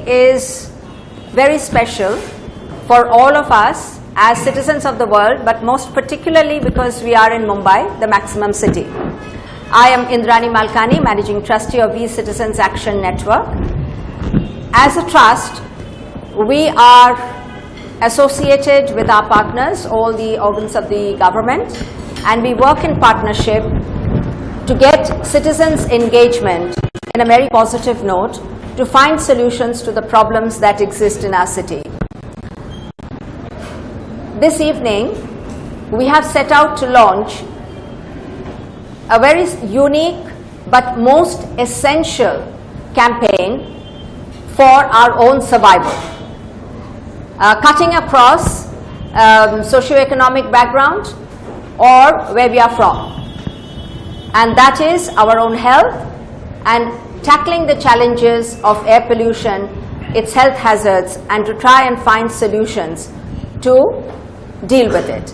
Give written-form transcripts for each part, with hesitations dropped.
is very special for all of us as citizens of the world, but most particularly because we are in Mumbai, the maximum city. I am Indrani Malkani, Managing Trustee of We Citizens Action Network. As a trust, we are associated with our partners, all the organs of the government, and we work in partnership to get citizens' engagement in a very positive note to find solutions to the problems that exist in our city. This evening, we have set out to launch a very unique but most essential campaign for our own survival, cutting across socioeconomic background or where we are from. And that is our own health and tackling the challenges of air pollution, its health hazards, and to try and find solutions to deal with it.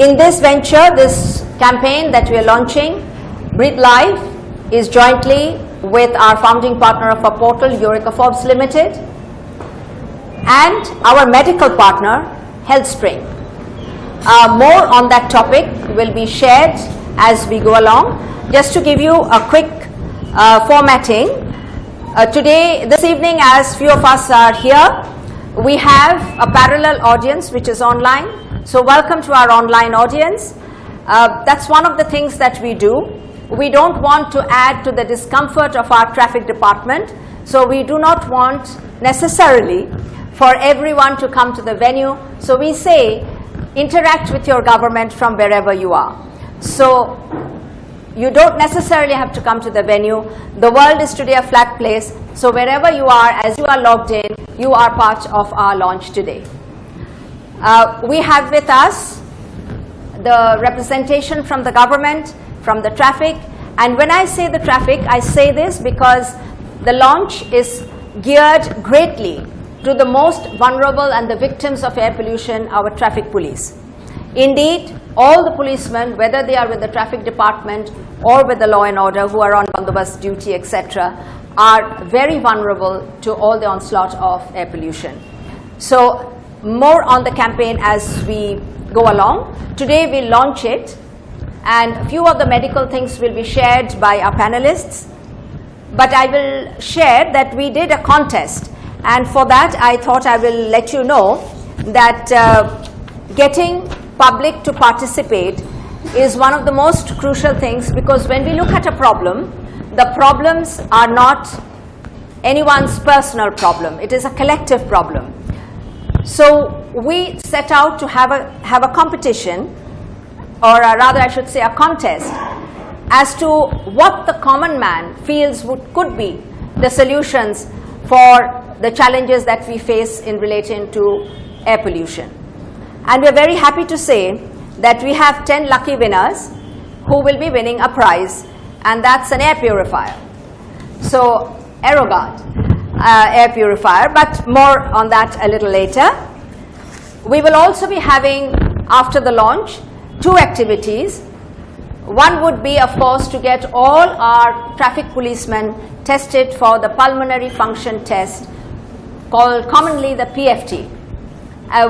In this venture, this campaign that we are launching, Breathe Life, is jointly with our founding partner of our portal, Eureka Forbes Limited, and our medical partner, Healthspring. More on that topic will be shared as we go along. Just to give you a quick formatting, this evening, as few of us are here, we have a parallel audience which is online. So welcome to our online audience. That's one of the things that we do. We don't want to add to the discomfort of our traffic department. So we do not want necessarily for everyone to come to the venue. So we say, interact with your government from wherever you are. So you don't necessarily have to come to the venue. The world is today a flat place. So wherever you are, as you are logged in, you are part of our launch today. We have with us the representation from the government, from the traffic. And when I say the traffic, I say this because the launch is geared greatly to the most vulnerable and the victims of air pollution, our traffic police. Indeed, all the policemen, whether they are with the traffic department or with the law and order who are on bandobast duty, etc., are very vulnerable to all the onslaught of air pollution. So more on the campaign as we go along. Today we launch it, and a few of the medical things will be shared by our panelists. But I will share that we did a contest, and for that I thought I will let you know that getting public to participate is one of the most crucial things, because when we look at a problem, the problems are not anyone's personal problem. It is a collective problem. So we set out to have a competition, or rather I should say a contest, as to what the common man feels could be the solutions for the challenges that we face in relation to air pollution. And we are very happy to say that we have 10 lucky winners who will be winning a prize, and that's an air purifier. So AeroGuard air purifier, but more on that a little later. We will also be having, after the launch, 2 activities. One would be, of course, to get all our traffic policemen tested for the pulmonary function test, called commonly the PFT.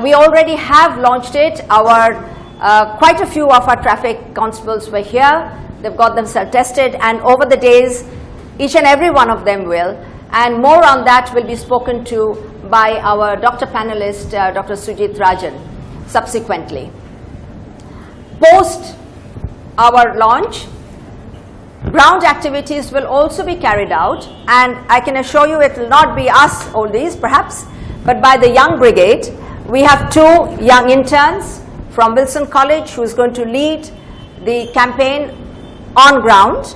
We already have launched it. Quite a few of our traffic constables were here. They've got themselves tested, and over the days, each and every one of them will. And more on that will be spoken to by our doctor panelist, Dr. Sujeet Rajan, subsequently. Post our launch, ground activities will also be carried out, and I can assure you it will not be us oldies perhaps, but by the young brigade. We have 2 young interns from Wilson College who is going to lead the campaign on ground,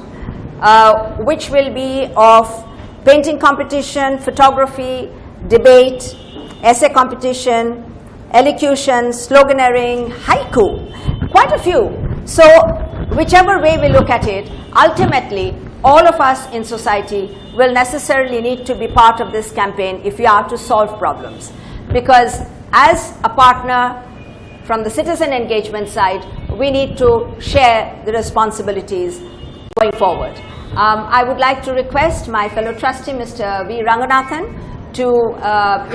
which will be of painting competition, photography, debate, essay competition, elocution, sloganeering, haiku, quite a few. So whichever way we look at it, ultimately all of us in society will necessarily need to be part of this campaign if we are to solve problems. Because as a partner from the citizen engagement side, we need to share the responsibilities going forward. I would like to request my fellow trustee, Mr. V. Ranganathan, to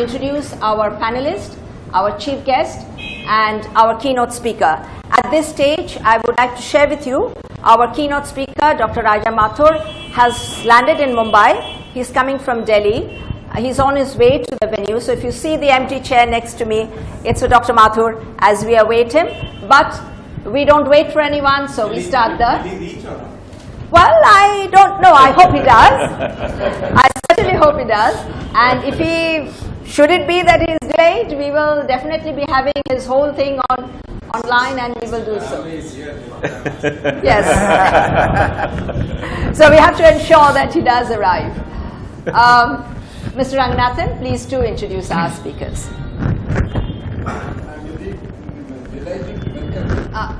introduce our panelist, our chief guest, and our keynote speaker. At this stage, I would like to share with you our keynote speaker, Dr. Mathur, has landed in Mumbai. He's coming from Delhi. He's on his way to the venue. So if you see the empty chair next to me, it's for Dr. Mathur as we await him. But we don't wait for anyone, so we start the... Well, I don't know. I hope he does. I certainly hope he does. And if he, should it be that he is delayed, we will definitely be having his whole thing online, and we will do so. Yes. So we have to ensure that he does arrive. Mr. Ranganathan, please to introduce our speakers.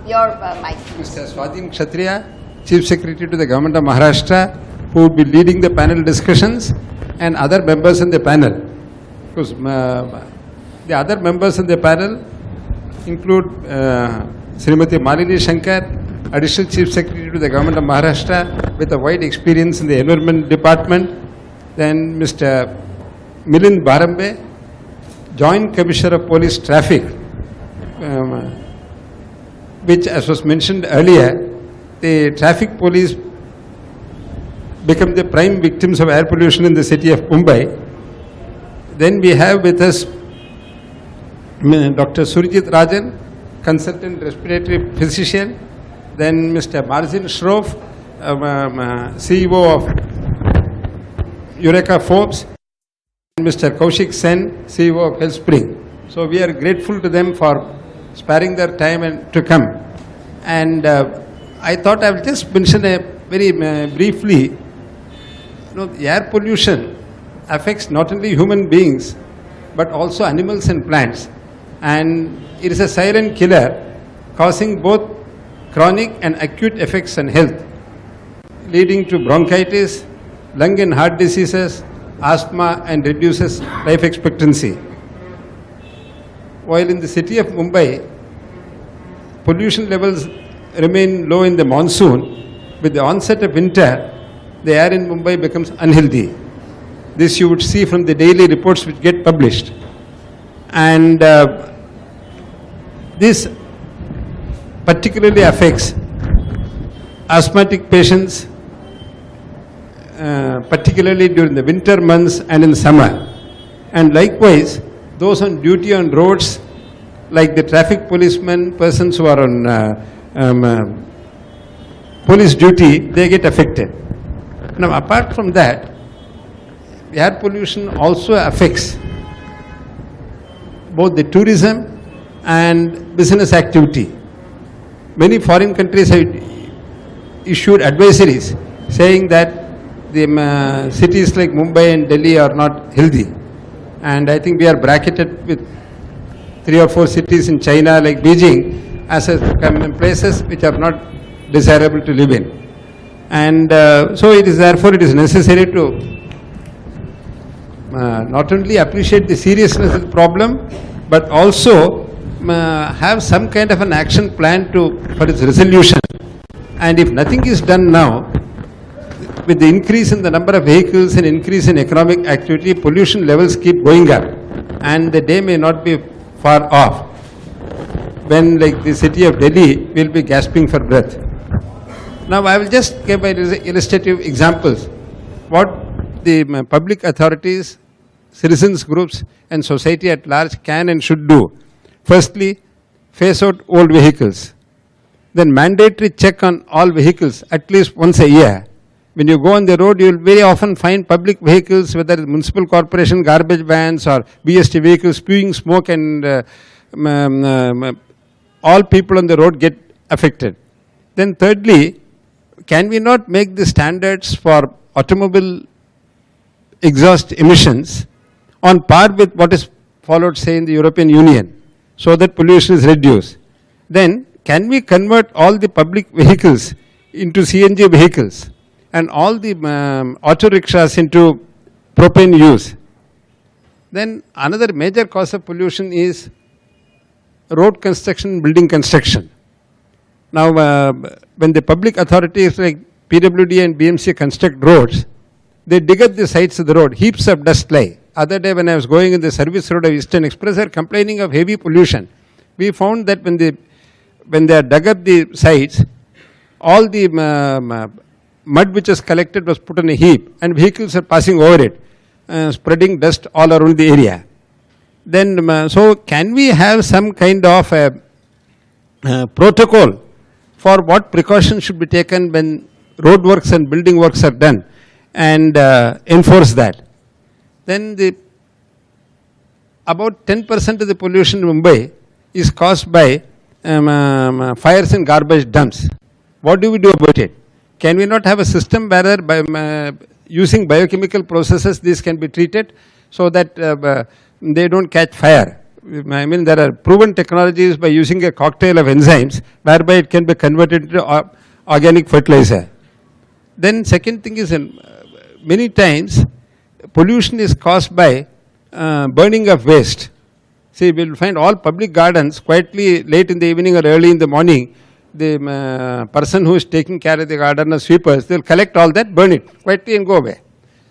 Your mic. Mr. Swadheen Kshatriya, Chief Secretary to the Government of Maharashtra, who would be leading the panel discussions, and other members in the panel. Because the other members in the panel include Srimati Malini Shankar, Additional Chief Secretary to the Government of Maharashtra with a wide experience in the Environment Department. Then Mr. Milind Bharambe, Joint Commissioner of Police Traffic, which, as was mentioned earlier, the traffic police become the prime victims of air pollution in the city of Mumbai. Then we have with us Dr. Sujeet Rajan, Consultant Respiratory Physician. Then Mr. Marzin Shroff, CEO of Eureka Forbes. And Mr. Kaushik Sen, CEO of Healthspring. So we are grateful to them for sparing their time and to come. And I thought I will just mention very briefly, the air pollution affects not only human beings, but also animals and plants. And it is a silent killer, causing both chronic and acute effects on health, leading to bronchitis, lung and heart diseases, asthma, and reduces life expectancy. While in the city of Mumbai, pollution levels remain low in the monsoon, with the onset of winter, the air in Mumbai becomes unhealthy. This you would see from the daily reports which get published. And this particularly affects asthmatic patients, particularly during the winter months and in summer. And likewise, those on duty on roads, like the traffic policemen, persons who are on police duty, they get affected. Now, apart from that, air pollution also affects both the tourism and business activity. Many foreign countries have issued advisories saying that the cities like Mumbai and Delhi are not healthy. And I think we are bracketed with 3 or 4 cities in China like Beijing as places which are not desirable to live in. And so it is therefore it is necessary to not only appreciate the seriousness of the problem, but also have some kind of an action plan for its resolution. And if nothing is done now, with the increase in the number of vehicles and increase in economic activity, pollution levels keep going up, and the day may not be far off when, like the city of Delhi, will be gasping for breath. Now I will just give illustrative examples what the public authorities, citizens groups and society at large can and should do. Firstly, phase out old vehicles. Then mandatory check on all vehicles at least once a year. When you go on the road, you will very often find public vehicles, whether it's municipal corporation, garbage vans or BST vehicles spewing smoke, and all people on the road get affected. Then thirdly, can we not make the standards for automobile exhaust emissions on par with what is followed, say, in the European Union, so that pollution is reduced? Then can we convert all the public vehicles into CNG vehicles and all the auto rickshaws into propane use? Then another major cause of pollution is road construction, building construction. Now, when the public authorities like PWD and BMC construct roads, they dig up the sides of the road, heaps of dust lie. Other day when I was going in the service road of Eastern Express, they were complaining of heavy pollution. We found that when they dug up the sides, all the mud which was collected was put in a heap and vehicles are passing over it, spreading dust all around the area. Then, so can we have some kind of a protocol for what precautions should be taken when road works and building works are done, and enforce that? Then about 10% of the pollution in Mumbai is caused by fires in garbage dumps. What do we do about it? Can we not have a system where by using biochemical processes these can be treated so that they don't catch fire? I mean, there are proven technologies by using a cocktail of enzymes whereby it can be converted into organic fertilizer. Then second thing is, many times pollution is caused by burning of waste. See, we will find all public gardens quietly late in the evening or early in the morning, the person who is taking care of the garden or sweepers, they will collect all that, burn it quietly and go away.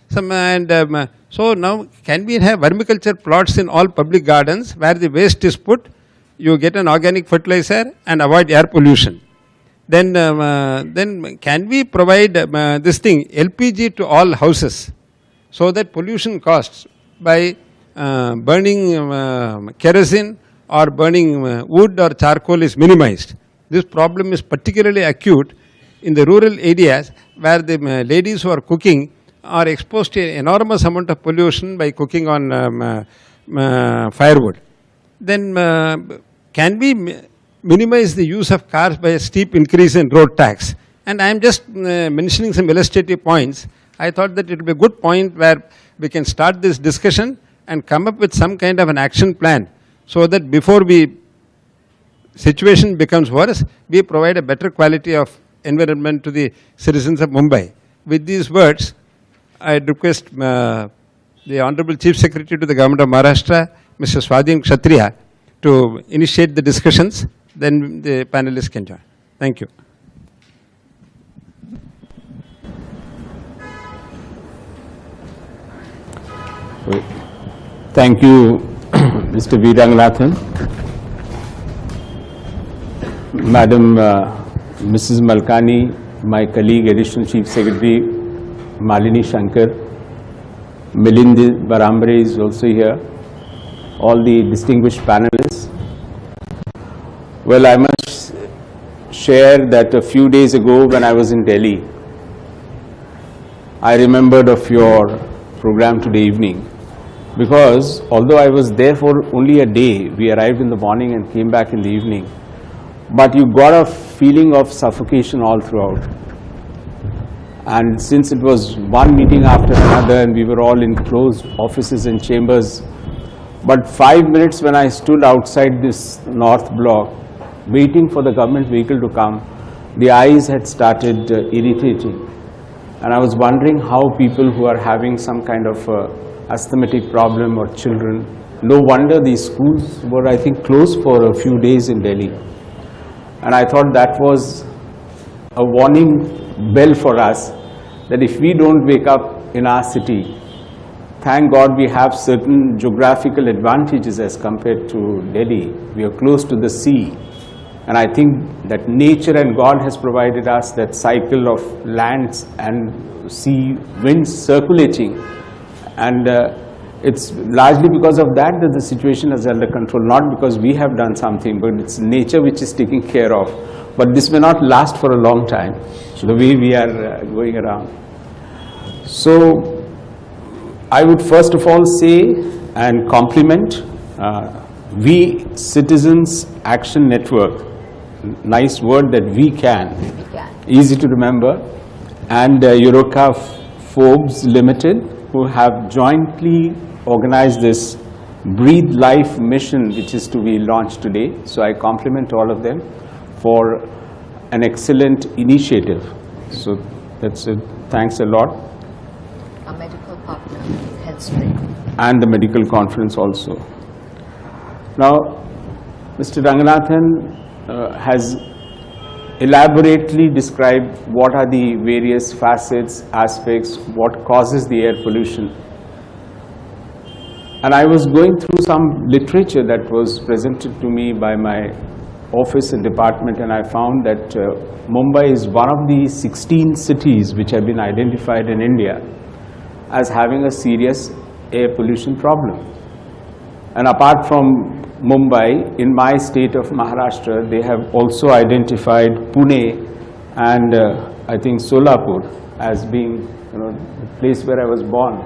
So now can we have vermiculture plots in all public gardens where the waste is put, you get an organic fertilizer and avoid air pollution. Then can we provide this thing, LPG to all houses, so that pollution costs by burning kerosene or burning wood or charcoal is minimized. This problem is particularly acute in the rural areas where the ladies who are cooking are exposed to an enormous amount of pollution by cooking on firewood. Then can we minimize the use of cars by a steep increase in road tax? And I am just mentioning some illustrative points. I thought that it would be a good point where we can start this discussion and come up with some kind of an action plan, so that before situation becomes worse, we provide a better quality of environment to the citizens of Mumbai. With these words, I request the Honorable Chief Secretary to the Government of Maharashtra, Mr. Swadheen Kshatriya, to initiate the discussions, then the panelists can join. Thank you. Thank you, Mr. V. Ranganathan. Madam Mrs. Malkani, my colleague, Additional Chief Secretary, Malini, Shankar, Milind, Bharambe is also here, all the distinguished panelists. Well, I must share that a few days ago when I was in Delhi, I remembered of your program today evening, because although I was there for only a day, we arrived in the morning and came back in the evening, but you got a feeling of suffocation all throughout. And since it was one meeting after another and we were all in closed offices and chambers, but 5 minutes when I stood outside this north block waiting for the government vehicle to come, the eyes had started irritating. And I was wondering how people who are having some kind of asthmatic problem or children, no wonder these schools were, I think, closed for a few days in Delhi. And I thought that was a warning bell for us, that if we don't wake up in our city, thank God we have certain geographical advantages as compared to Delhi. We are close to the sea. And I think that nature and God has provided us that cycle of lands and sea winds circulating. And it's largely because of that that the situation is under control, not because we have done something, but it's nature which is taking care of. But this may not last for a long time, the way we are going around. So I would first of all say and compliment We Citizens Action Network, nice word, that VCAN, easy to remember, and Eureka Forbes Limited, who have jointly organized this Breathe Life mission, which is to be launched today. So I compliment all of them for an excellent initiative. So that's it. Thanks a lot. Our medical partner, Healthspring. And the medical conference also. Now, Mr. Ranganathan has elaborately describe what are the various facets, aspects, what causes the air pollution. And I was going through some literature that was presented to me by my office and department, and I found that Mumbai is one of the 16 cities which have been identified in India as having a serious air pollution problem. And apart from Mumbai, in my state of Maharashtra, they have also identified Pune and I think Solapur as being, the place where I was born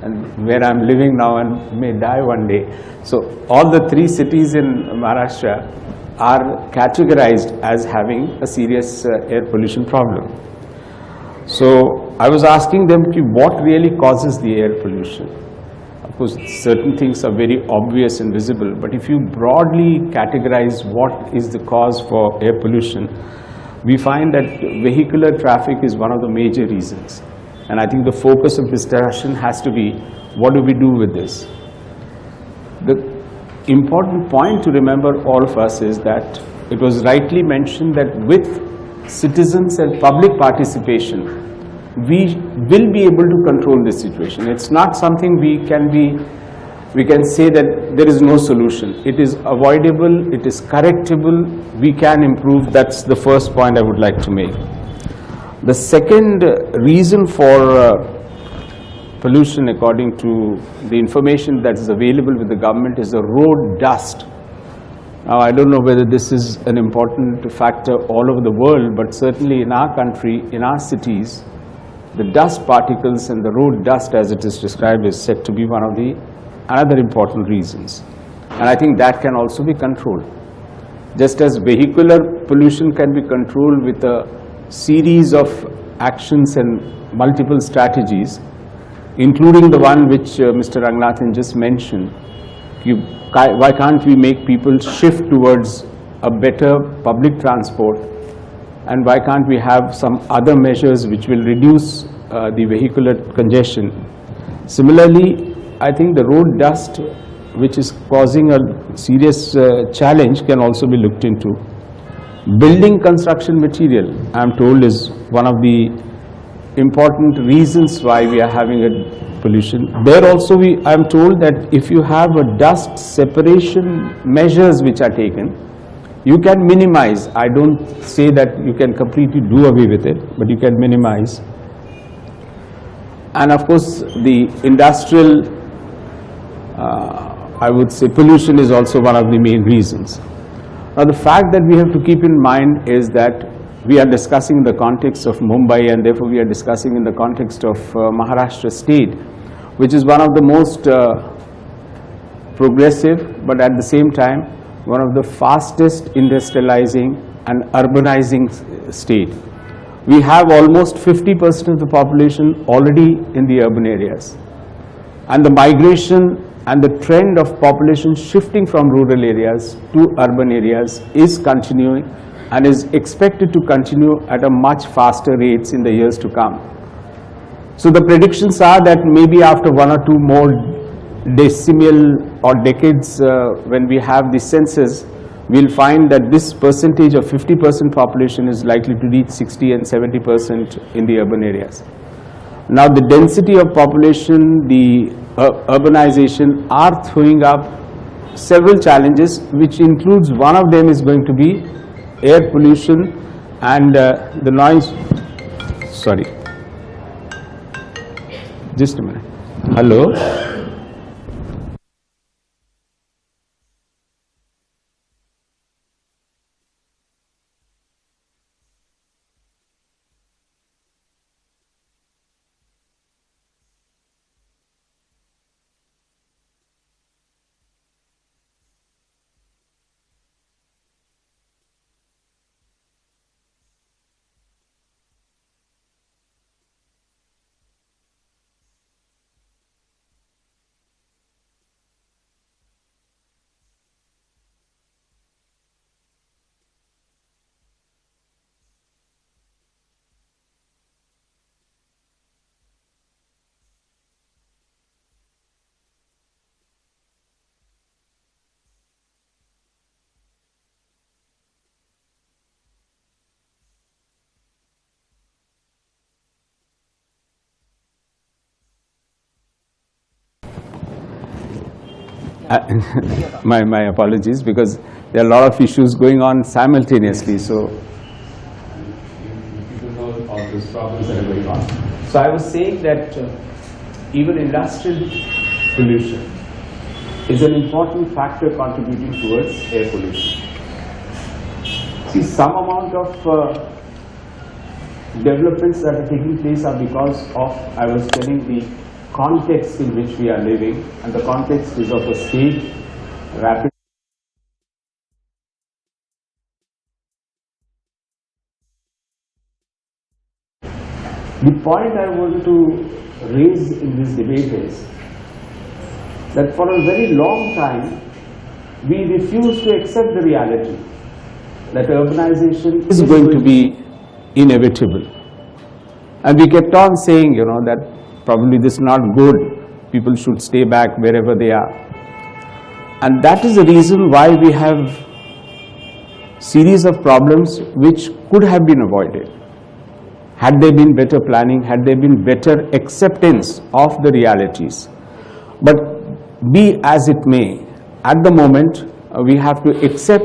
and where I'm living now and may die one day. So all the three cities in Maharashtra are categorized as having a serious air pollution problem. So I was asking them, what really causes the air pollution? Of course, certain things are very obvious and visible, but if you broadly categorize what is the cause for air pollution, we find that vehicular traffic is one of the major reasons. And I think the focus of discussion has to be, what do we do with this? The important point to remember, all of us, is that it was rightly mentioned that with citizens and public participation, we will be able to control this situation. It's not something we can say that there is no solution. It is avoidable, it is correctable, we can improve. That's the first point I would like to make. The second reason for pollution, according to the information that is available with the government, is the road dust. Now, I don't know whether this is an important factor all over the world, but certainly in our country, in our cities, the dust particles and the road dust, as it is described, is said to be one of the another important reasons. And I think that can also be controlled. Just as vehicular pollution can be controlled with a series of actions and multiple strategies, including the one which Mr. Ranganathan just mentioned. Why can't we make people shift towards a better public transport? And why can't we have some other measures which will reduce the vehicular congestion? Similarly, I think the road dust, which is causing a serious challenge, can also be looked into. Building construction material, I am told, is one of the important reasons why we are having a pollution. There also I am told that if you have a dust separation measures which are taken, you can minimize. I don't say that you can completely do away with it, but you can minimize. And of course, the industrial, I would say, pollution is also one of the main reasons. Now, the fact that we have to keep in mind is that we are discussing in the context of Mumbai, and therefore we are discussing in the context of Maharashtra state, which is one of the most progressive, but at the same time, one of the fastest industrializing and urbanizing state. We have almost 50% of the population already in the urban areas. And the migration and the trend of population shifting from rural areas to urban areas is continuing and is expected to continue at a much faster rates in the years to come. So the predictions are that maybe after one or two more decimal or decades, when we have the census, we'll find that this percentage of 50% population is likely to reach 60 and 70% in the urban areas. Now, the density of population, the urbanization are throwing up several challenges, which includes one of them is going to be air pollution and the noise. Sorry, just a minute. Hello. my apologies, because there are a lot of issues going on simultaneously. So people know all those problems that are going on. So I was saying that even industrial pollution is an important factor contributing towards air pollution. See, some amount of developments that are taking place are because of, I was telling, the context in which we are living, and the context is of a state rapid. The point I want to raise in this debate is that for a very long time we refused to accept the reality that urbanization is going to be inevitable. And we kept on saying, you know, that probably this is not good, people should stay back wherever they are. And that is the reason why we have series of problems which could have been avoided. Had there been better planning, had there been better acceptance of the realities. But be as it may, at the moment we have to accept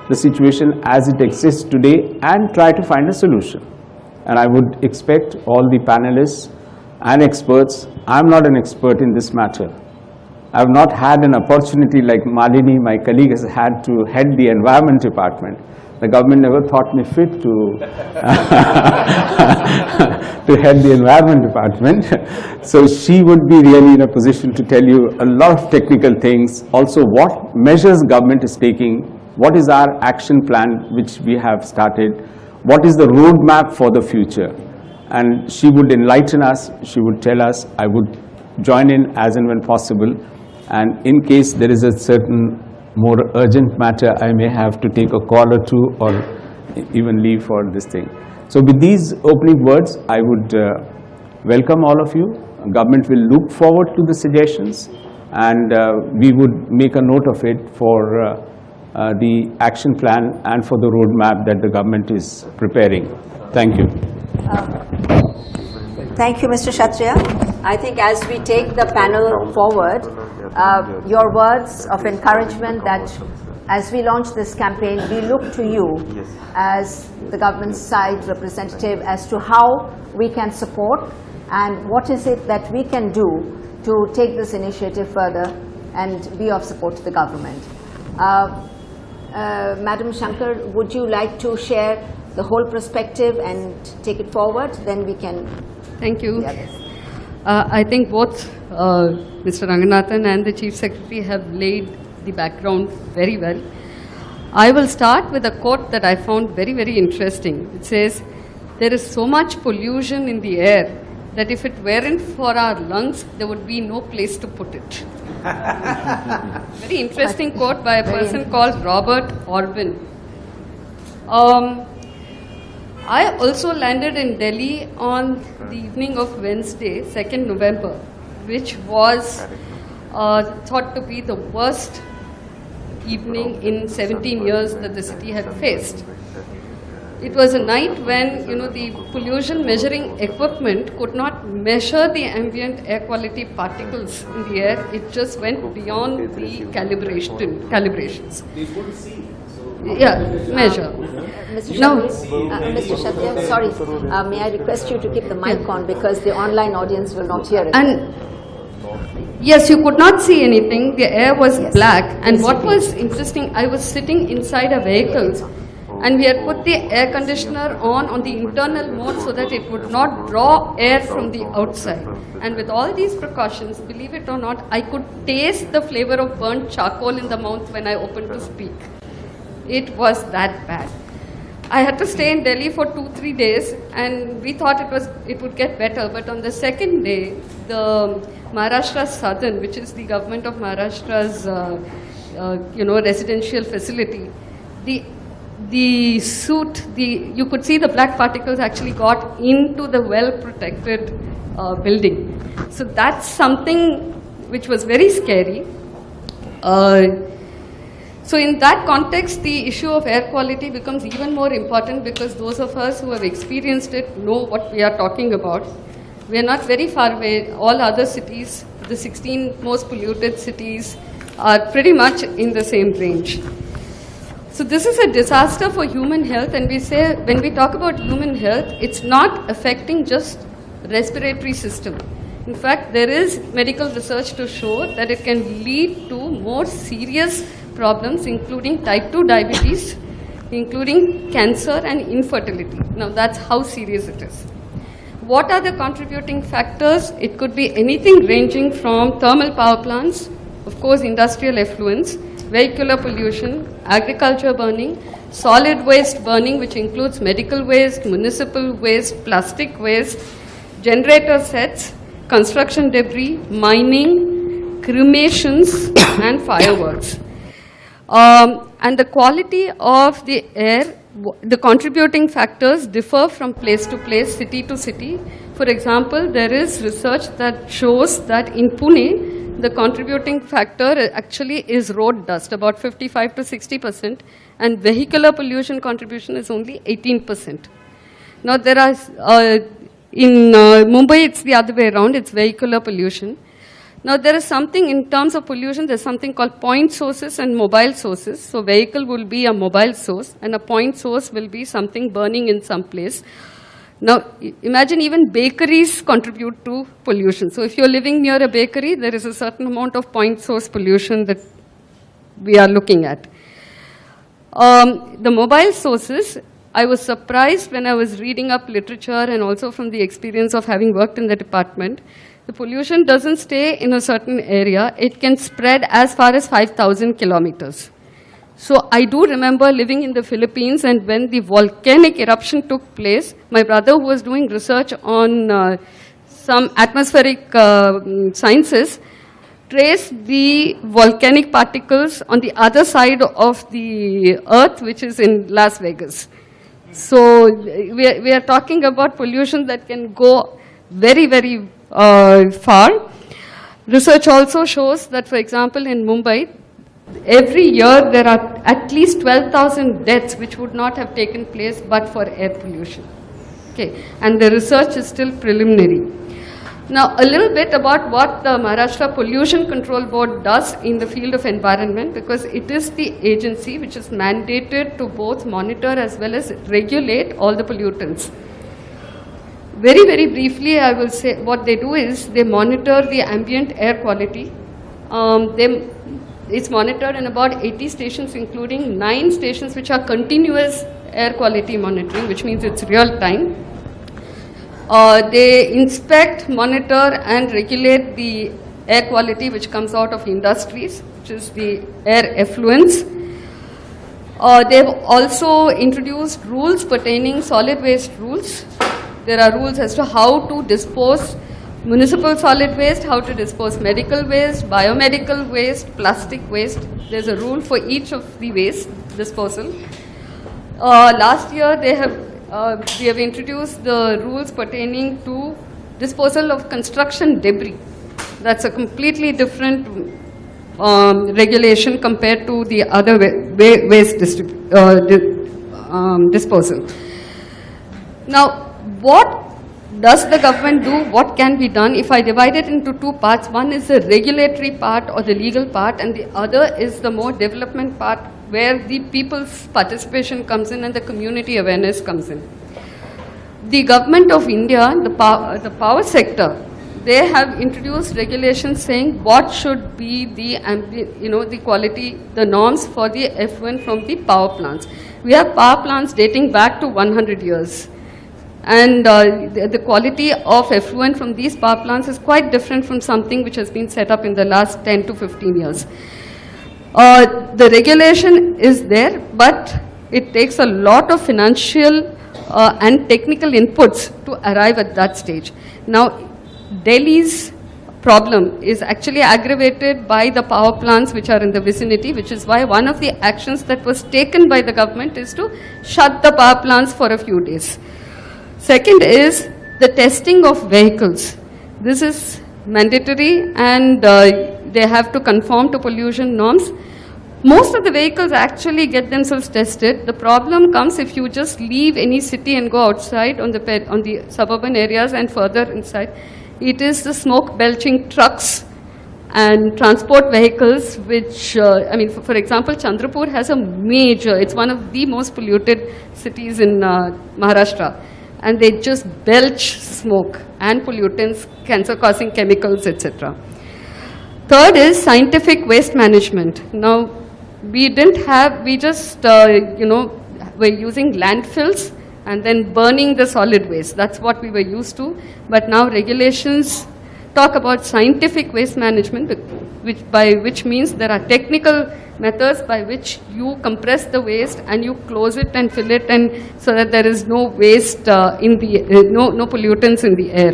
the situation as it exists today and try to find a solution. And I would expect all the panelists and experts, I am not an expert in this matter. I have not had an opportunity like Malini, my colleague, has had to head the environment department. The government never thought me fit to, to head the environment department. So she would be really in a position to tell you a lot of technical things. Also, what measures government is taking, what is our action plan which we have started, what is the roadmap for the future. And she would enlighten us, she would tell us. I would join in as and when possible. And in case there is a certain more urgent matter, I may have to take a call or two or even leave for this thing. So with these opening words, I would welcome all of you. Government will look forward to the suggestions, and we would make a note of it for the action plan and for the roadmap that the government is preparing. Thank you. Thank you, Mr. Kshatriya. I think as we take the panel forward, your words of encouragement that as we launch this campaign, we look to you as the government side representative as to how we can support and what is it that we can do to take this initiative further and be of support to the government. Madam Shankar, would you like to share the whole perspective and take it forward? Then we can. Thank you. I think both Mr. Ranganathan and the Chief Secretary have laid the background very well. I will start with a quote that I found very, very interesting. It says, "There is so much pollution in the air that if it weren't for our lungs, there would be no place to put it." Very interesting quote by a person called Robert Orban. I also landed in Delhi on the evening of Wednesday, 2nd November, which was thought to be the worst evening in 17 years that the city had faced. It was a night when, you know, the pollution measuring equipment could not measure the ambient air quality particles in the air. It just went beyond the calibrations. They could see. Yeah, measure. Mr. Kshatriya, sorry, may I request you to keep the mic on because the online audience will not hear it. And yes, you could not see anything. The air was black. And what was interesting, I was sitting inside a vehicle and we had put the air conditioner on the internal mode so that it would not draw air from the outside. And with all these precautions, believe it or not, I could taste the flavor of burnt charcoal in the mouth when I opened to speak. It was that bad. I had to stay in Delhi for 2-3 days, and we thought it would get better. But on the second day, the Maharashtra Southern, which is the government of Maharashtra's residential facility, the soot, you could see the black particles actually got into the well-protected building. So that's something which was very scary. So in that context, the issue of air quality becomes even more important because those of us who have experienced it know what we are talking about. We are not very far away. All other cities, the 16 most polluted cities, are pretty much in the same range. So this is a disaster for human health, and we say, when we talk about human health, it's not affecting just respiratory system. In fact, there is medical research to show that it can lead to more serious problems, including type 2 diabetes, including cancer and infertility. Now that's how serious it is. What are the contributing factors? It could be anything ranging from thermal power plants, of course industrial effluents, vehicular pollution, agriculture burning, solid waste burning, which includes medical waste, municipal waste, plastic waste, generator sets, construction debris, mining, cremations and fireworks. And the quality of the air, the contributing factors differ from place to place, city to city. For example, there is research that shows that in Pune, the contributing factor actually is road dust, about 55 to 60%, and vehicular pollution contribution is only 18%. Now there are, in Mumbai it's the other way around, it's vehicular pollution. Now there is something in terms of pollution, there's something called point sources and mobile sources. So vehicle will be a mobile source and a point source will be something burning in some place. Now imagine even bakeries contribute to pollution. So if you're living near a bakery, there is a certain amount of point source pollution that we are looking at. The mobile sources, I was surprised when I was reading up literature and also from the experience of having worked in the department. The pollution doesn't stay in a certain area. It can spread as far as 5,000 kilometers. So I do remember living in the Philippines, and when the volcanic eruption took place, my brother, who was doing research on some atmospheric sciences, traced the volcanic particles on the other side of the earth, which is in Las Vegas. So we are talking about pollution that can go very, very far. Research also shows that, for example, in Mumbai, every year there are at least 12,000 deaths which would not have taken place but for air pollution. Okay, and the research is still preliminary. Now, a little bit about what the Maharashtra Pollution Control Board does in the field of environment, because it is the agency which is mandated to both monitor as well as regulate all the pollutants. Very, very briefly, I will say what they do is they monitor the ambient air quality. It's monitored in about 80 stations, including 9 stations which are continuous air quality monitoring, which means it's real time. They inspect, monitor and regulate the air quality which comes out of industries, which is the air effluents. They've also introduced rules pertaining solid waste rules. There are rules as to how to dispose municipal solid waste, how to dispose medical waste, biomedical waste, plastic waste. There's a rule for each of the waste disposal. Last year we have introduced the rules pertaining to disposal of construction debris. That's a completely different regulation compared to the other waste disposal. Now, what does the government do? What can be done? If I divide it into 2 parts, one is the regulatory part or the legal part, and the other is the more development part, where the people's participation comes in and the community awareness comes in. The government of India, the power sector, they have introduced regulations saying what should be the the quality, the norms for the effluent from the power plants. We have power plants dating back to 100 years. And the quality of effluent from these power plants is quite different from something which has been set up in the last 10 to 15 years. The regulation is there, but it takes a lot of financial and technical inputs to arrive at that stage. Now, Delhi's problem is actually aggravated by the power plants which are in the vicinity, which is why one of the actions that was taken by the government is to shut the power plants for a few days. Second is the testing of vehicles. This is mandatory, and they have to conform to pollution norms. Most of the vehicles actually get themselves tested. The problem comes if you just leave any city and go outside on the suburban areas and further inside. It is the smoke belching trucks and transport vehicles, which, I mean, for example, Chandrapur has a major, it's one of the most polluted cities in Maharashtra, and they just belch smoke and pollutants, cancer-causing chemicals, etc. Third is scientific waste management. Now, we didn't have, we just, you know, were using landfills and then burning the solid waste. That's what we were used to. But now regulations talk about scientific waste management, by which means there are technical methods by which you compress the waste and you close it and fill it, and so that there is no waste in the, no pollutants in the air.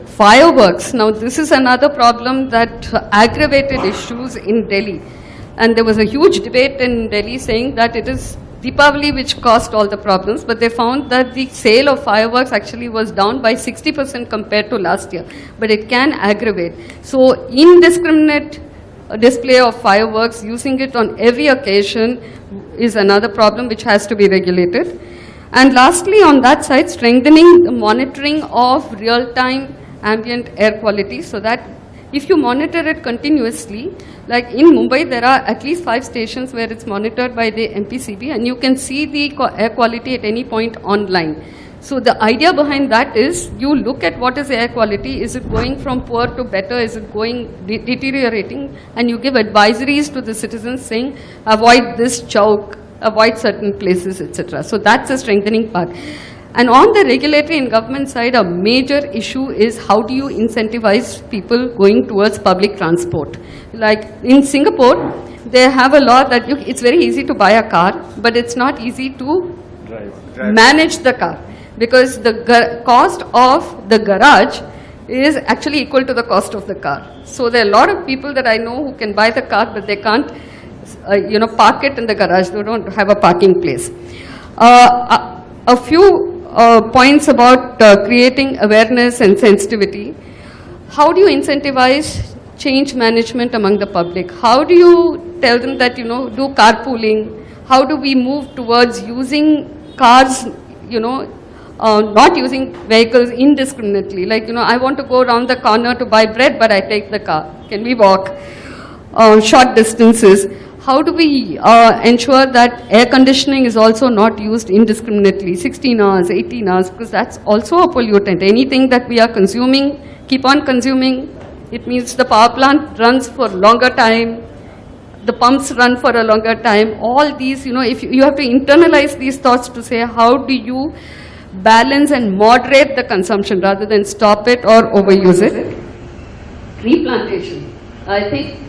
Fireworks. Now this is another problem that aggravated issues in Delhi. And there was a huge debate in Delhi saying that it is Deepavali which caused all the problems, but they found that the sale of fireworks actually was down by 60% compared to last year. But it can aggravate. So indiscriminate display of fireworks, using it on every occasion, is another problem which has to be regulated. And lastly, on that side, strengthening the monitoring of real-time ambient air quality, so that if you monitor it continuously, like in Mumbai, there are at least 5 stations where it's monitored by the MPCB, and you can see the air quality at any point online. So the idea behind that is, you look at what is the air quality, is it going from poor to better, is it going deteriorating, and you give advisories to the citizens saying, avoid this chowk, avoid certain places, etc. So that's the strengthening part. And on the regulatory and government side, a major issue is how do you incentivize people going towards public transport. Like in Singapore, they have a law that it's very easy to buy a car, but it's not easy to manage the car, because the cost of the garage is actually equal to the cost of the car. So there are a lot of people that I know who can buy the car, but they can't you know, park it in the garage. They don't have a parking place. A few points about creating awareness and sensitivity. How do you incentivize change management among the public? How do you tell them that, you know, do carpooling? How do we move towards using cars, you know, not using vehicles indiscriminately? Like, you know, I want to go around the corner to buy bread, but I take the car. Can we walk? Short distances. How do we ensure that air conditioning is also not used indiscriminately, 16 hours, 18 hours, because that's also a pollutant. Anything that we are consuming, keep on consuming, it means the power plant runs for longer time, the pumps run for a longer time. All these, you know, if you have to internalize these thoughts to say, how do you balance and moderate the consumption rather than stop it or overuse it? Replantation. I think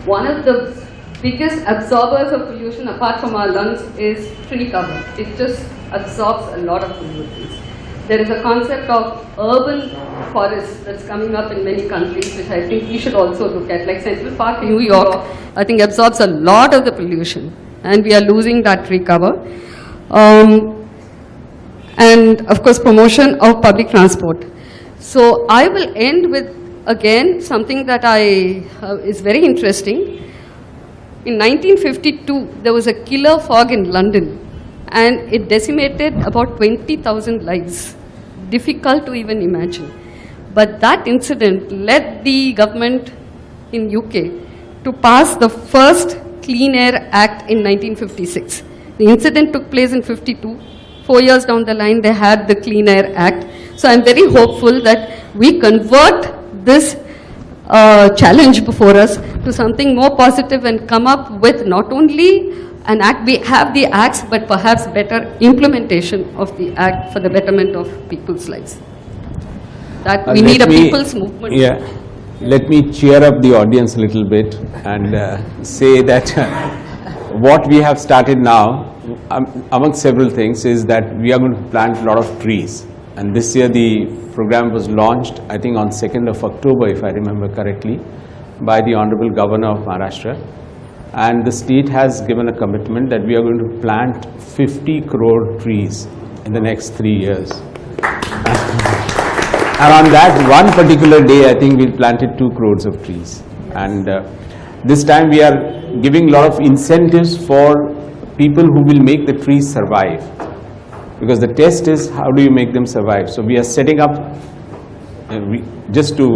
one of the biggest absorbers of pollution apart from our lungs is tree cover. It just absorbs a lot of pollutants. There is a concept of urban forest that's coming up in many countries, which I think we should also look at. Like Central Park in New York, I think absorbs a lot of the pollution, and we are losing that tree cover. And of course, promotion of public transport. So I will end with, again, something that is very interesting. In 1952, there was a killer fog in London, and it decimated about 20,000 lives. Difficult to even imagine. But that incident led the government in UK to pass the first Clean Air Act in 1956. The incident took place in 52. 4 years down the line, they had the Clean Air Act. So I'm very hopeful that we convert this challenge before us to something more positive and come up with not only an act, we have the acts, but perhaps better implementation of the act for the betterment of people's lives. That we need a people's movement. Yeah, let me cheer up the audience a little bit and say that what we have started now, among several things, is that we are going to plant a lot of trees. And this year the program was launched, I think on 2nd of October, if I remember correctly, by the Honorable Governor of Maharashtra. And the state has given a commitment that we are going to plant 50 crore trees in the next 3 years. And on that one particular day, I think we planted 2 crores of trees. And this time we are giving a lot of incentives for people who will make the trees survive. Because the test is, how do you make them survive? So we are setting up, just to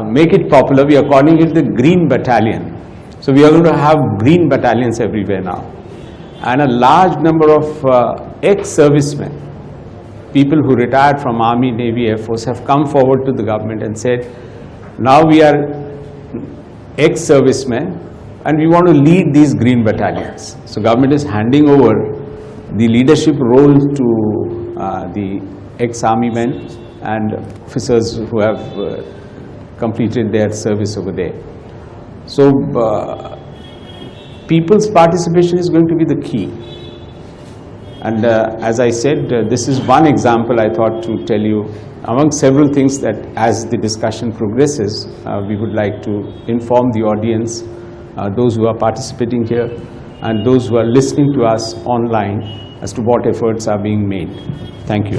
make it popular. We are calling it the Green Battalion. So we are going to have green battalions everywhere now. And a large number of ex-servicemen, people who retired from Army, Navy, Air Force, have come forward to the government and said, now we are ex-servicemen and we want to lead these green battalions. So government is handing over the leadership role to the ex-army men and officers who have completed their service over there. So people's participation is going to be the key. And as I said, this is one example I thought to tell you among several things that as the discussion progresses, we would like to inform the audience, those who are participating here and those who are listening to us online as to what efforts are being made. Thank you.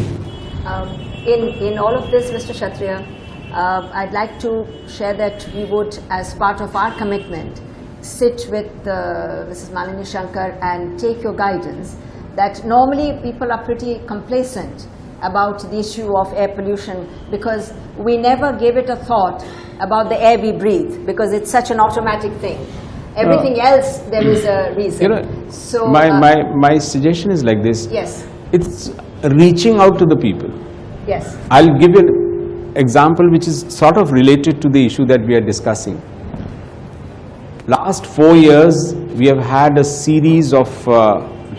In all of this, Mr. Kshatriya, I'd like to share that we would, as part of our commitment, sit with Mrs. Malini, Shankar and take your guidance, that normally people are pretty complacent about the issue of air pollution because we never give it a thought about the air we breathe because it's such an automatic thing. Everything else, there is a reason. You know, so, my suggestion is like this. Yes. It's reaching out to the people. Yes. I'll give you an example which is sort of related to the issue that we are discussing. Last 4 years, we have had a series of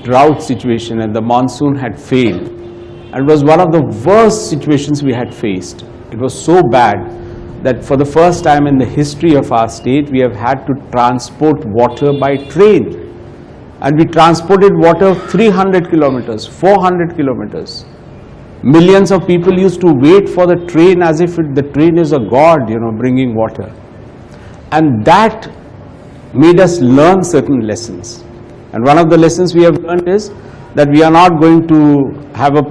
drought situation and the monsoon had failed. And it was one of the worst situations we had faced. It was so bad that for the first time in the history of our state, we have had to transport water by train. And we transported water 300 kilometers, 400 kilometers. Millions of people used to wait for the train as if the train is a god, you know, bringing water. And that made us learn certain lessons. And one of the lessons we have learned is that we are not going to have a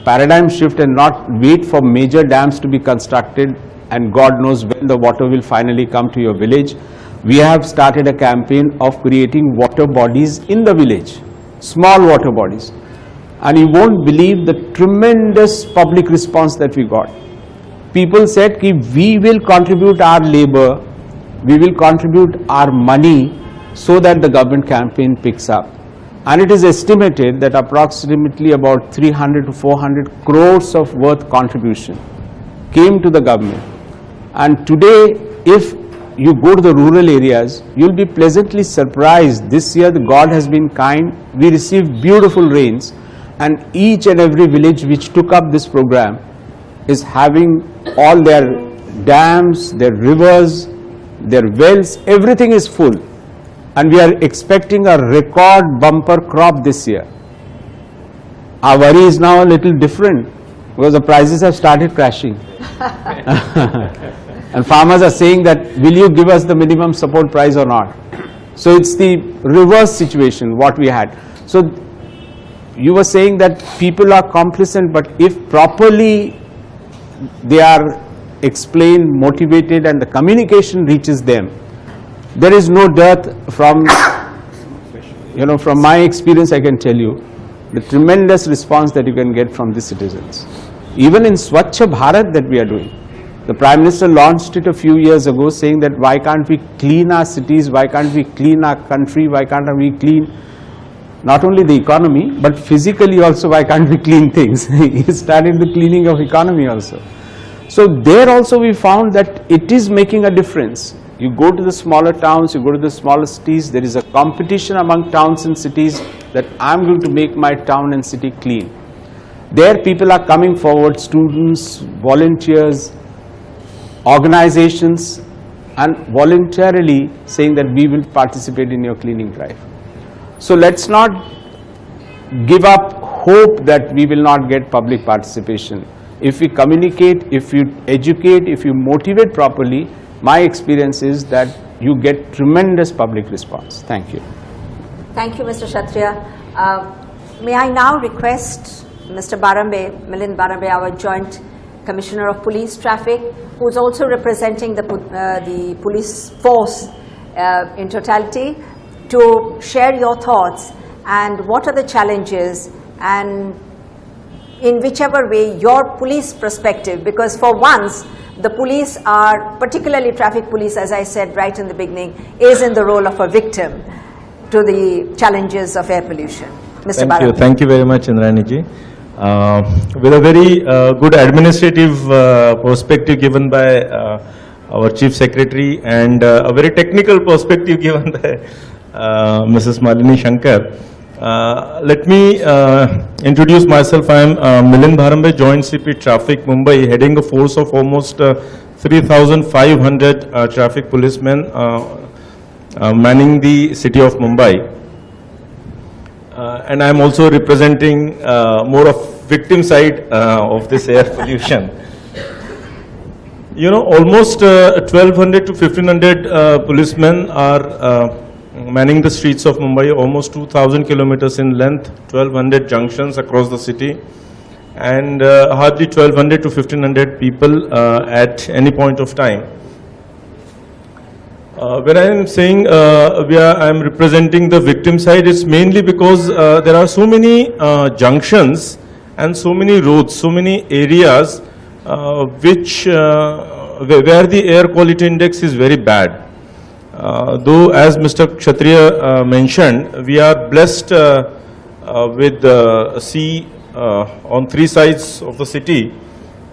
paradigm shift and not wait for major dams to be constructed and God knows when the water will finally come to your village. We have started a campaign of creating water bodies in the village, small water bodies. And you won't believe the tremendous public response that we got. People said, ki we will contribute our labor, we will contribute our money so that the government campaign picks up. And it is estimated that approximately about 300 to 400 crores of worth contribution came to the government. And today, if you go to the rural areas, you'll be pleasantly surprised. This year, the God has been kind. We received beautiful rains, and each and every village which took up this program is having all their dams, their rivers, their wells, everything is full. And we are expecting a record bumper crop this year. Our worry is now a little different because the prices have started crashing. And farmers are saying that, will you give us the minimum support price or not? So it's the reverse situation what we had. So you were saying that people are complacent, but if properly they are explained, motivated, and the communication reaches them, there is no dearth from, from my experience I can tell you, the tremendous response that you can get from the citizens. Even in Swachh Bharat that we are doing, the Prime Minister launched it a few years ago saying that why can't we clean our cities, why can't we clean our country, why can't we clean not only the economy but physically also, why can't we clean things. He started the cleaning of economy also. So there also we found that it is making a difference. You go to the smaller towns, you go to the smaller cities, there is a competition among towns and cities that I'm going to make my town and city clean. There people are coming forward, students, volunteers, organizations, and voluntarily saying that we will participate in your cleaning drive. So let's not give up hope that we will not get public participation. If we communicate, if you educate, if you motivate properly, my experience is that you get tremendous public response. Thank you. Thank you, Mr. Kshatriya. May I now request Mr. Bharambe, Milind Bharambe, our Joint Commissioner of Police Traffic, who is also representing the police force in totality, to share your thoughts and what are the challenges and in whichever way your police perspective, because for once the police are, particularly traffic police, as I said right in the beginning, is in the role of a victim to the challenges of air pollution. Mr. Bharambe. Thank you very much, Indrani ji. With a very good administrative perspective given by our Chief Secretary and a very technical perspective given by Mrs. Malini Shankar. Let me introduce myself. I am Milind Bharambe, Joint CP Traffic Mumbai, heading a force of almost 3,500 traffic policemen manning the city of Mumbai. And I am also representing more of victim side of this air pollution. You know, almost 1,200 to 1,500 policemen are manning the streets of Mumbai, almost 2,000 kilometers in length, 1,200 junctions across the city, and hardly 1,200 to 1,500 people at any point of time. When I am saying I am representing the victim side, it's mainly because there are so many junctions and so many roads, so many areas which where the air quality index is very bad. Though, as Mr. Kshatriya mentioned, we are blessed with the sea on three sides of the city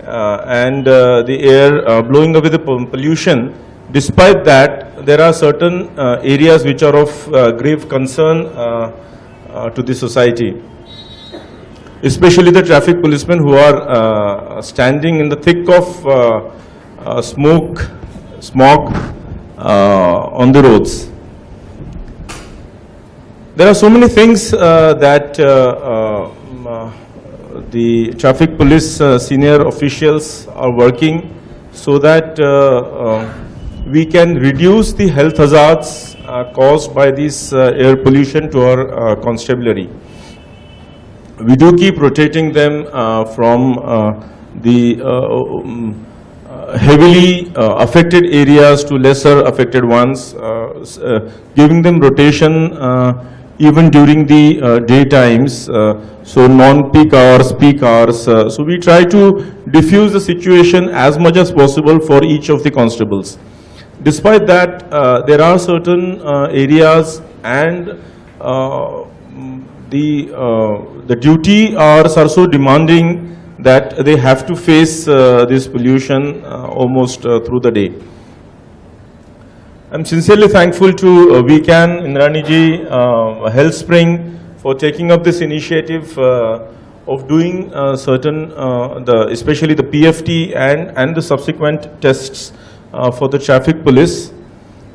and the air blowing away the pollution. Despite that, there are certain areas which are of grave concern to the society, especially the traffic policemen who are standing in the thick of smog on the roads. There are so many things that the traffic police senior officials are working so that we can reduce the health hazards caused by this air pollution to our constabulary. We do keep rotating them from the heavily affected areas to lesser affected ones, giving them rotation even during the day times, so non-peak hours, peak hours. So we try to diffuse the situation as much as possible for each of the constables. Despite that, there are certain areas and the duty hours are so demanding that they have to face this pollution almost through the day. I'm sincerely thankful to VCAN, Indrani ji, Healthspring for taking up this initiative of doing certain, especially the PFT and the subsequent tests for the traffic police.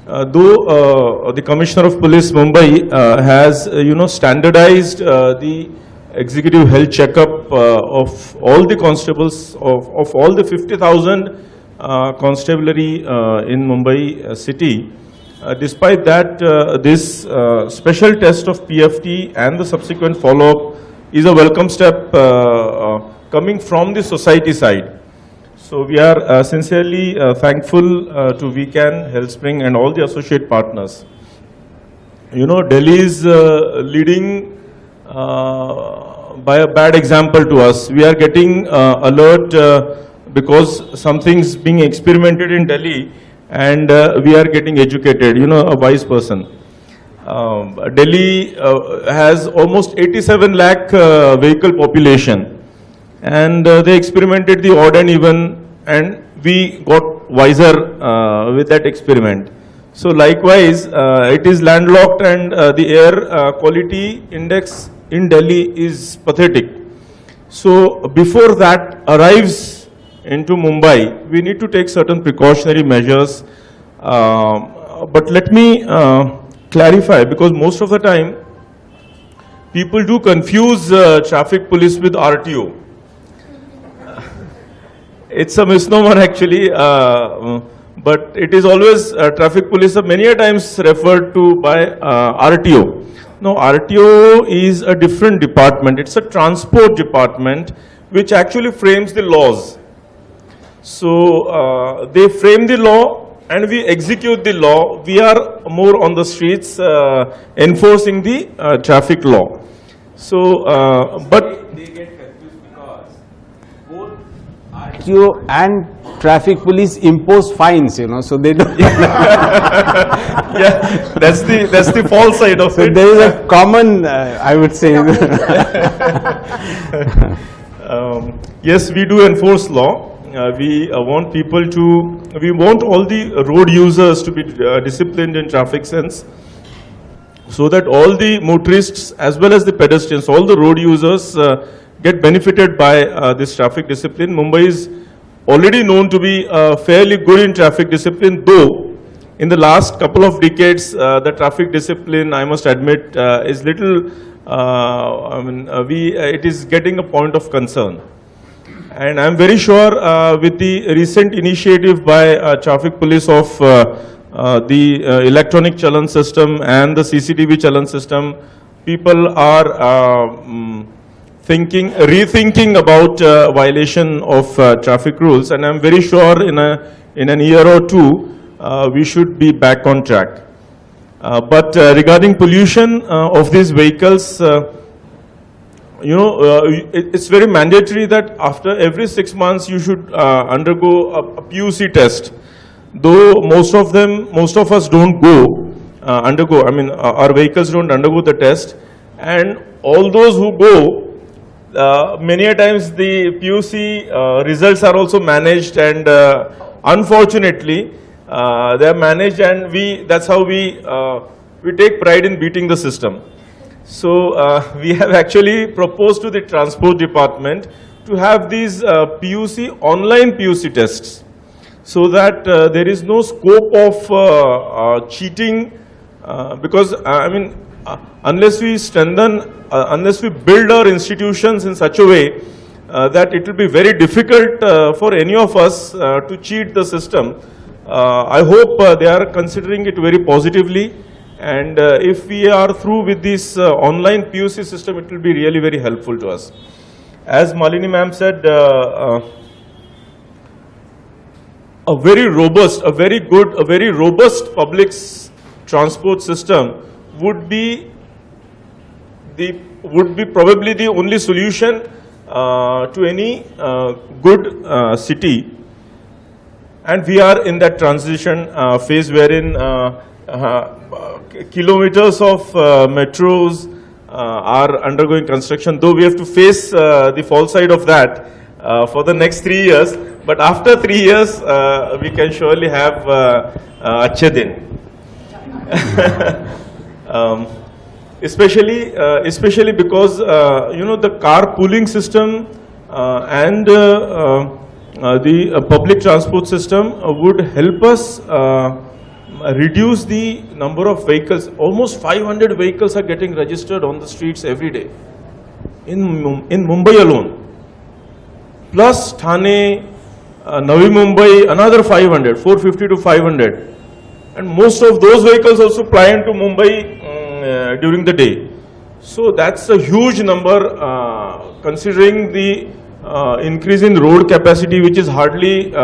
Though the Commissioner of Police Mumbai has standardized the executive health checkup of all the constables of all the 50,000 constabulary in Mumbai city. Despite that, this special test of PFT and the subsequent follow-up is a welcome step coming from the society side. So we are sincerely thankful to VCAN, Healthspring and all the associate partners. You know, Delhi is leading by a bad example to us. We are getting alert because something's being experimented in Delhi and we are getting educated, a wise person. Delhi has almost 87 lakh vehicle population. And they experimented the odd and even, and we got wiser with that experiment. So likewise, it is landlocked and the air quality index in Delhi is pathetic. So before that arrives into Mumbai, we need to take certain precautionary measures. But let me clarify, because most of the time, people do confuse traffic police with RTO. It's a misnomer actually, but it is always traffic police are many a times referred to by RTO. No, RTO is a different department. It's a transport department which actually frames the laws. So they frame the law and we execute the law. We are more on the streets enforcing the traffic law. So, but they get confused because both RTO and traffic police impose fines, you know, so they don't. Yeah, that's the false side of So it. there is a common, I would say. Yes, we do enforce law. We want people to, we want all the road users to be disciplined in traffic sense, so that all the motorists as well as the pedestrians, all the road users get benefited by this traffic discipline. Mumbai is already known to be fairly good in traffic discipline, though in the last couple of decades the traffic discipline, I must admit, is little, it is getting a point of concern. And I am very sure with the recent initiative by traffic police of the electronic challan system and the CCTV challan system, people are rethinking about violation of traffic rules, and I am very sure in an year or two we should be back on track. But regarding pollution of these vehicles, you know, it's very mandatory that after every 6 months you should undergo a PUC test. Though most of us don't undergo, I mean, our vehicles don't undergo the test, and all those who go, many a times the PUC results are also managed, and unfortunately they are managed, and that's how we take pride in beating the system. So we have actually proposed to the transport department to have these online PUC tests, so that there is no scope of cheating, because I mean, unless we strengthen, unless we build our institutions in such a way that it will be very difficult for any of us to cheat the system. I hope they are considering it very positively, and if we are through with this online PUC system, it will be really very helpful to us. As Malini ma'am said, a very robust public transport system would be probably the only solution to any good city. And we are in that transition phase wherein kilometers of metros are undergoing construction, though we have to face the fall side of that for the next 3 years. But after 3 years, we can surely have Achhe Din. Especially because you know, the carpooling system and the public transport system would help us reduce the number of vehicles. Almost 500 vehicles are getting registered on the streets every day in Mumbai alone. Plus Thane, Navi Mumbai, another 500, 450 to 500. And most of those vehicles also ply into Mumbai during the day. So that's a huge number considering the increase in road capacity, which is hardly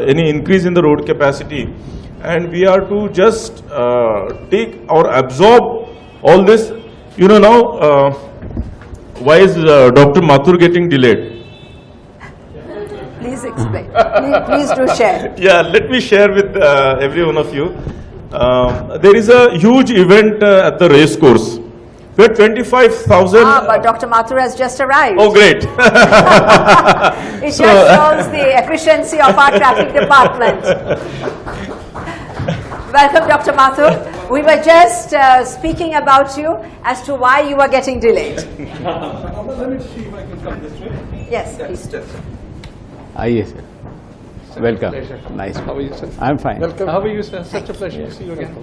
any increase in the road capacity. And we are to just take or absorb all this. You know now, why is Dr. Mathur getting delayed? Please explain. Please do share. Yeah, let me share with every one of you. There is a huge event at the race course where 25,000. But Dr. Mathur has just arrived. Oh, great. It just shows the efficiency of our traffic department. Welcome, Dr. Mathur. We were just speaking about you as to why you are getting delayed. Let me see if I can come this way. Yes, please do. Yes, sir. Welcome. Pleasure. Nice. How are you, sir? I'm fine. Welcome. How are you, sir? Such a pleasure to see you again.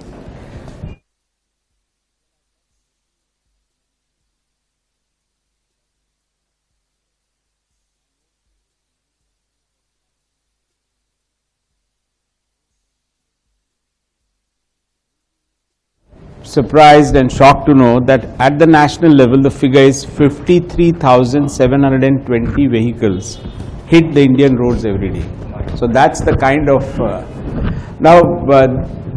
Surprised and shocked to know that at the national level the figure is 53,720 vehicles hit the Indian roads every day. So that's the kind of now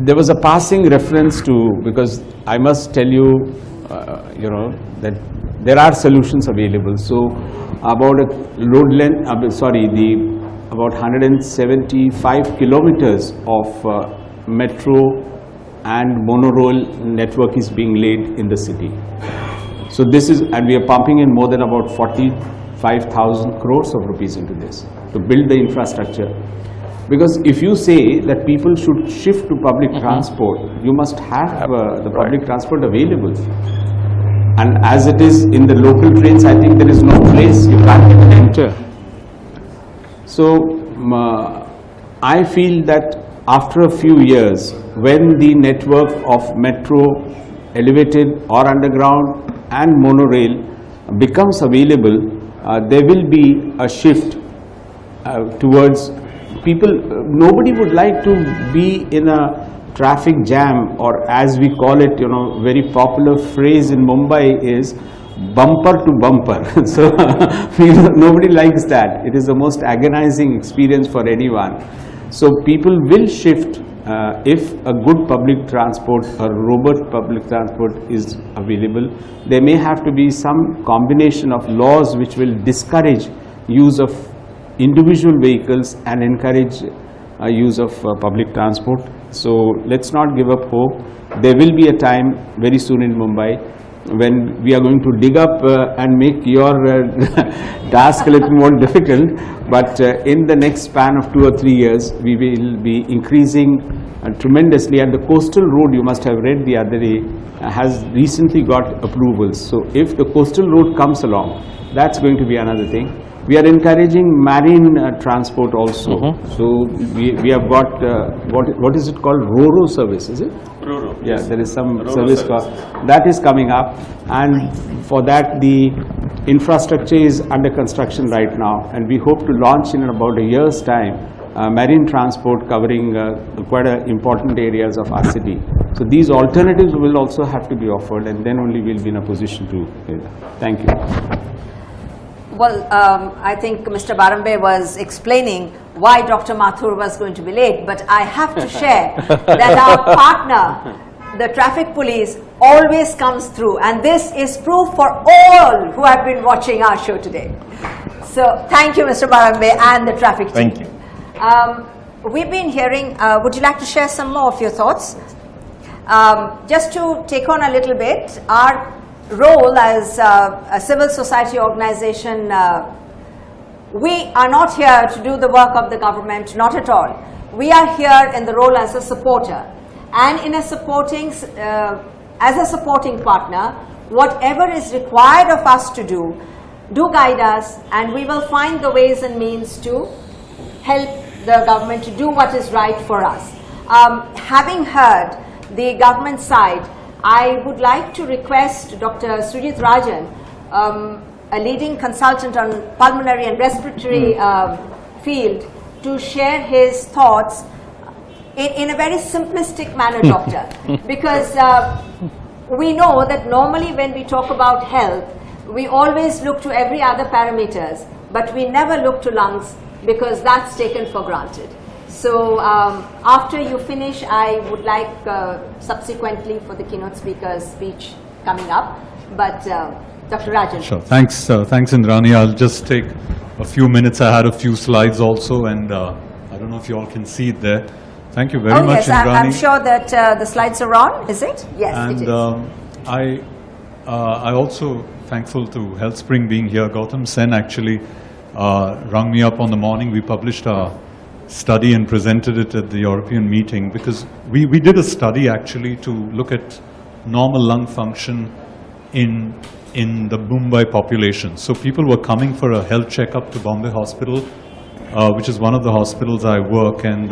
there was a passing reference to, because I must tell you, you know, that there are solutions available. So about a road length, about 175 kilometers of metro and monorail network is being laid in the city. So this is, and we are pumping in more than about 45,000 crores of rupees into this to build the infrastructure. Because if you say that people should shift to public transport, you must have the public transport available. And as it is in the local trains, I think there is no place, you can't even enter. So I feel that after a few years, when the network of metro, elevated or underground and monorail becomes available, there will be a shift towards people. Nobody would like to be in a traffic jam, or as we call it, very popular phrase in Mumbai is bumper to bumper. So nobody likes that. It is the most agonizing experience for anyone. So people will shift if a good public transport, a robust public transport is available. There may have to be some combination of laws which will discourage use of individual vehicles and encourage use of public transport. So let's not give up hope. There will be a time very soon in Mumbai when we are going to dig up and make your task a little more difficult, but in the next span of 2 or 3 years we will be increasing tremendously. And the coastal road, you must have read the other day, has recently got approvals. So if the coastal road comes along, that's going to be another thing. We are encouraging marine transport also. So we have got what is it called, Ro-Ro service, is it? Ro-Ro. Yeah, yes. There is some service that is coming up, and for that the infrastructure is under construction right now, and we hope to launch in about a year's time marine transport covering quite important areas of our city. So these alternatives will also have to be offered, and then only we'll be in a position to. Thank you. Well, I think Mr. Bharambe was explaining why Dr. Mathur was going to be late, but I have to share that our partner, the traffic police, always comes through, and this is proof for all who have been watching our show today. So thank you, Mr. Bharambe and the traffic team. Thank you. We've been hearing, would you like to share some more of your thoughts? Just to take on a little bit, our role as a civil society organization, we are not here to do the work of the government, not at all. We are here in the role as a supporter, and in a supporting, as a supporting partner, whatever is required of us to do guide us, and we will find the ways and means to help the government to do what is right for us. Having heard the government side, I would like to request Dr. Sujeet Rajan, a leading consultant on pulmonary and respiratory field, to share his thoughts in a very simplistic manner, doctor, because we know that normally when we talk about health, we always look to every other parameters, but we never look to lungs because that's taken for granted. So after you finish, I would like subsequently for the keynote speaker's speech coming up, but Dr. Rajan. Sure, thanks Indrani. I'll just take a few minutes. I had a few slides also, and I don't know if you all can see it there. Thank you very much, yes, Indrani. I'm sure that the slides are on, is it? Yes, and, it is. I also thankful to Healthspring being here. Gautam Sen actually rung me up on the morning. We published our study and presented it at the European meeting, because we did a study actually to look at normal lung function in the Mumbai population. So people were coming for a health checkup to Bombay Hospital, which is one of the hospitals I work, and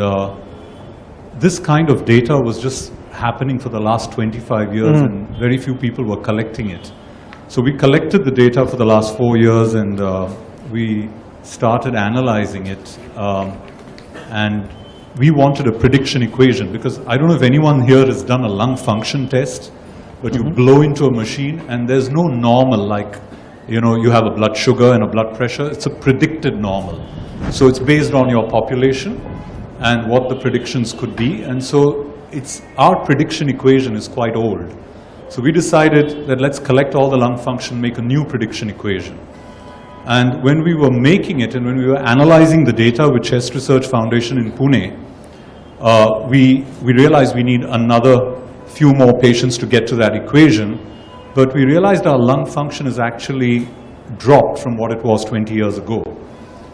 this kind of data was just happening for the last 25 years, and very few people were collecting it. So we collected the data for the last 4 years, and we started analyzing it. And we wanted a prediction equation, because I don't know if anyone here has done a lung function test, but you blow into a machine and there's no normal, like, you have a blood sugar and a blood pressure. It's a predicted normal. So it's based on your population and what the predictions could be. And so our prediction equation is quite old. So we decided that let's collect all the lung function, make a new prediction equation. And when we were making it and when we were analyzing the data with Chest Research Foundation in Pune, we realized we need another few more patients to get to that equation, but we realized our lung function is actually dropped from what it was 20 years ago.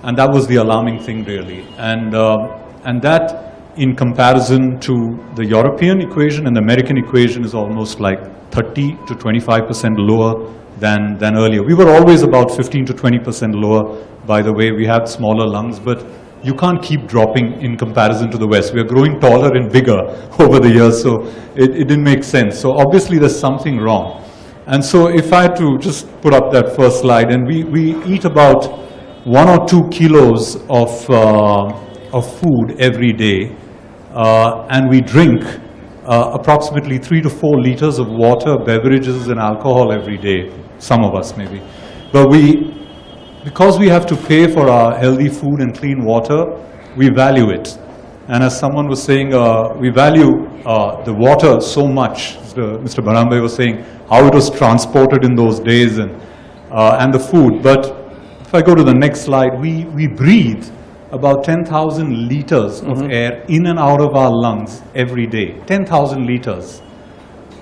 And that was the alarming thing really. And that, in comparison to the European equation and the American equation, is almost like 30 to 25% lower than earlier. We were always about 15 to 20% lower, by the way. We had smaller lungs, but you can't keep dropping in comparison to the West. We are growing taller and bigger over the years, so it didn't make sense. So obviously there's something wrong. And so if I had to just put up that first slide, and we eat about 1 or 2 kilos of food every day, and we drink approximately 3 to 4 liters of water, beverages and alcohol every day, some of us maybe. But because we have to pay for our healthy food and clean water, we value it. And as someone was saying, we value the water so much. Mr. Bharambe was saying how it was transported in those days and the food. But if I go to the next slide, we breathe about 10,000 liters of air in and out of our lungs every day. 10,000 liters.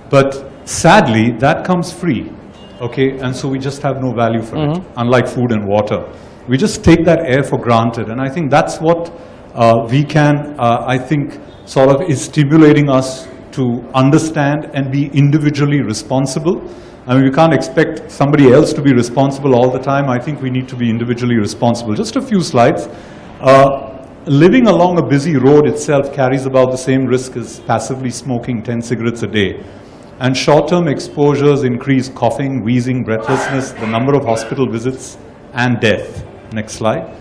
But sadly, that comes free. Okay, and so we just have no value for it, unlike food and water. We just take that air for granted, and I think that's what VCAN, I think, sort of is stimulating us to understand and be individually responsible. I mean, we can't expect somebody else to be responsible all the time. I think we need to be individually responsible. Just a few slides. Living along a busy road itself carries about the same risk as passively smoking 10 cigarettes a day. And short-term exposures increase coughing, wheezing, breathlessness, the number of hospital visits, and death. Next slide.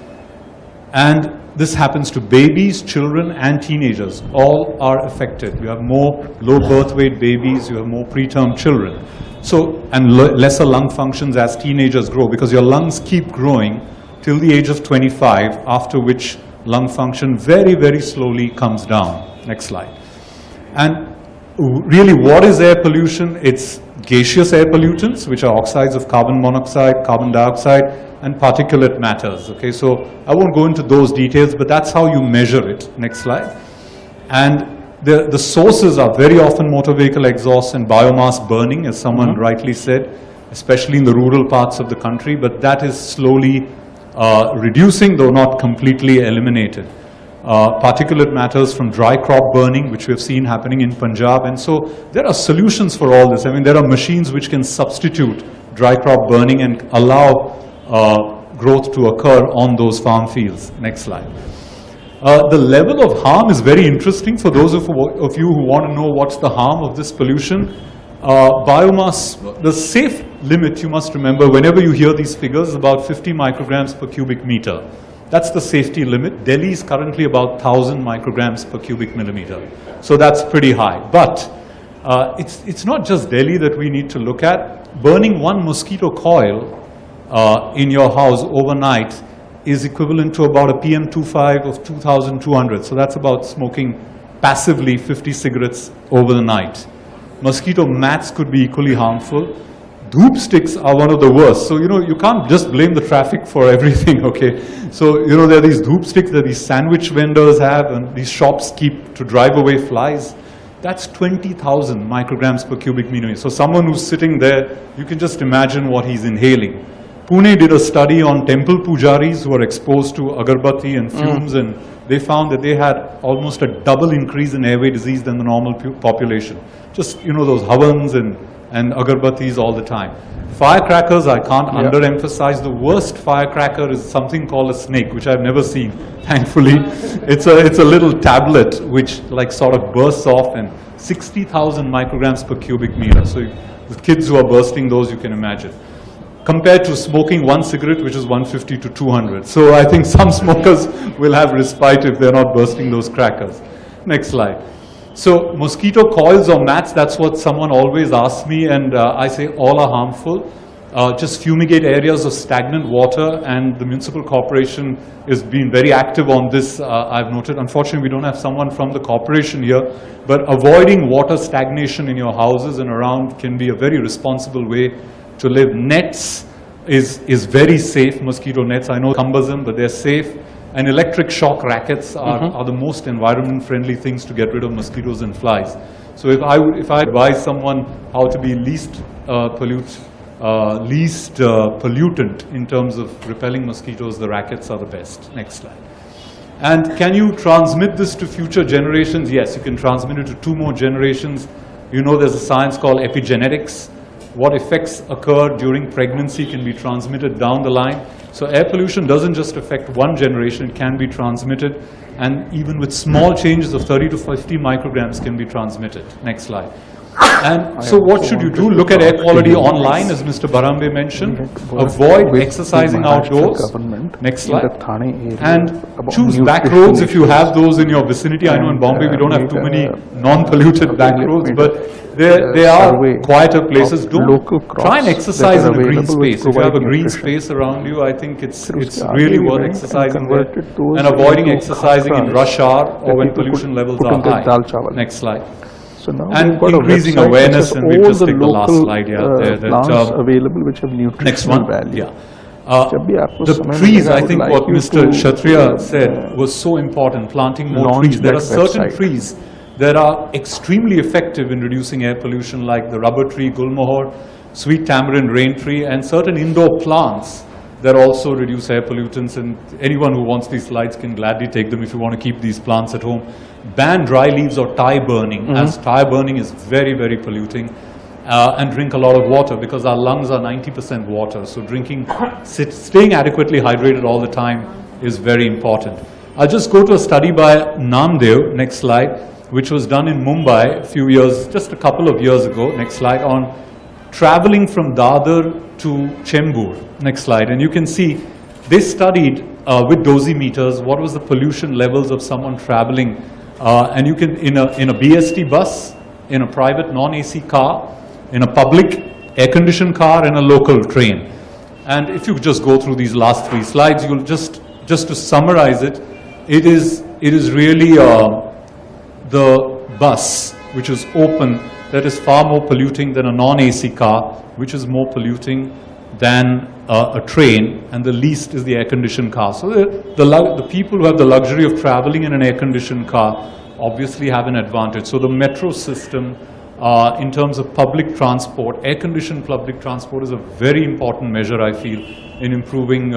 And this happens to babies, children, and teenagers. All are affected. You have more low birth weight babies, you have more preterm children. So, and lesser lung functions as teenagers grow, because your lungs keep growing till the age of 25, after which lung function very, very slowly comes down. Next slide. And really, what is air pollution? It's gaseous air pollutants, which are oxides of carbon monoxide, carbon dioxide, and particulate matters. Okay, so I won't go into those details, but that's how you measure it. Next slide. And the sources are very often motor vehicle exhaust and biomass burning, as someone rightly said, especially in the rural parts of the country, but that is slowly reducing, though not completely eliminated. Particulate matters from dry crop burning, which we have seen happening in Punjab. And so there are solutions for all this. I mean, there are machines which can substitute dry crop burning and allow growth to occur on those farm fields. Next slide. The level of harm is very interesting for those of you who want to know what's the harm of this pollution. Biomass, the safe limit, you must remember, whenever you hear these figures, is about 50 micrograms per cubic meter. That's the safety limit. Delhi is currently about 1,000 micrograms per cubic millimeter. So that's pretty high. But it's not just Delhi that we need to look at. Burning one mosquito coil in your house overnight is equivalent to about a PM2.5 of 2,200. So that's about smoking passively 50 cigarettes over the night. Mosquito mats could be equally harmful. Dhoop sticks are one of the worst. So, you can't just blame the traffic for everything, okay? So, there are these dhoop sticks that these sandwich vendors have, and these shops keep to drive away flies. That's 20,000 micrograms per cubic meter. So someone who's sitting there, you can just imagine what he's inhaling. Pune did a study on temple pujaris who were exposed to agarbatti and fumes, and they found that they had almost a double increase in airway disease than the normal population. Just, those havans and agarbattis all the time. Firecrackers, I can't underemphasize. The worst firecracker is something called a snake, which I've never seen, thankfully. It's a little tablet which sort of bursts off, and 60,000 micrograms per cubic meter. So the kids who are bursting those, you can imagine. Compared to smoking one cigarette, which is 150 to 200. So I think some smokers will have respite if they're not bursting those crackers. Next slide. So mosquito coils or mats, that's what someone always asks me, and I say all are harmful. just fumigate areas of stagnant water, and the municipal corporation is being very active on this, I've noted. Unfortunately, we don't have someone from the corporation here, but avoiding water stagnation in your houses and around can be a very responsible way to live. Nets is very safe, mosquito nets. I know cumbersome, but they're safe. And electric shock rackets are the most environment-friendly things to get rid of mosquitoes and flies. So if I advise someone how to be least pollutant in terms of repelling mosquitoes, the rackets are the best. Next slide. And can you transmit this to future generations? Yes, you can transmit it to 2 more generations. You know there's a science called epigenetics. What effects occur during pregnancy can be transmitted down the line. So air pollution doesn't just affect 1 generation, it can be transmitted, and even with small changes of 30 to 50 micrograms can be transmitted. Next slide. And so what should you do? Look at air quality online, as Mr. Bharambe mentioned. Avoid exercising outdoors. Next slide. And choose back roads if you have those in your vicinity. I know in Bombay we don't have too many non-polluted back roads, but they are quieter places. Don't try and exercise in a green space. If you have a green space around you, I think it's really worth exercising there. And avoiding exercising in rush hour or when pollution levels are high. Next slide. So now and increasing awareness, and we'll just take the last slide here. Available which have nutritional next one. value. Yeah. The trees, I think what Mr. Kshatriya said was so important, planting more trees. There are certain trees that are extremely effective in reducing air pollution, like the rubber tree, gulmohar, sweet tamarind rain tree, and certain indoor plants that also reduce air pollutants. And anyone who wants these slides can gladly take them if you want to keep these plants at home. Ban dry leaves or tie burning, as tie burning is very, very polluting. And drink a lot of water, because our lungs are 90% water. So staying adequately hydrated all the time is very important. I'll just go to a study by Namdev, next slide, which was done in Mumbai just a couple of years ago, next slide, on traveling from Dadar to Chembur, next slide. And you can see they studied with dosimeters what was the pollution levels of someone traveling, and you can, in a BST bus, in a private non-AC car, in a public air-conditioned car, and a local train. And if you just go through these last 3 slides, you'll just to summarize it, it is really the bus, which is open, that is far more polluting than a non-AC car, which is more polluting than a train, and the least is the air-conditioned car. So the people who have the luxury of traveling in an air-conditioned car obviously have an advantage. So the metro system, in terms of public transport, air-conditioned public transport is a very important measure, I feel, in improving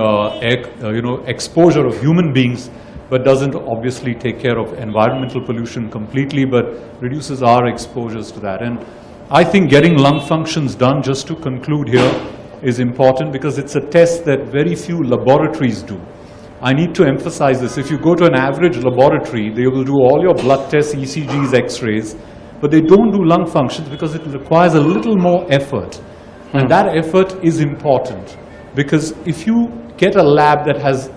exposure of human beings, but doesn't obviously take care of environmental pollution completely, but reduces our exposures to that. And I think getting lung functions done, just to conclude here, is important, because it's a test that very few laboratories do. I need to emphasize this. If you go to an average laboratory, they will do all your blood tests, ECGs, X-rays, but they don't do lung functions because it requires a little more effort. And that effort is important, because if you get a lab that has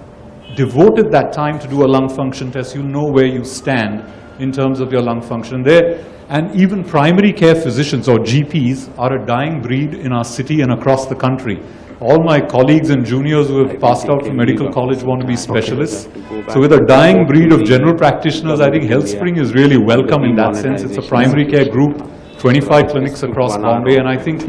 devoted that time to do a lung function test, you'll know where you stand in terms of your lung function there. And even primary care physicians, or GPs, are a dying breed in our city and across the country. All my colleagues and juniors who have passed out from medical college want to be specialists. So with a dying breed of general practitioners, I think Healthspring is really welcome in that sense. It's a primary care group, 25 clinics across Bombay, and I think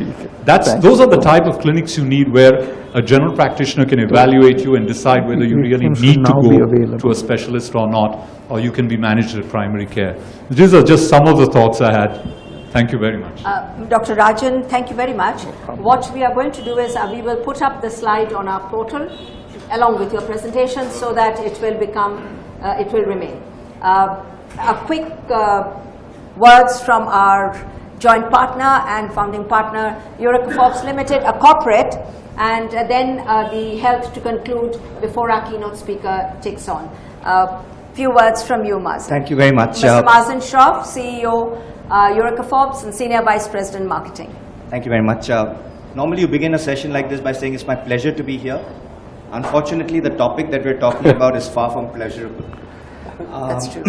those are the type of clinics you need, where a general practitioner can evaluate you and decide whether you really need to go to a specialist or not, or you can be managed at primary care. These are just some of the thoughts I had. Thank you very much. Dr. Rajan, thank you very much. What we are going to do is we will put up the slide on our portal along with your presentation, so that it will remain. A quick words from our joint partner and founding partner, Eureka Forbes Limited, a corporate, and then the health to conclude before our keynote speaker takes on. Few words from you, Marzin. Thank you very much. Mr. Marzin Shroff, CEO, Eureka Forbes, and Senior Vice President Marketing. Thank you very much. Normally you begin a session like this by saying it's my pleasure to be here. Unfortunately, the topic that we're talking about is far from pleasurable. That's true.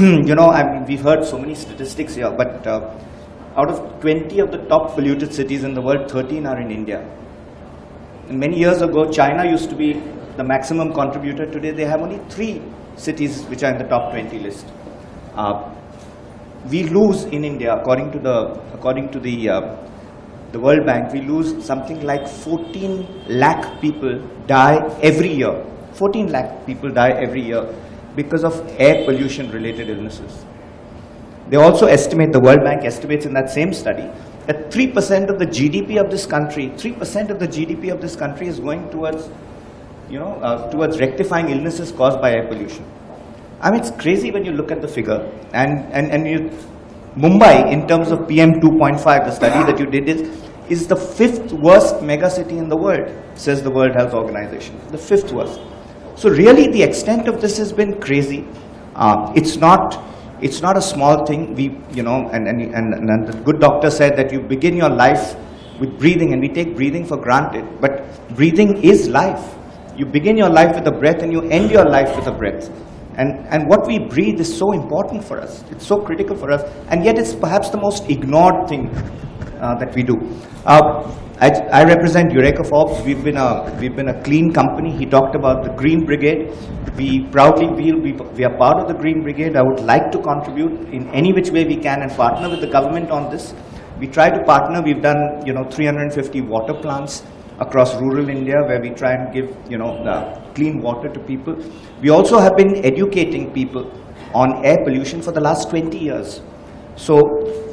We've heard so many statistics here, but out of 20 of the top polluted cities in the world, 13 are in India. Many years ago, China used to be the maximum contributor. Today, they have only 3 cities which are in the top 20 list. We lose in India, according to the World Bank, we lose something like 14 lakh people die every year. 14 lakh people die every year because of air pollution related illnesses. They also estimate, the World Bank estimates in that same study, that 3% of the GDP of this country, 3% of the GDP of this country is going towards, towards rectifying illnesses caused by air pollution. I mean, it's crazy when you look at the figure. Mumbai, in terms of PM 2.5, the study that you did is the 5th worst megacity in the world, says the World Health Organization. The 5th worst. So really, the extent of this has been crazy. It's not a small thing. And the good doctor said that you begin your life with breathing, and we take breathing for granted. But breathing is life. You begin your life with a breath, and you end your life with a breath. And what we breathe is so important for us. It's so critical for us, and yet it's perhaps the most ignored thing that we do. I represent Eureka Forbes. We've been a clean company. He talked about the Green Brigade. We proudly feel we are part of the Green Brigade. I would like to contribute in any which way we can and partner with the government on this. We try to partner. We've done 350 water plants across rural India where we try and give clean water to people. We also have been educating people on air pollution for the last 20 years. So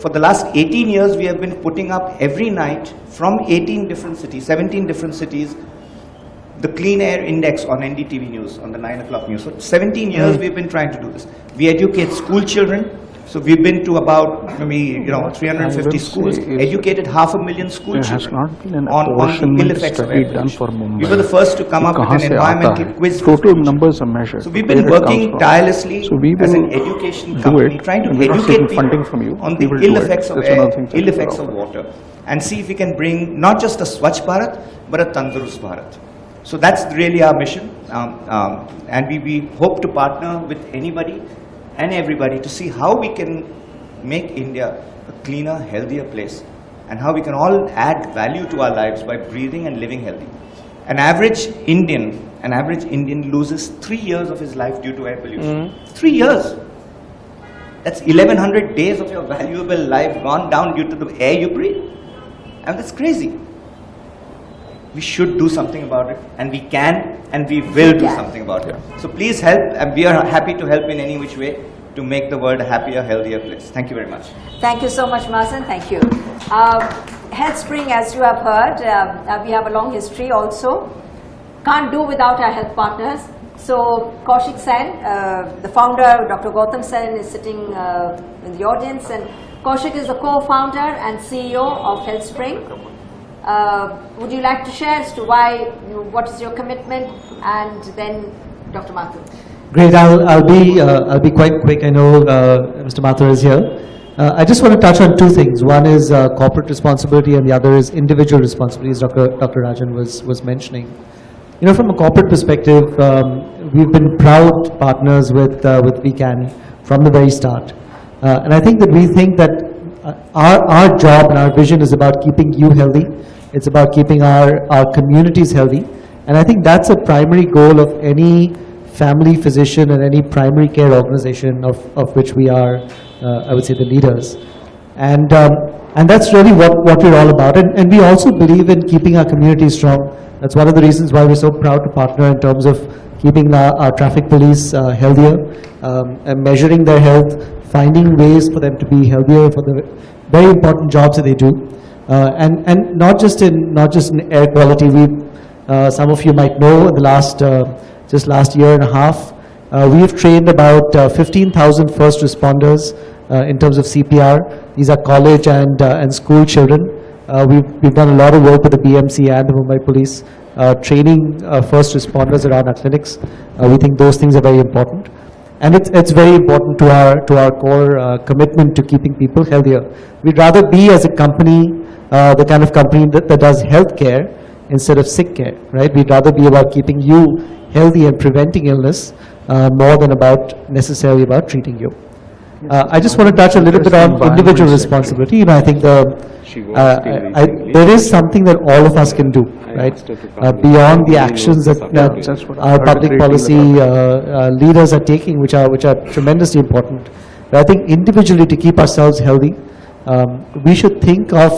for the last 18 years, we have been putting up every night from 18 different cities, 17 different cities, the Clean Air Index on NDTV News, on the 9 o'clock news. So 17 years we've been trying to do this. We educate school children. So we've been to about 350 schools, educated 500,000 school children on the ill effects of air pollution. We were the first to come up with an environmental quiz. Total numbers are measured. So we've been working tirelessly as an education company, trying to educate people on the ill effects of air, ill effects of water, and see if we can bring not just a Swachh Bharat, but a Tandurust Bharat. So that's really our mission, and we hope to partner with anybody and everybody to see how we can make India a cleaner, healthier place, and how we can all add value to our lives by breathing and living healthy. An average Indian loses 3 years of his life due to air pollution. 3 years. That's 1100 days of your valuable life gone down due to the air you breathe. And that's crazy. We should do something about it, and we can, and we will do something about it. So please help, and we are happy to help in any which way to make the world a happier, healthier place. Thank you very much. Thank you so much, Marzin. Thank you. Healthspring, as you have heard, we have a long history also. Can't do without our health partners. So Kaushik Sen, the founder, Dr. Gautam Sen, is sitting in the audience, and Kaushik is the co-founder and CEO of Healthspring. Would you like to share as to what is your commitment, and then Dr. Mathur? Great. I'll be quite quick. I know Mr. Mathur is here. I just want to touch on 2 things. One is corporate responsibility, and the other is individual responsibility, as Dr. Rajan was mentioning. From a corporate perspective, we've been proud partners with VCAN from the very start, and I think that we think that our job and our vision is about keeping you healthy. It's about keeping our communities healthy. And I think that's a primary goal of any family physician and any primary care organization of which we are, I would say, the leaders. And that's really what we're all about. And we also believe in keeping our communities strong. That's one of the reasons why we're so proud to partner in terms of keeping our traffic police healthier, and measuring their health, finding ways for them to be healthier for the very important jobs that they do. And not just in air quality. Some of you might know, in the last year and a half, we've trained about 15,000 first responders in terms of CPR. These are college and school children. We've done a lot of work with the BMC and the Mumbai police, training first responders around our clinics. We think those things are very important. And it's very important to our core commitment to keeping people healthier. We'd rather be, as a company, the kind of company that does healthcare instead of sick care, right? We'd rather be about keeping you healthy and preventing illness more than necessarily about treating you. I just want to touch a little bit on individual responsibility. I think there is something that all of us can do, right? Beyond the actions that our public policy leaders are taking, which are tremendously important. But I think individually, to keep ourselves healthy, we should think of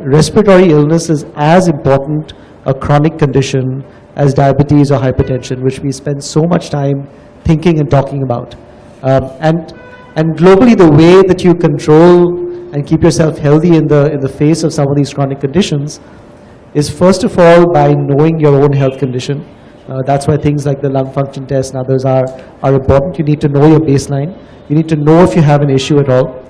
respiratory illness as important a chronic condition as diabetes or hypertension, which we spend so much time thinking and talking about. And globally, the way that you control and keep yourself healthy in the face of some of these chronic conditions is first of all by knowing your own health condition. That's why things like the lung function test and others are important. You need to know your baseline. You need to know if you have an issue at all.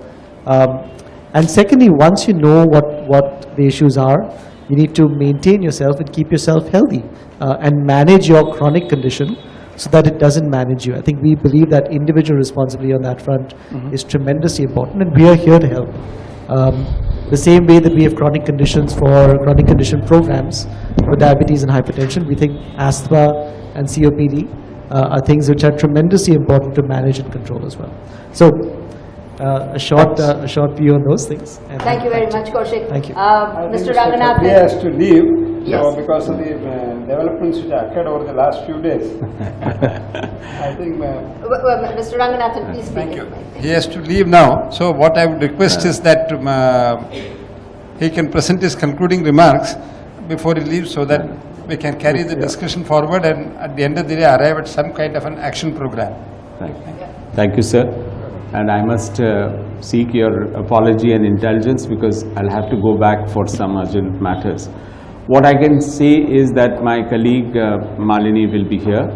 And secondly, once you know what the issues are, you need to maintain yourself and keep yourself healthy and manage your chronic condition so that it doesn't manage you. I think we believe that individual responsibility on that front is tremendously important, and we are here to help. The same way that we have chronic conditions for chronic condition programs for diabetes and hypertension, we think asthma and COPD are things which are tremendously important to manage and control as well. So a short view on those things. And Thank you very much, Kaushik. Thank you. Mr. Ranganathan. He has to leave. Yes. So because of the developments which occurred over the last few days, I think. Mr. Ranganathan, please speak. Thank you. He has to leave now. So what I would request is that he can present his concluding remarks before he leaves, so that we can carry the discussion forward and at the end of the day arrive at some kind of an action program. Thank you, sir. And I must seek your apology and indulgence because I'll have to go back for some urgent matters. What I can say is that my colleague Malini will be here,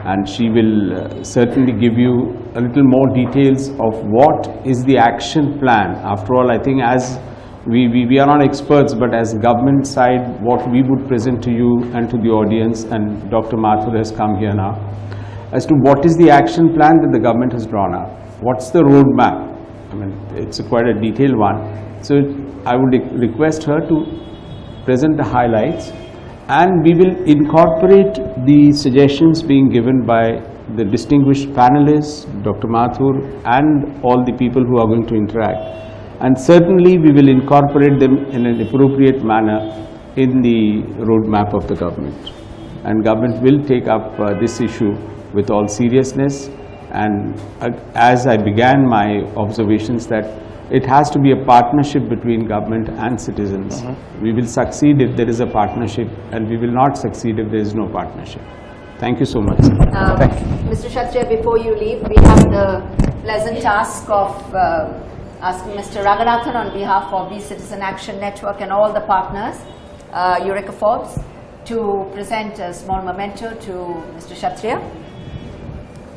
and she will certainly give you a little more details of what is the action plan. After all, I think as we are not experts, but as government side, what we would present to you and to the audience, and Dr. Mathur has come here now, as to what is the action plan that the government has drawn up. What's the roadmap? I mean, it's quite a detailed one. So I would request her to present the highlights, and we will incorporate the suggestions being given by the distinguished panelists, Dr. Mathur, and all the people who are going to interact. And certainly we will incorporate them in an appropriate manner in the roadmap of the government. And government will take up this issue with all seriousness. And as I began my observations, that it has to be a partnership between government and citizens. We will succeed if there is a partnership, and we will not succeed if there is no partnership. Thank you so much. Thank you. Mr. Kshatriya, before you leave, we have the pleasant task of asking Mr. Ranganathan on behalf of the Citizen Action Network and all the partners, Eureka Forbes, to present a small memento to Mr. Kshatriya.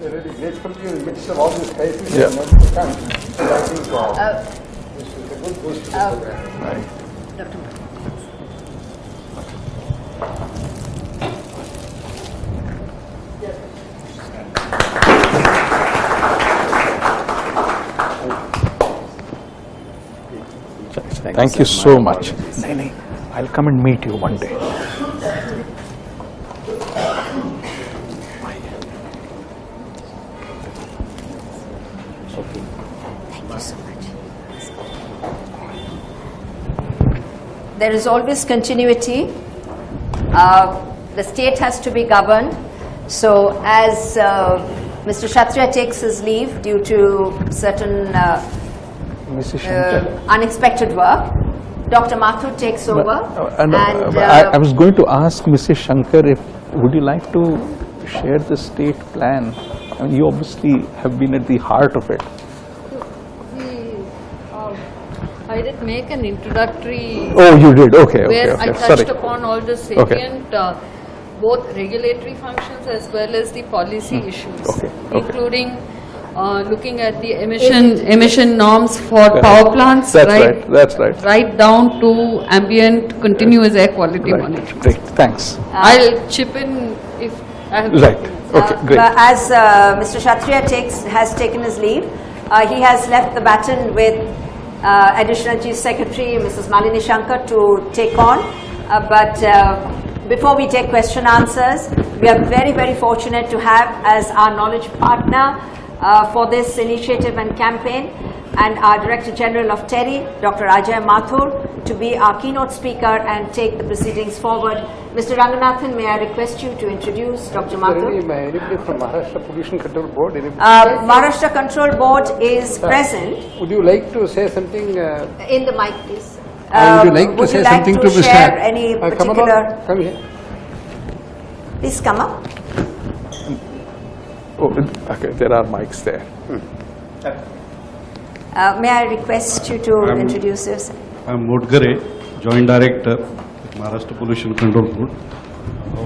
We're really grateful to you in the midst of all this crisis. Yeah. I think this is a good boost to the program. Right. Dr. Thank you so much. Nene, I'll come and meet you one day. There is always continuity. The state has to be governed. So as Mr. Kshatriya takes his leave due to certain unexpected work, Dr. Mathur takes over. I was going to ask Mrs. Shankar if would you like to share the state plan? I mean, you obviously have been at the heart of it. I did make an introductory. Oh, you did. Okay. Where Okay. I touched upon all the salient, both regulatory functions as well as the policy issues, including looking at the emission norms for power plants. That's right. That's right. Right down to ambient continuous air quality monitoring. Great. Thanks. I'll chip in if I have. Right. Okay. Great. As Mr. Kshatriya has taken his leave, he has left the baton with Additional Chief Secretary Mrs. Malini Shankar to take on. But before we take question answers, we are very, very fortunate to have as our knowledge partner for this initiative and campaign and our Director General of TERI, Dr. Ajay Mathur, to be our keynote speaker and take the proceedings forward. Mr. Ranganathan, may I request you to introduce Dr. Mathur? Anybody from Maharashtra Pollution Control Board? Maharashtra Control Board is present. Would you like to say something? In the mic, please. Would you like to say something to Mr. share any Come particular? come here. Please come up. Oh, okay, there are mics there. May I request you to introduce yourself? I'm Mktg, Joint Director with Maharashtra Pollution Control Board.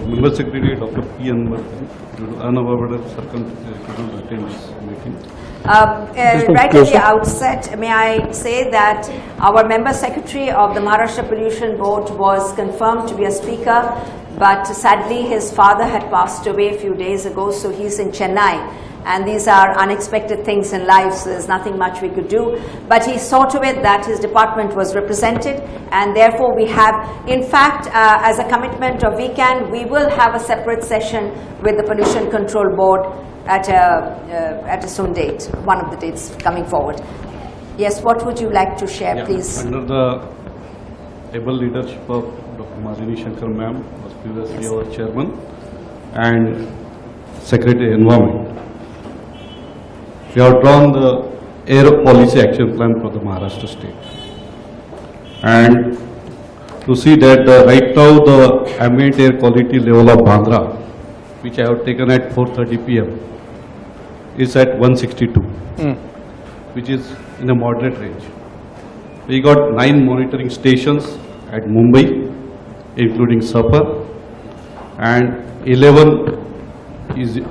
Member Secretary Dr. P.N. Marzin, due to unavoidable circumstances, couldn't attend this meeting. Right at the outset, may I say that our Member Secretary of the Maharashtra Pollution Board was confirmed to be a speaker, but sadly his father had passed away a few days ago, so he's in Chennai. And these are unexpected things in life, so there's nothing much we could do. But he saw to it that his department was represented, and therefore we have, in fact, as a commitment of VCAN, we will have a separate session with the Pollution Control Board at a soon date, one of the dates coming forward. Yes, what would you like to share, please? Under the able leadership of Dr. Malini Shankar ma'am, was previously our chairman, and Secretary Environment. We have drawn the air policy action plan for the Maharashtra state. And to see that right now the ambient air quality level of Bandra, which I have taken at 4:30 p.m., is at 162, which is in a moderate range. We got 9 monitoring stations at Mumbai, including Suffer, and 11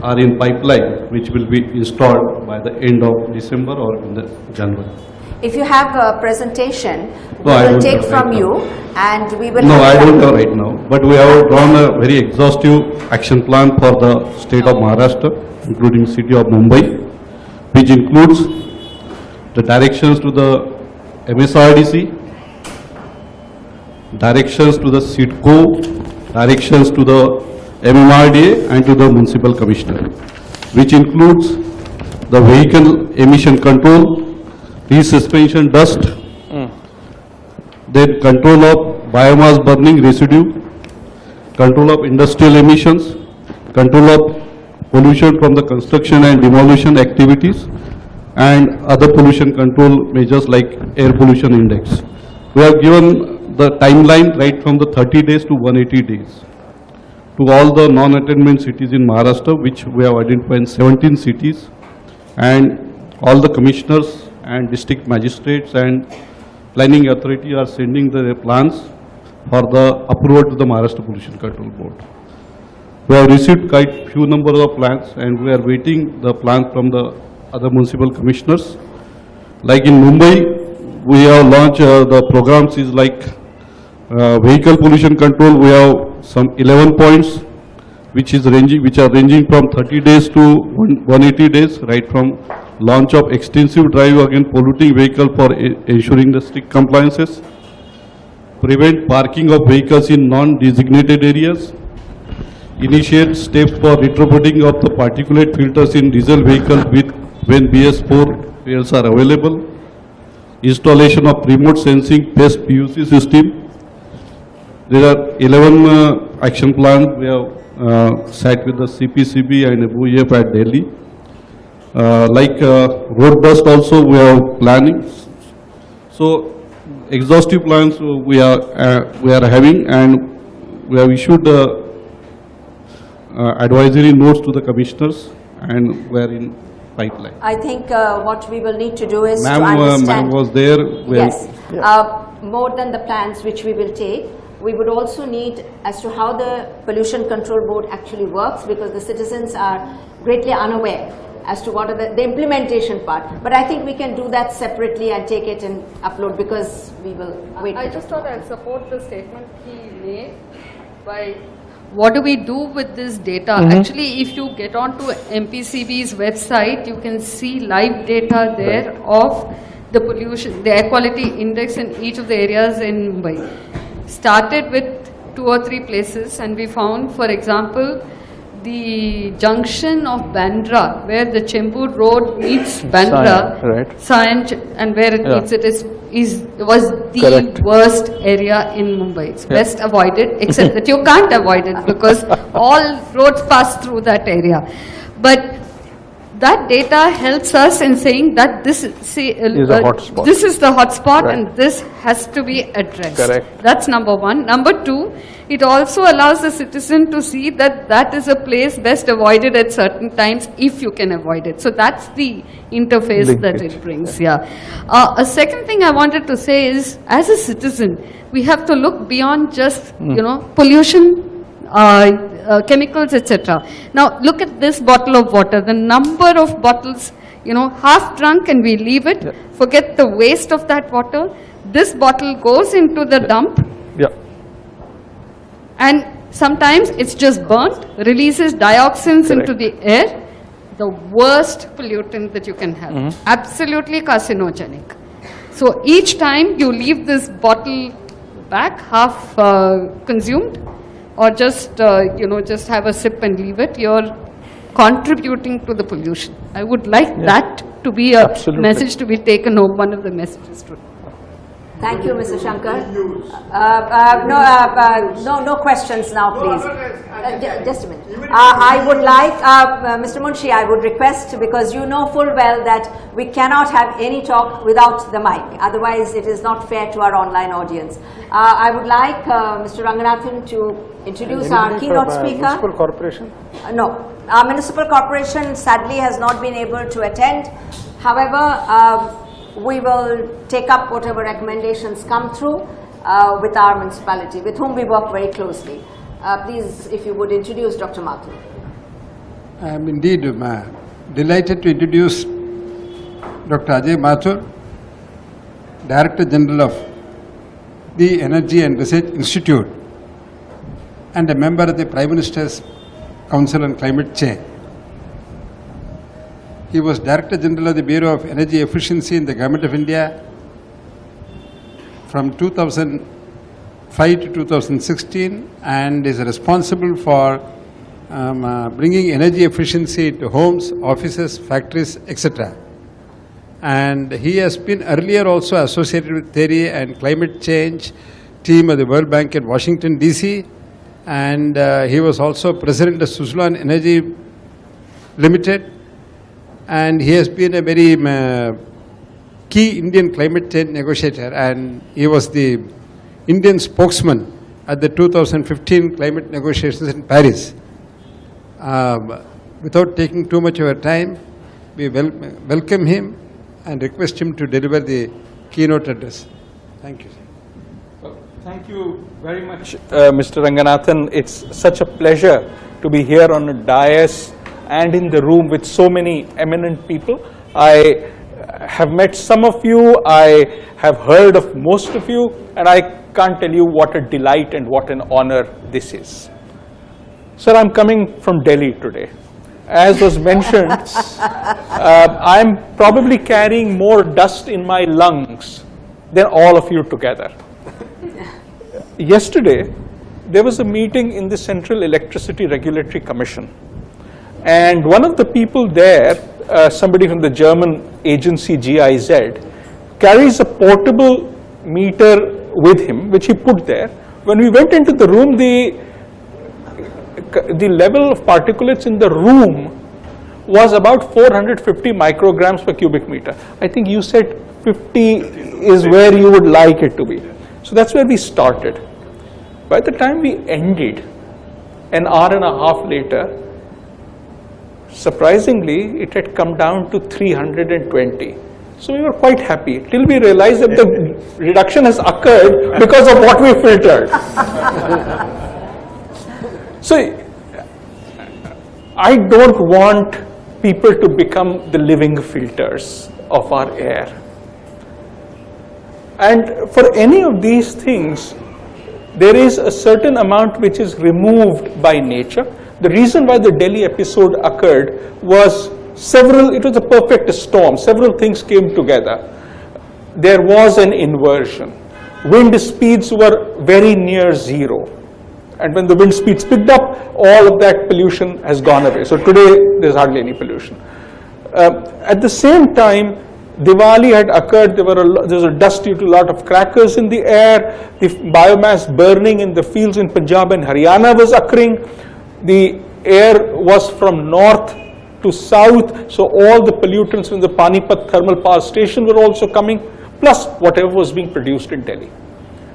are in pipeline, which will be installed by the end of December or in the January. If you have a presentation, we No, will take from you, and we will. No, I don't have right now, but we have drawn a very exhaustive action plan for the state of Maharashtra, including city of Mumbai, which includes the directions to the MSRDC, directions to the CIDCO, directions to the MMRDA and to the municipal commissioner, which includes the vehicle emission control, resuspension dust, then control of biomass burning residue, control of industrial emissions, control of pollution from the construction and demolition activities, and other pollution control measures like air pollution index. We have given the timeline right from the 30 days to 180 days. To all the non-attainment cities in Maharashtra, which we have identified 17 cities, and all the commissioners and district magistrates and planning authority are sending their plans for the approval to the Maharashtra Pollution Control Board. We have received quite few number of plans, and we are waiting the plan from the other municipal commissioners. Like in Mumbai, we have launched the programs is like vehicle pollution control. We have some 11 points, which are ranging from 30 days to 180 days, right from launch of extensive drive against polluting vehicle for ensuring the strict compliances, prevent parking of vehicles in non-designated areas, initiate steps for retrofitting of the particulate filters in diesel vehicles when BS4 fuels are available, installation of remote sensing PEST PUC system. There are 11 action plans. We have sat with the CPCB and OEF at Delhi. Road dust also we are planning. So exhaustive plans we are having, and we have issued advisory notes to the commissioners, and we are in pipeline. I think what we will need to do is to Ma'am understand. was there. Yes. More than the plans which we will take, we would also need as to how the Pollution Control Board actually works, because the citizens are greatly unaware as to what are the implementation part. But I think we can do that separately and take it and upload, because we will wait. I just thought I'd support the statement he made by what do we do with this data? Actually, if you get onto MPCB's website, you can see live data there of the pollution, the air quality index in each of the areas in Mumbai. Started with 2 or 3 places, and we found, for example, the junction of Bandra, where the Chembur Road meets Bandra, right. And where it meets, it was the Correct. worst area in Mumbai. It's best avoided, except that you can't avoid it because all roads pass through that area. But that data helps us in saying that this is a hotspot. This is the hotspot, Right. and this has to be addressed. Correct. That's number one. Number two, it also allows the citizen to see that that is a place best avoided at certain times if you can avoid it. So that's the interface that it brings. Yeah. A second thing I wanted to say is, as a citizen, we have to look beyond just pollution, chemicals, etc. Now look at this bottle of water. The number of bottles, half drunk, and we leave it. Forget the waste of that water. This bottle goes into the dump. And sometimes it's just burnt, releases dioxins into the air, the worst pollutant that you can have. Absolutely carcinogenic. So each time you leave this bottle back half consumed, or just just have a sip and leave it, you're contributing to the pollution. I would like that to be a message to be taken home, one of the messages to. Thank you, Mr. Shankar. No questions now, please. Just a minute. I would like, Mr. Munshi, I would request, because you know full well that we cannot have any talk without the mic. Otherwise, it is not fair to our online audience. I would like Mr. Ranganathan to introduce our keynote speaker. Municipal corporation? No. Our municipal corporation sadly has not been able to attend. However, we will take up whatever recommendations come through with our municipality, with whom we work very closely. Please, if you would introduce Dr. Mathur. I am indeed delighted to introduce Dr. Ajay Mathur, Director General of the Energy and Research Institute and a member of the Prime Minister's Council on Climate Change. He was Director General of the Bureau of Energy Efficiency in the Government of India from 2005 to 2016 and is responsible for bringing energy efficiency to homes, offices, factories, etc. And he has been earlier also associated with TERI and climate change team of the World Bank in Washington, D.C. And he was also president of Suzlon Energy Limited. And he has been a very key Indian climate change negotiator, and he was the Indian spokesman at the 2015 climate negotiations in Paris. Without taking too much of our time, we welcome him and request him to deliver the keynote address. Thank you. Well, thank you very much, Mr. Ranganathan. It's such a pleasure to be here on a dais and in the room with so many eminent people. I have met some of you, I have heard of most of you, and I can't tell you what a delight and what an honor this is. Sir, I'm coming from Delhi today. As was mentioned, I'm probably carrying more dust in my lungs than all of you together. Yesterday, there was a meeting in the Central Electricity Regulatory Commission. And one of the people there, somebody from the German agency GIZ, carries a portable meter with him, which he put there. When we went into the room, the level of particulates in the room was about 450 micrograms per cubic meter. I think you said 50 is where you would like it to be. So that's where we started. By the time we ended, an hour and a half later, surprisingly, it had come down to 320. So we were quite happy till we realized that the reduction has occurred because of what we filtered. So I don't want people to become the living filters of our air. And for any of these things, there is a certain amount which is removed by nature. The reason why the Delhi episode occurred was it was a perfect storm. Several things came together. There was an inversion. Wind speeds were very near zero. And when the wind speeds picked up, all of that pollution has gone away. So today, there's hardly any pollution. At the same time, Diwali had occurred. There was a dust due to a lot of crackers in the air. The biomass burning in the fields in Punjab and Haryana was occurring. The air was from north to south, so all the pollutants from the Panipat thermal power station were also coming, plus whatever was being produced in Delhi.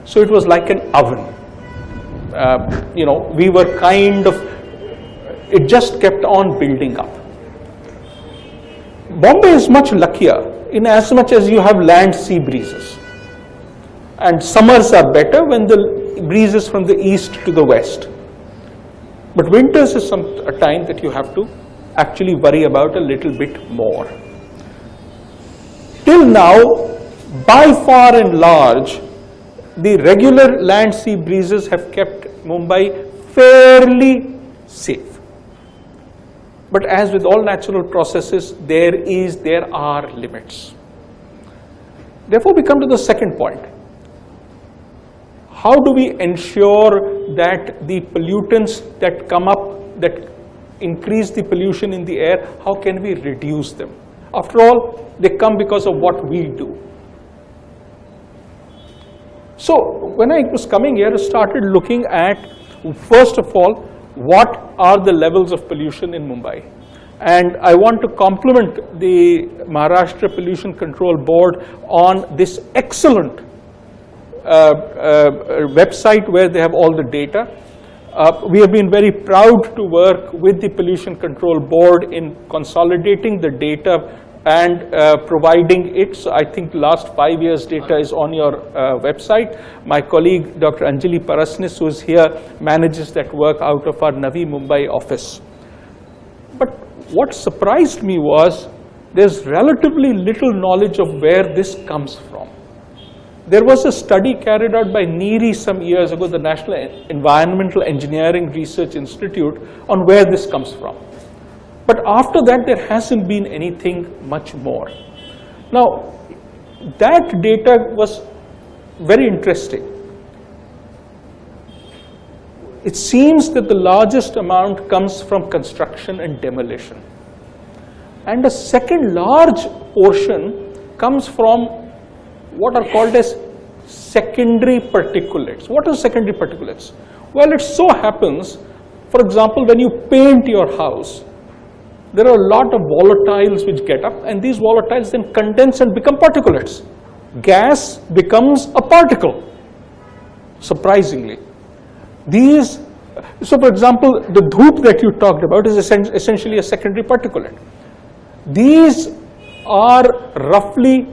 So it was like an oven. We were kind of, it just kept on building up. Bombay is much luckier in as much as you have land-sea breezes. And summers are better when the breezes from the east to the west. But winters is a time that you have to actually worry about a little bit more. Till now, by far and large, the regular land-sea breezes have kept Mumbai fairly safe. But as with all natural processes, there are limits. Therefore, we come to the second point. How do we ensure that the pollutants that come up, that increase the pollution in the air, how can we reduce them? After all, they come because of what we do. So, when I was coming here, I started looking at, first of all, what are the levels of pollution in Mumbai? And I want to compliment the Maharashtra Pollution Control Board on this excellent website where they have all the data. We have been very proud to work with the Pollution Control Board in consolidating the data and providing it. So I think last 5 years data is on your website. My colleague, Dr. Anjali Parasnis, who is here, manages that work out of our Navi Mumbai office. But what surprised me was there's relatively little knowledge of where this comes from. There was a study carried out by TERI some years ago, the National Environmental Engineering Research Institute, on where this comes from. But after that, there hasn't been anything much more. Now, that data was very interesting. It seems that the largest amount comes from construction and demolition. And a second large portion comes from what are called as secondary particulates. What are secondary particulates? Well, it so happens, for example, when you paint your house, there are a lot of volatiles which get up, and these volatiles then condense and become particulates. Gas becomes a particle, surprisingly. So for example, the dhoop that you talked about is essentially a secondary particulate. These are roughly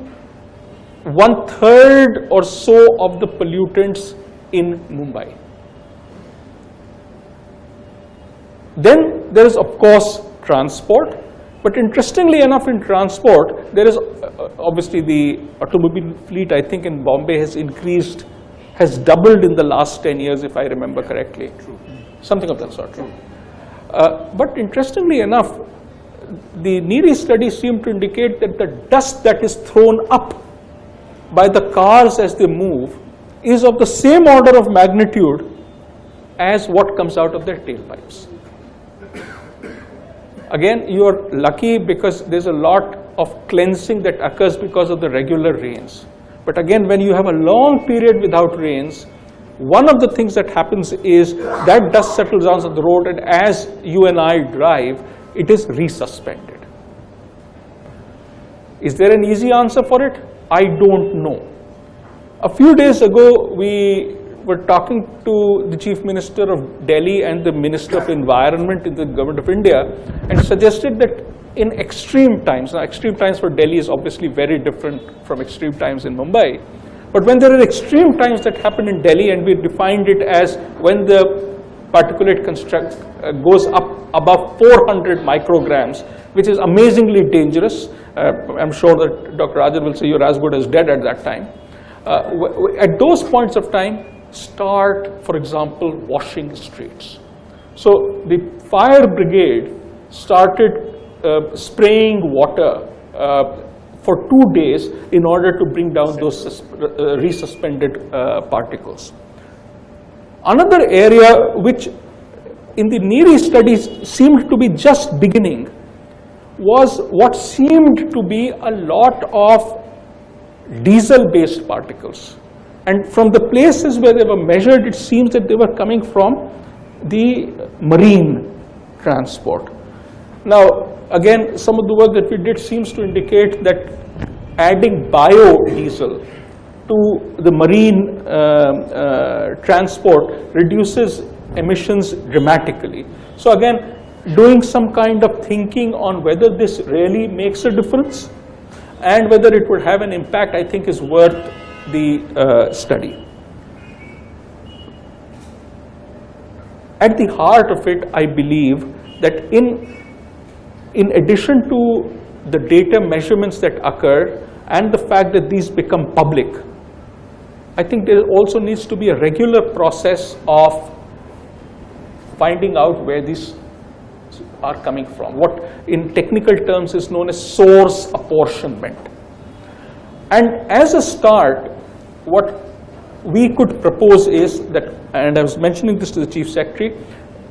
1/3 or so of the pollutants in Mumbai. Then there is, of course, transport. But interestingly enough, in transport, there is obviously the automobile fleet, I think, in Bombay has doubled in the last 10 years, if I remember correctly. True. Something of that sort. True. But interestingly enough, the TERI study seemed to indicate that the dust that is thrown up by the cars as they move is of the same order of magnitude as what comes out of their tailpipes. Again, you are lucky because there's a lot of cleansing that occurs because of the regular rains. But again, when you have a long period without rains, one of the things that happens is that dust settles down on the road, and as you and I drive, it is resuspended. Is there an easy answer for it? I don't know. A few days ago, we were talking to the Chief Minister of Delhi and the Minister of Environment in the Government of India, and suggested that in extreme times, now extreme times for Delhi is obviously very different from extreme times in Mumbai, but when there are extreme times that happen in Delhi, and we defined it as when the particulate goes up above 400 micrograms, which is amazingly dangerous. I'm sure that Dr. Rajan will say you're as good as dead at that time. At those points of time, start, for example, washing streets. So the fire brigade started spraying water for 2 days in order to bring down those resuspended particles. Another area which in the NERI studies seemed to be just beginning was what seemed to be a lot of diesel-based particles. And from the places where they were measured, it seems that they were coming from the marine transport. Now, again, some of the work that we did seems to indicate that adding biodiesel to the marine transport reduces emissions dramatically. So again, doing some kind of thinking on whether this really makes a difference and whether it would have an impact, I think is worth the study. At the heart of it, I believe that in addition to the data measurements that occur and the fact that these become public, I think there also needs to be a regular process of finding out where these are coming from, what in technical terms is known as source apportionment. And as a start, what we could propose is that, and I was mentioning this to the Chief Secretary,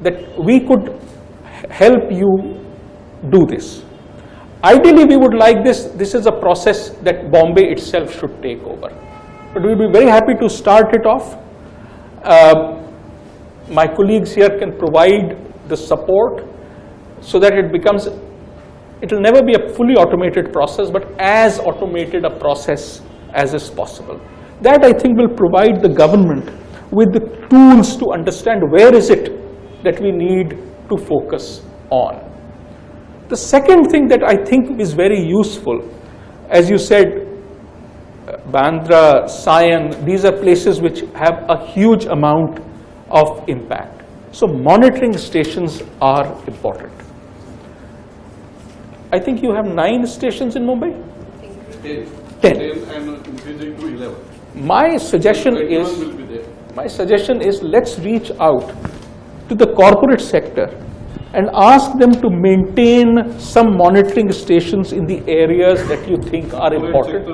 that we could help you do this. Ideally, we would like this is a process that Bombay itself should take over. But we'll be very happy to start it off. My colleagues here can provide the support so that it becomes, it will never be a fully automated process, but as automated a process as is possible. That, I think, will provide the government with the tools to understand where is it that we need to focus on. The second thing that I think is very useful, as you said, Bandra, Sion, these are places which have a huge amount of impact. So monitoring stations are important. I think you have 9 stations in Mumbai? 10. and increasing to 11. My suggestion is let's reach out to the corporate sector and ask them to maintain some monitoring stations in the areas that you think are important.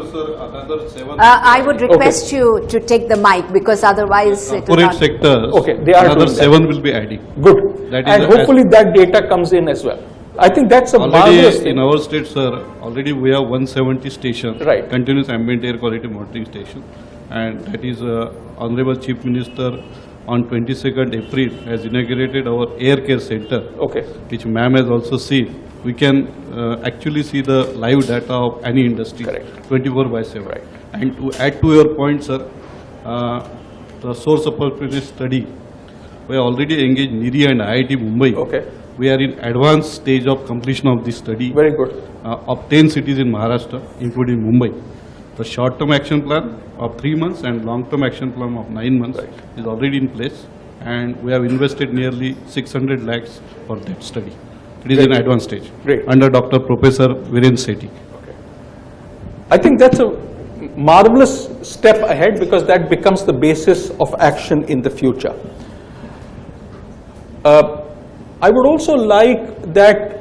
I would request you to take the mic because otherwise it will Corporate not... sectors, Okay, they are another doing that. 7 will be adding. Good. That is And hopefully that data comes in as well. I think that's a marvelous Already thing. in our state, sir, already we have 170 stations, Right. continuous ambient air quality monitoring station, and that is Honorable Chief Minister on 22nd April has inaugurated our air care center, Okay. which ma'am has also seen. We can actually see the live data of any industry, Correct. 24/7. Right. And to add to your point, sir, the source opportunity study, we have already engaged NERI and IIT Mumbai. Okay. We are in advanced stage of completion of this study. Very good. Of 10 cities in Maharashtra, including Mumbai. The short-term action plan of 3 months and long-term action plan of 9 months is already in place, and we have invested nearly 600 lakhs for that study. It is in advanced stage. Great. Under Dr. Professor Viren Sethi. I think that's a marvelous step ahead because that becomes the basis of action in the future. I would also like that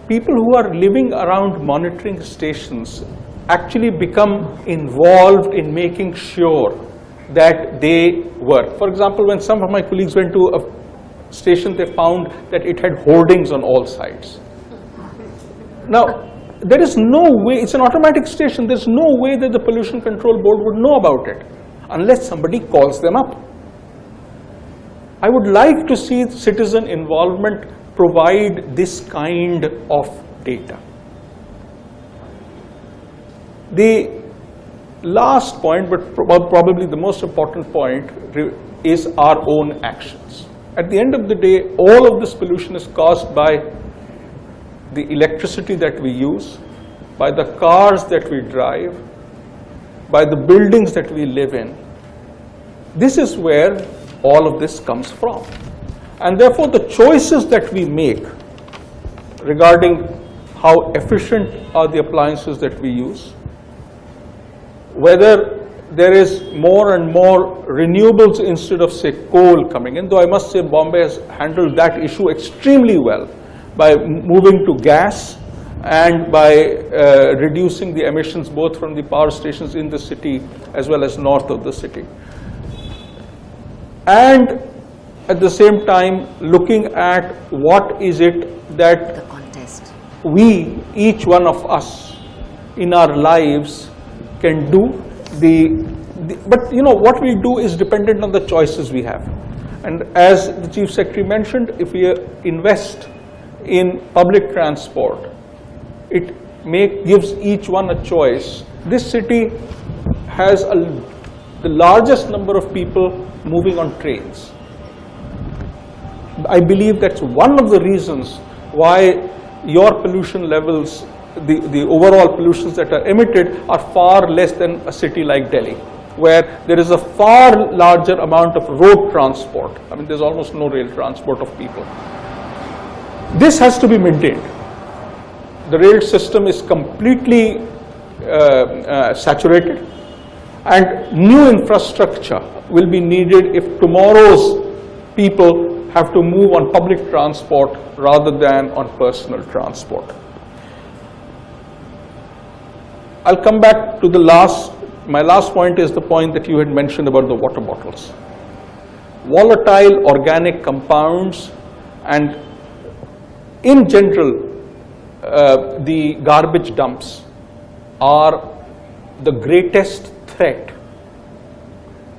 people who are living around monitoring stations actually become involved in making sure that they work. For example, when some of my colleagues went to a station, they found that it had hoardings on all sides. Now, there is no way, it's an automatic station, there's no way that the Pollution Control Board would know about it unless somebody calls them up. I would like to see citizen involvement provide this kind of data. The last point, but probably the most important point, is our own actions. At the end of the day, all of this pollution is caused by the electricity that we use, by the cars that we drive, by the buildings that we live in. This is where all of this comes from. And therefore, the choices that we make regarding how efficient are the appliances that we use, whether there is more and more renewables instead of, say, coal coming in, though I must say Bombay has handled that issue extremely well by moving to gas and by reducing the emissions both from the power stations in the city as well as north of the city. and at the same time looking at what is it that we, each one of us in our lives can do. But you know, what we do is dependent on the choices we have. And as the Chief Secretary mentioned, if we invest in public transport, it gives each one a choice. This city has the largest number of people moving on trains. I believe that's one of the reasons why your pollution levels, the overall pollutions that are emitted, are far less than a city like Delhi, where there is a far larger amount of road transport. I mean, there's almost no rail transport of people. This has to be maintained. The rail system is completely saturated, and new infrastructure will be needed if tomorrow's people have to move on public transport rather than on personal transport. I'll come back to the my last point is the point that you had mentioned about the water bottles. Volatile organic compounds and in general the garbage dumps are the greatest threat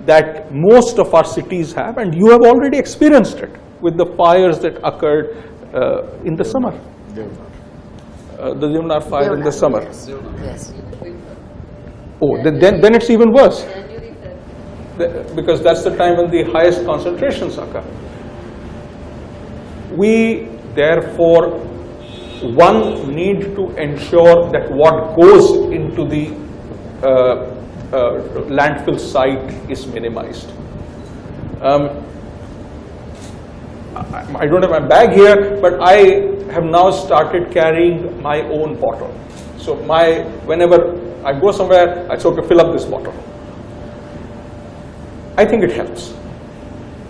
that most of our cities have, and you have already experienced it with the fires that occurred in the summer. The Yamuna fire in the summer. Yes. Oh, then it's even worse, because that's the time when the highest concentrations occur. We therefore, one, need to ensure that what goes into the landfill site is minimized. I don't have my bag here, but I have now started carrying my own bottle. So whenever I go somewhere, I say, okay, fill up this bottle. I think it helps,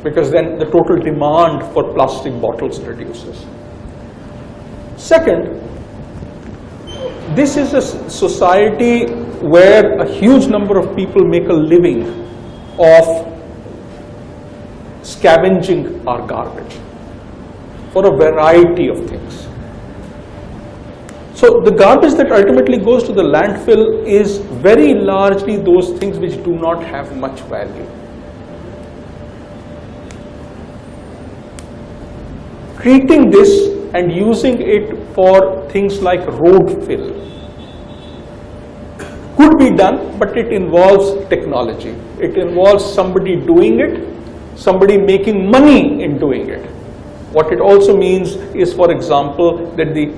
because then the total demand for plastic bottles reduces. Second, this is a society where a huge number of people make a living of scavenging our garbage for a variety of things. So the garbage that ultimately goes to the landfill is very largely those things which do not have much value. Treating this and using it for things like road fill could be done, but it involves technology. It involves somebody doing it, somebody making money in doing it. What it also means is, for example, that the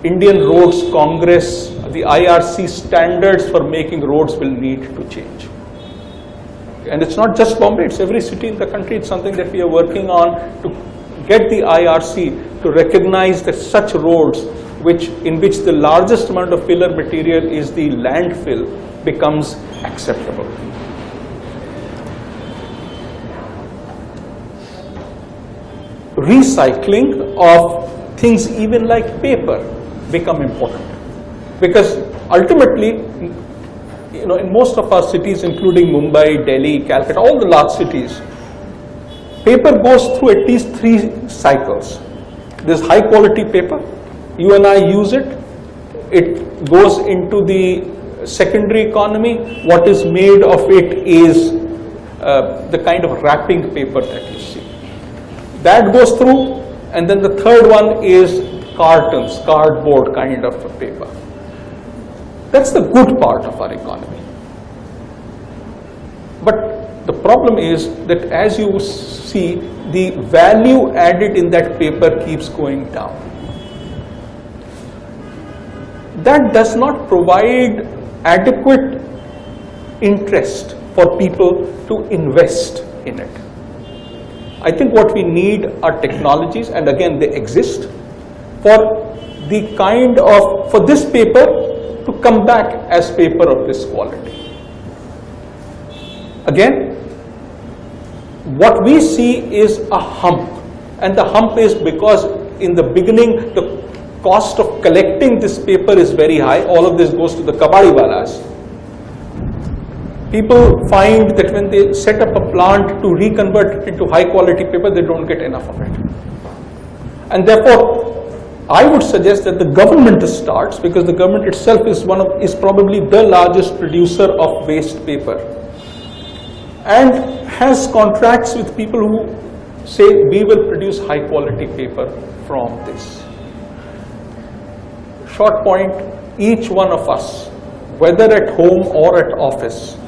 Indian Roads Congress, the IRC standards for making roads will need to change. And it's not just Bombay, it's every city in the country. It's something that we are working on to get the IRC to recognize that such roads in which the largest amount of filler material is the landfill becomes acceptable. Recycling of things even like paper become important, because ultimately, you know, in most of our cities, including Mumbai, Delhi, Calcutta, all the large cities, paper goes through at least 3 cycles. There's high quality paper, you and I use it, it goes into the secondary economy. What is made of it is the kind of wrapping paper that you see. That goes through, and then the third one is cartons, cardboard kind of paper. That's the good part of our economy. But the problem is that, as you see, the value added in that paper keeps going down. That does not provide adequate interest for people to invest in it. I think what we need are technologies, and again they exist, for the kind of, for this paper to come back as paper of this quality. Again, what we see is a hump, and the hump is because in the beginning the cost of collecting this paper is very high. All of this goes to the kabadiwalas. People find that when they set up a plant to reconvert it into high quality paper, they don't get enough of it. And therefore, I would suggest that the government starts, because the government itself is probably the largest producer of waste paper, and has contracts with people who say we will produce high quality paper from this. Short point, each one of us, whether at home or at office,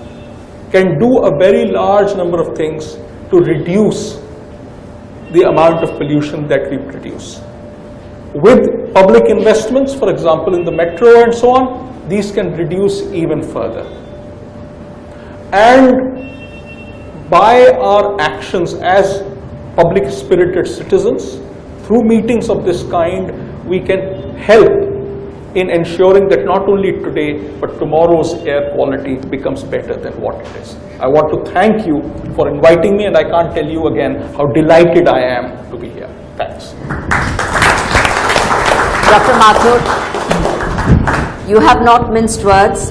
can do a very large number of things to reduce the amount of pollution that we produce. With public investments, for example, in the metro and so on, these can reduce even further. And by our actions as public spirited citizens, through meetings of this kind, we can help in ensuring that not only today, but tomorrow's air quality becomes better than what it is. I want to thank you for inviting me, and I can't tell you again how delighted I am to be here. Thanks. Dr. Mathur, you have not minced words,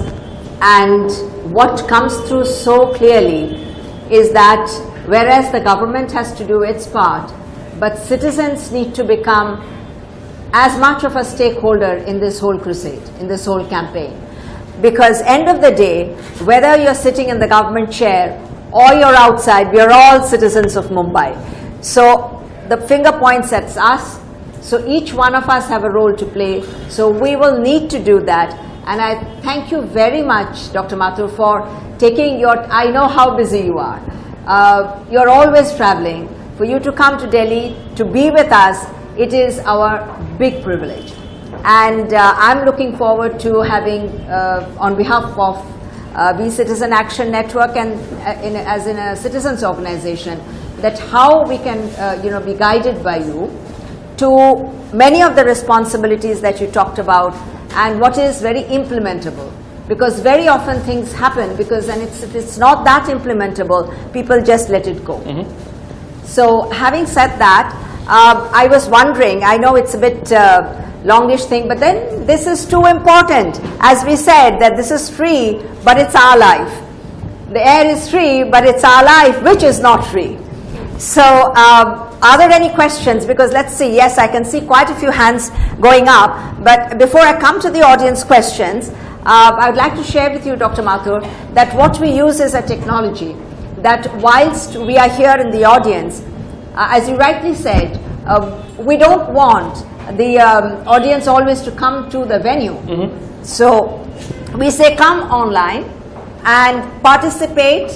and what comes through so clearly is that whereas the government has to do its part, but citizens need to become as much of a stakeholder in this whole crusade, in this whole campaign. Because end of the day, whether you're sitting in the government chair or you're outside, we are all citizens of Mumbai. So the finger points at us. So each one of us have a role to play. So we will need to do that. And I thank you very much, Dr. Mathur, for taking your, I know how busy you are. You're always traveling. For you to come to Delhi, to be with us, it is our big privilege. And I'm looking forward to having, on behalf of We Citizen Action Network and as in a citizens organization, that how we can be guided by you to many of the responsibilities that you talked about and what is very implementable. Because very often things happen because if it's not that implementable, people just let it go. So having said that, I was wondering, I know it's a bit longish thing, but then this is too important. As we said, that this is free, but it's our life. The air is free, but it's our life, which is not free. So are there any questions? Because let's see, yes, I can see quite a few hands going up. But before I come to the audience questions, I would like to share with you, Dr. Mathur, that what we use is a technology that whilst we are here in the audience, as you rightly said, we don't want the audience always to come to the venue. So we say come online and participate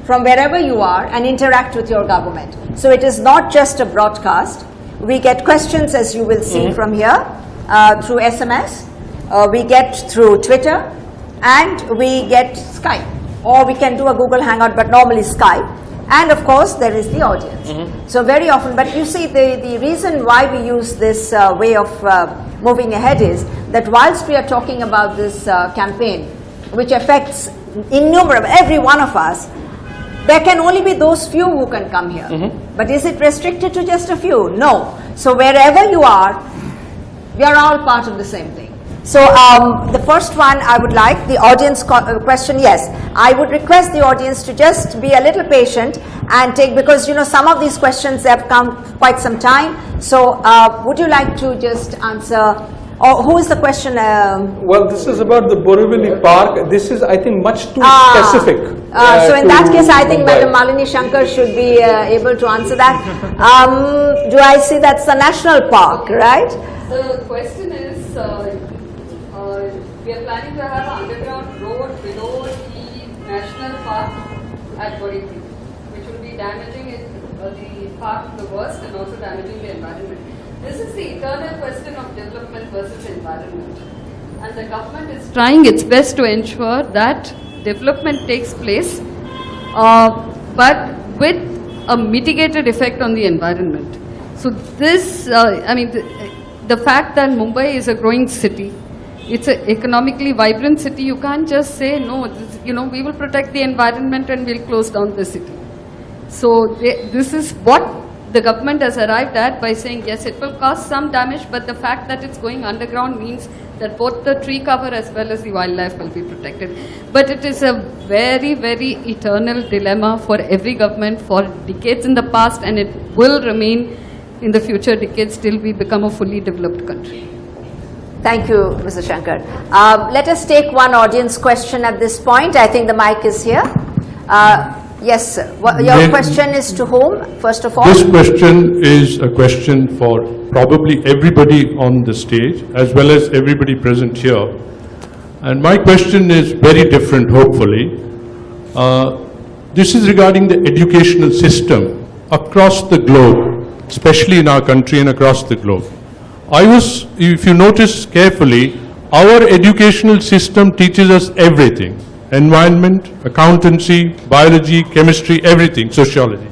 from wherever you are and interact with your government. So it is not just a broadcast. We get questions, as you will see from here, through SMS, we get through Twitter, and we get Skype. Or we can do a Google Hangout, but normally Skype. And of course, there is the audience. So very often, but you see, the reason why we use this way of moving ahead is that whilst we are talking about this campaign, which affects innumerable, every one of us, there can only be those few who can come here. But is it restricted to just a few? No. So wherever you are, we are all part of the same thing. So the first one I would like, the audience question, yes. I would request the audience to just be a little patient and take, because some of these questions have come quite some time. So would you like to just answer, or who is the question? Well, this is about the Borivali Park. This is, I think, much too specific. So in that case, I think Madam Malini Shankar should be able to answer that. Do I see that's the national park, right? So the question is, we are planning to have an underground road below the national park at Borivali, which will be damaging the park the worst and also damaging the environment. This is the eternal question of development versus environment. And the government is trying its best to ensure that development takes place, but with a mitigated effect on the environment. So this, the fact that Mumbai is a growing city, it's an economically vibrant city, you can't just say, no, this, we will protect the environment and we'll close down the city. So this is what the government has arrived at by saying, yes, it will cause some damage, but the fact that it's going underground means that both the tree cover as well as the wildlife will be protected. But it is a very, very eternal dilemma for every government for decades in the past, and it will remain in the future decades till we become a fully developed country. Thank you, Mr. Shankar. Let us take one audience question at this point. I think the mic is here. Yes, sir. Your question is to whom, first of all? This question is a question for probably everybody on the stage, as well as everybody present here. And my question is very different, hopefully. This is regarding the educational system across the globe, especially in our country and across the globe. If you notice carefully, our educational system teaches us everything. Environment, accountancy, biology, chemistry, everything, sociology.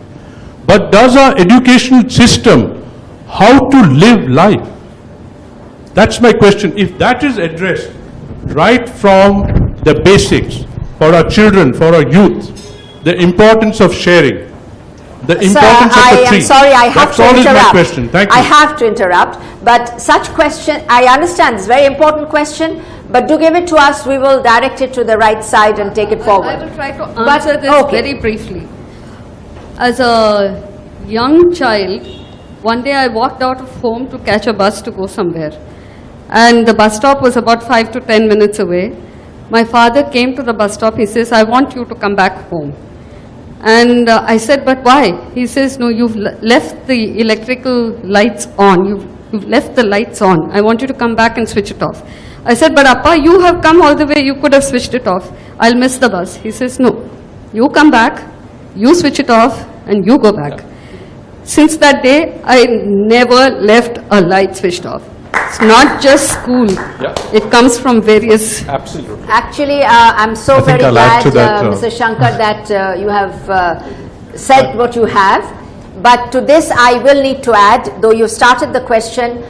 But does our educational system, how to live life? That's my question. If that is addressed right from the basics for our children, for our youth, the importance of sharing, the importance of the tree. I'm sorry, I have to interrupt. That's all is my question. Thank you. I have to interrupt, but such question, I understand, it's a very important question, but do give it to us, we will direct it to the right side and take it forward. I will try to answer this very briefly. As a young child, one day I walked out of home to catch a bus to go somewhere. And the bus stop was about 5 to 10 minutes away. My father came to the bus stop, he says, I want you to come back home. And I said, but why? He says, no, you've left the electrical lights on. You've left the lights on. I want you to come back and switch it off. I said, but Appa, you have come all the way. You could have switched it off. I'll miss the bus. He says, no, you come back, you switch it off, and you go back. Since that day, I never left a light switched off. It's not just school. It comes from various... Absolutely. Actually, I'm so very glad, Mr. Shankar, that you have said what you have. But to this, I will need to add, though you started the question,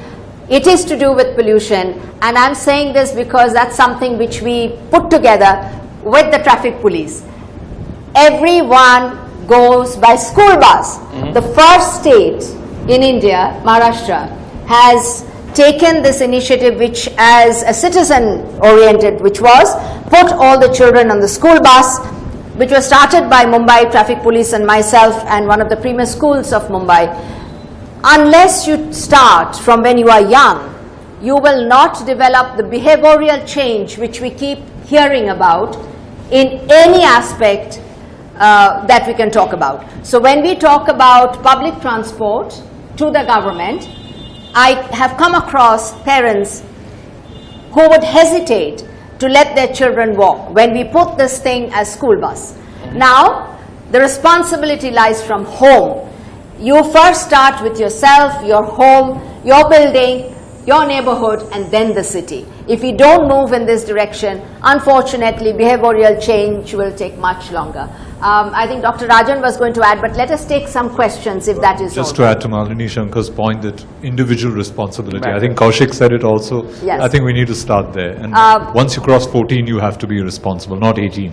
it is to do with pollution. And I'm saying this because that's something which we put together with the traffic police. Everyone goes by school bus. The first state in India, Maharashtra, has taken this initiative which as a citizen oriented, which was put all the children on the school bus, which was started by Mumbai traffic police and myself and one of the premier schools of Mumbai. Unless you start from when you are young, you will not develop the behavioral change which we keep hearing about in any aspect that we can talk about. So when we talk about public transport to the government, I have come across parents who would hesitate to let their children walk when we put this thing as school bus. Now, the responsibility lies from home. You first start with yourself, your home, your building, your neighborhood, and then the city. If we don't move in this direction, unfortunately, behavioral change will take much longer. I think Dr. Rajan was going to add, but let us take some questions if that is just to add to Malini Shankar's point that individual responsibility. I think Kaushik said it also. Yes. I think we need to start there. And once you cross 14, you have to be responsible, not 18.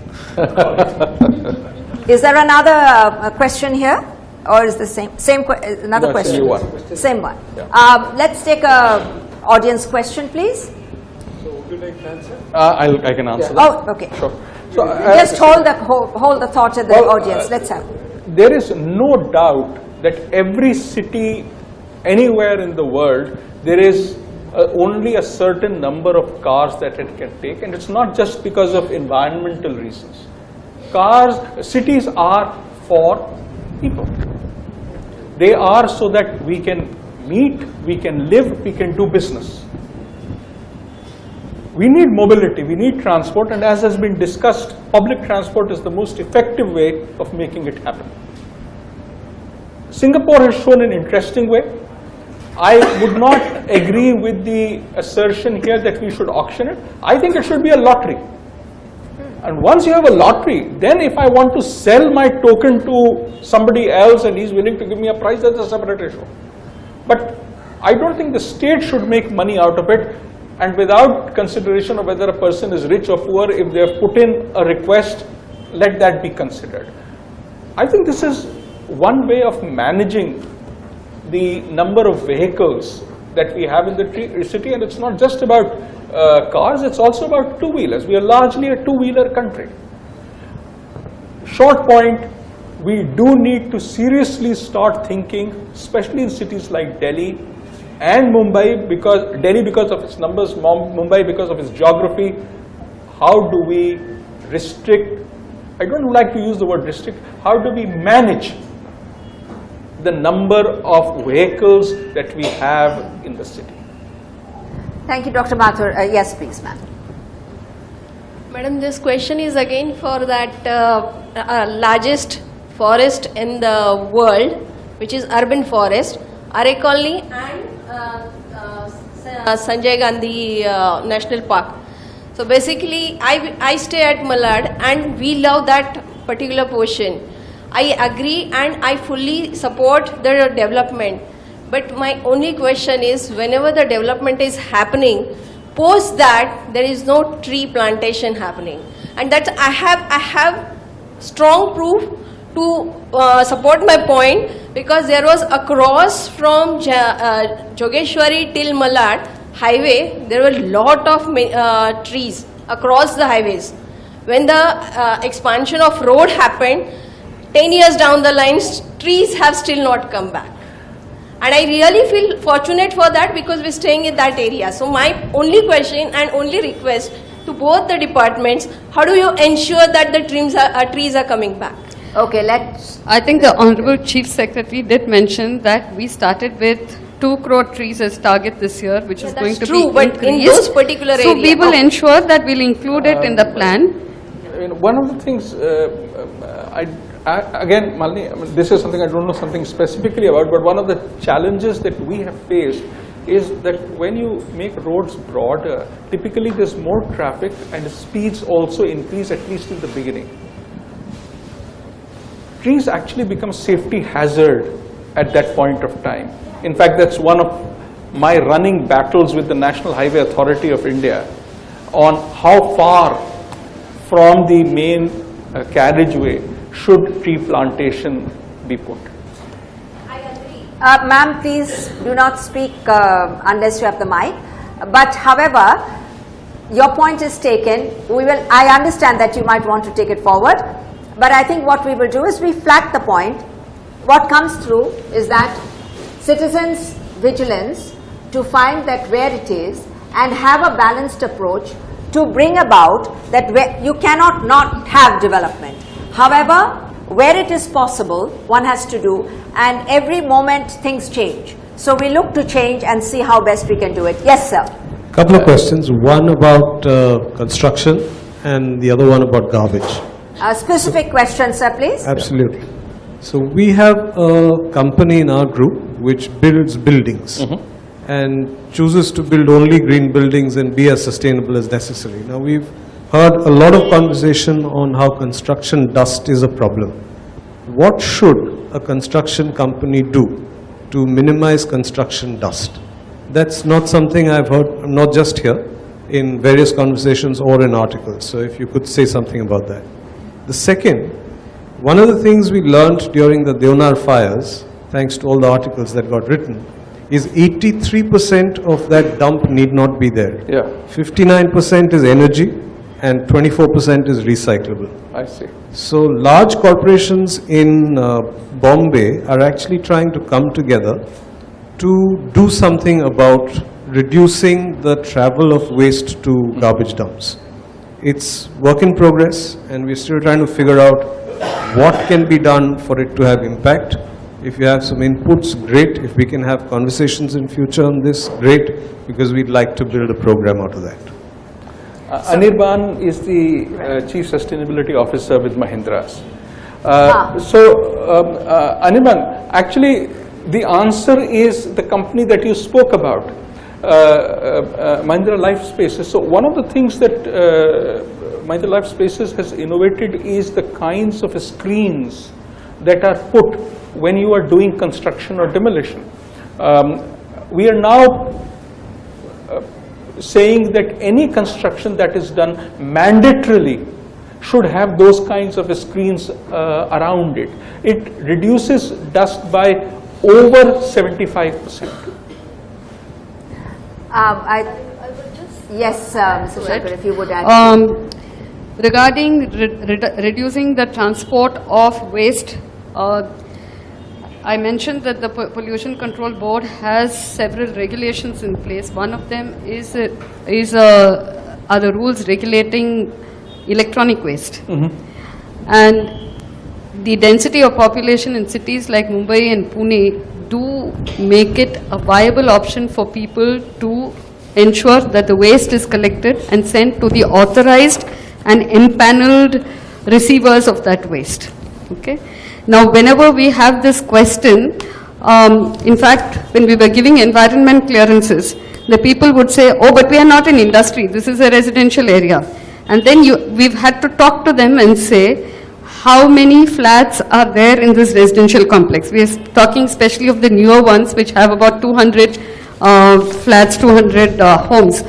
Is there another question here? Or is the same another question? Same one. Yeah. Let's take a audience question, please. So would you like to answer? I can answer that. Oh, okay. Sure. So, just hold the thought at the audience. Let's have. There is no doubt that every city, anywhere in the world, there is only a certain number of cars that it can take, and it's not just because of environmental reasons. Cities are for people. They are so that we can meet, we can live, we can do business. We need mobility, we need transport, and as has been discussed, public transport is the most effective way of making it happen. Singapore has shown an interesting way. I would not agree with the assertion here that we should auction it. I think it should be a lottery. And once you have a lottery, then if I want to sell my token to somebody else and he's willing to give me a price, that's a separate issue. But I don't think the state should make money out of it, and without consideration of whether a person is rich or poor, if they have put in a request, let that be considered. I think this is one way of managing the number of vehicles that we have in the city, and it's not just about cars, it's also about two-wheelers. We are largely a two-wheeler country. Short point, we do need to seriously start thinking, especially in cities like Delhi and Mumbai, because Delhi because of its numbers, Mumbai because of its geography. How do we restrict, I don't like to use the word restrict, how do we manage the number of vehicles that we have in the city? Thank you, Dr. Mathur. Yes, please, ma'am. Madam, this question is again for that largest forest in the world, which is urban forest, Are Colony and Sanjay Gandhi National Park. So basically, I stay at Malad and we love that particular portion. I agree and I fully support the development. But my only question is, whenever the development is happening, post that there is no tree plantation happening, and that I have strong proof to support my point, because there was across from Jogeshwari till Malad highway, there were a lot of trees across the highways. When the expansion of road happened, 10 years down the line, trees have still not come back. And I really feel fortunate for that, because we're staying in that area. So my only question and only request to both the departments, how do you ensure that the trees are coming back? Okay, let's... I think the Honorable Chief Secretary did mention that we started with 2 crore trees as target this year, which is going to be but in those particular areas. So we will ensure that we'll include it in the plan. I mean, one of the things, again, Malini, I mean, this is something I don't know something specifically about, but one of the challenges that we have faced is that when you make roads broader, typically there's more traffic and speeds also increase, at least in the beginning. Trees actually become safety hazard at that point of time. In fact, that's one of my running battles with the National Highway Authority of India on how far from the main carriageway should tree plantation be put. I agree. Ma'am, please do not speak unless you have the mic. But however, your point is taken. I understand that you might want to take it forward. But I think what we will do is we flag the point. What comes through is that citizens' vigilance to find that where it is and have a balanced approach to bring about that where you cannot not have development. However, where it is possible, one has to do, and every moment things change. So we look to change and see how best we can do it. Yes, sir. Couple of questions. One about construction and the other one about garbage. Specific question, sir, please. Absolutely. So we have a company in our group which builds buildings and chooses to build only green buildings and be as sustainable as necessary. Now we've heard a lot of conversation on how construction dust is a problem. What should a construction company do to minimize construction dust? That's not something I've heard, not just here, in various conversations or in articles. So if you could say something about that. The second, one of the things we learned during the Deonar fires, thanks to all the articles that got written, is 83% of that dump need not be there. Yeah. 59% is energy and 24% is recyclable. I see. So large corporations in Bombay are actually trying to come together to do something about reducing the travel of waste to garbage dumps. It's work in progress, and we're still trying to figure out what can be done for it to have impact. If you have some inputs, great. If we can have conversations in future on this, great, because we'd like to build a program out of that. Anirban is the Chief Sustainability Officer with Mahindras. Anirban, actually the answer is the company that you spoke about, Mahindra Life Spaces. So one of the things that Mahindra Life Spaces has innovated is the kinds of screens that are put when you are doing construction or demolition. We are now saying that any construction that is done mandatorily should have those kinds of screens around it. It reduces dust by over 75%. Yes, Mr. Shankar, if you would add. Regarding reducing the transport of waste, I mentioned that the Pollution Control Board has several regulations in place. One of them are the rules regulating electronic waste. And the density of population in cities like Mumbai and Pune do make it a viable option for people to ensure that the waste is collected and sent to the authorized and empaneled receivers of that waste. Okay. Now, whenever we have this question, in fact, when we were giving environment clearances, the people would say, oh, but we are not an industry, this is a residential area. And then we've had to talk to them and say, how many flats are there in this residential complex? We are talking especially of the newer ones, which have about 200 flats, 200 homes.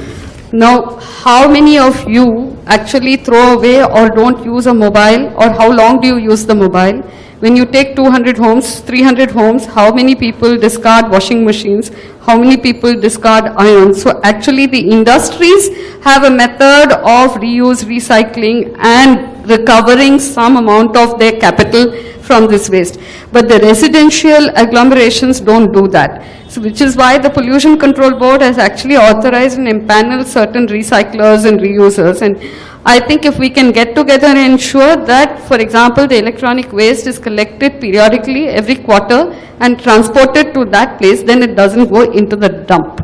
Now, how many of you actually throw away or don't use a mobile, or how long do you use the mobile? When you take 200 homes, 300 homes, how many people discard washing machines? How many people discard irons? So actually the industries have a method of reuse, recycling and recovering some amount of their capital from this waste. But the residential agglomerations don't do that. So which is why the Pollution Control Board has actually authorized and empaneled certain recyclers and reusers. And I think if we can get together and ensure that, for example, the electronic waste is collected periodically every quarter and transported to that place, then it doesn't go into the dump.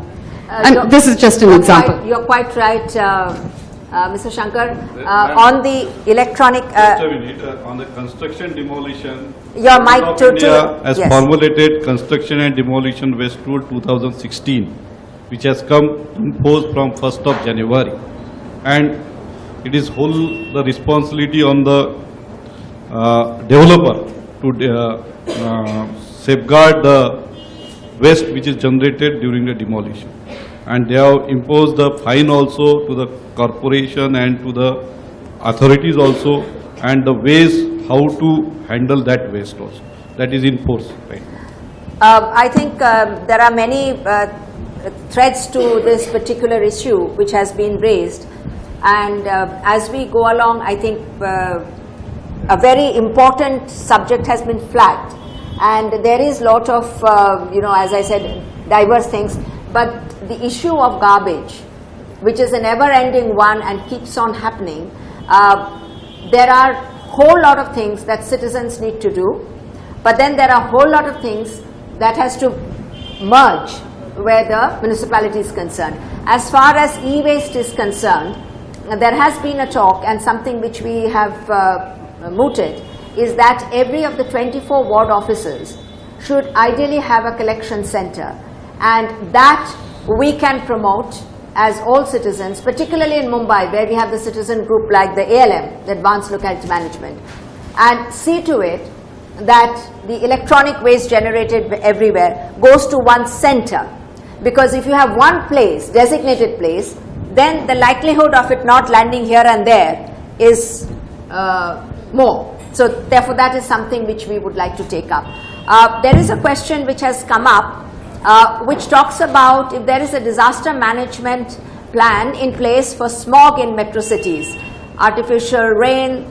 And this is just an example. You're quite right, Mr. Shankar. On the electronic... on the construction demolition... Your mic to... India has yes. formulated Construction and Demolition Waste Rule 2016, which has come in force from 1st of January. And it is the responsibility on the developer to safeguard the waste which is generated during the demolition. And they have imposed the fine also to the corporation and to the authorities also, and the ways how to handle that waste also. That is in force right now. I think there are many threads to this particular issue which has been raised. And as we go along, I think a very important subject has been flagged. And there is lot of, as I said, diverse things. But the issue of garbage, which is a never-ending one and keeps on happening, there are a whole lot of things that citizens need to do. But then there are a whole lot of things that has to merge where the municipality is concerned. As far as e-waste is concerned, there has been a talk, and something which we have mooted is that every of the 24 ward offices should ideally have a collection center, and that we can promote as all citizens, particularly in Mumbai, where we have the citizen group like the ALM, the Advanced Locality Management, and see to it that the electronic waste generated everywhere goes to one center. Because if you have one place, designated place, then the likelihood of it not landing here and there is more. So therefore that is something which we would like to take up. There is a question which has come up which talks about if there is a disaster management plan in place for smog in metro cities, artificial rain,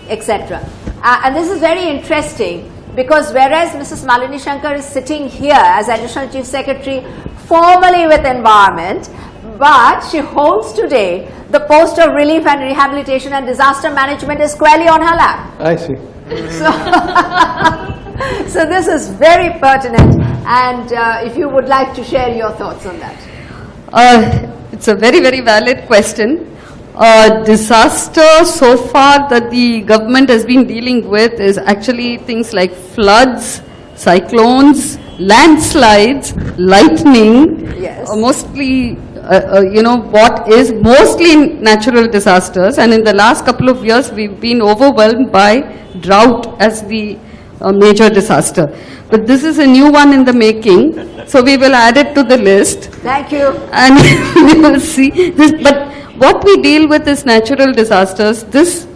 etc. And this is very interesting, because whereas Mrs. Malini Shankar is sitting here as Additional Chief Secretary formally with Environment, but she holds today the post of Relief and Rehabilitation and Disaster Management is squarely on her lap. I see. So this is very pertinent, and if you would like to share your thoughts on that. It's a very, very valid question. Disaster so far that the government has been dealing with is actually things like floods, cyclones, landslides, lightning, yes. Mostly what is mostly natural disasters, and in the last couple of years we've been overwhelmed by drought as the major disaster. But this is a new one in the making, so we will add it to the list. Thank you. And we will see this. But what we deal with is natural disasters. This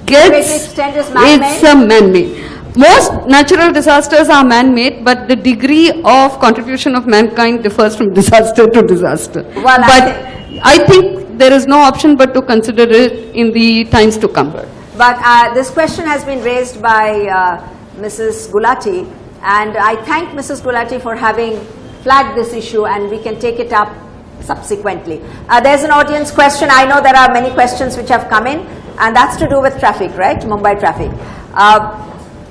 gets, it's a man-made. most natural disasters are man-made, but the degree of contribution of mankind differs from disaster to disaster. Well, but I think there is no option but to consider it in the times to come. But this question has been raised by Mrs. Gulati, and I thank Mrs. Gulati for having flagged this issue, and we can take it up subsequently. There's an audience question. I know there are many questions which have come in, and that's to do with traffic, right? Mumbai traffic.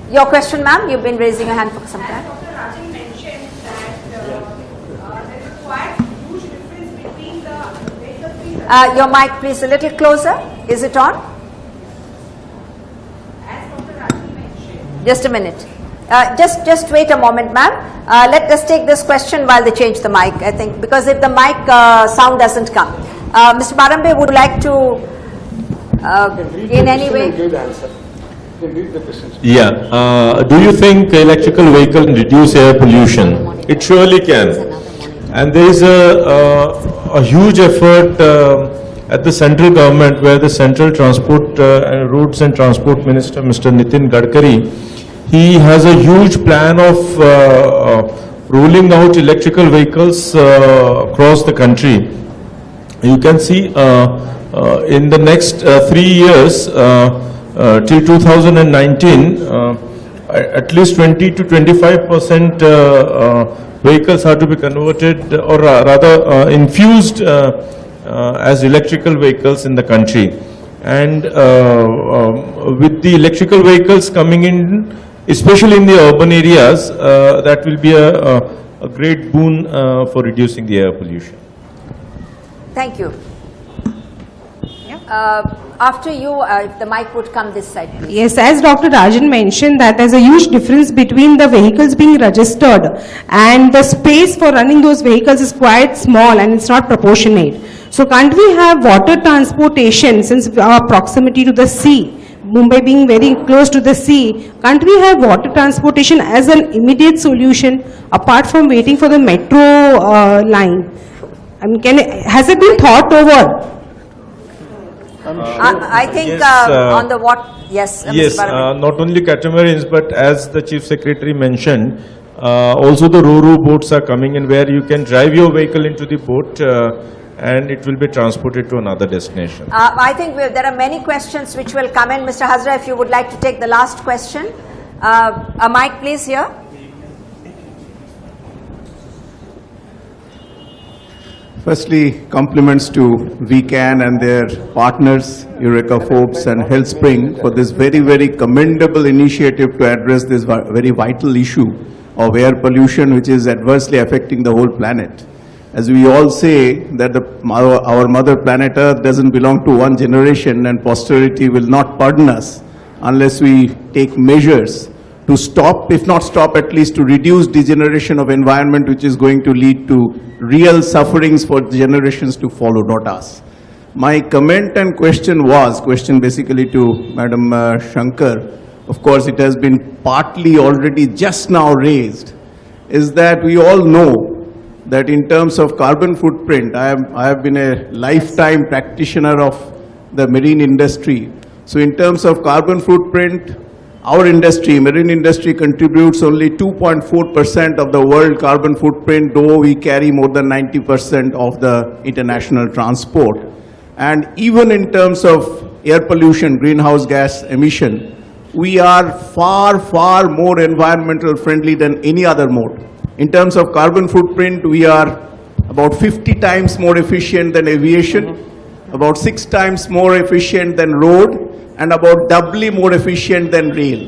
Your question, ma'am, you've been raising your hand for some time. Dr. Rajan mentioned that there is quite huge difference between the vehicles. Your mic, please, a little closer. Is it on? As Dr. Rajan mentioned. Just a minute. Just wait a moment, ma'am. Let us take this question while they change the mic, I think, because if the mic sound doesn't come. Mr. Bharambe would like to, in any way. Give the answer. You can read the question. Yeah. Do you think electrical vehicle can reduce air pollution? It surely can. And there is a huge effort at the central government where the central transport roads and transport minister, Mr. Nitin Gadkari, he has a huge plan of rolling out electrical vehicles across the country. You can see in the next 3 years till 2019, at least 20 to 25% vehicles are to be converted or rather infused as electrical vehicles in the country. And with the electrical vehicles coming in, especially in the urban areas, that will be a great boon for reducing the air pollution. Thank you. After you, if the mic would come this side, please. Yes, as Dr. Rajan mentioned that there's a huge difference between the vehicles being registered and the space for running those vehicles is quite small and it's not proportionate. So can't we have water transportation since our proximity to the sea? Mumbai being very close to the sea, can't we have water transportation as an immediate solution apart from waiting for the metro line? I mean, has it been thought over? I think Yes, on the what? Yes, yes, Mr. Bharambe. not only catamarans, but as the Chief Secretary mentioned, also the ro-ro boats are coming in where you can drive your vehicle into the boat and it will be transported to another destination. I think there are many questions which will come in. Mr. Hazra, if you would like to take the last question. A mic, please, here. Firstly, compliments to VCAN and their partners, Eureka, Forbes and Healthspring for this very, very commendable initiative to address this very vital issue of air pollution which is adversely affecting the whole planet. As we all say that our mother planet Earth doesn't belong to one generation and posterity will not pardon us unless we take measures to stop, if not stop, at least to reduce degeneration of environment which is going to lead to real sufferings for generations to follow, not us. My comment and question basically to Madam Shankar, of course it has been partly already just now raised, is that we all know that in terms of carbon footprint, I have been a lifetime practitioner of the marine industry. So in terms of carbon footprint, our industry, marine industry, contributes only 2.4% of the world carbon footprint, though we carry more than 90% of the international transport. And even in terms of air pollution, greenhouse gas emission, we are far, far more environmental friendly than any other mode. In terms of carbon footprint, we are about 50 times more efficient than aviation, about 6 times more efficient than road, and about doubly more efficient than rail.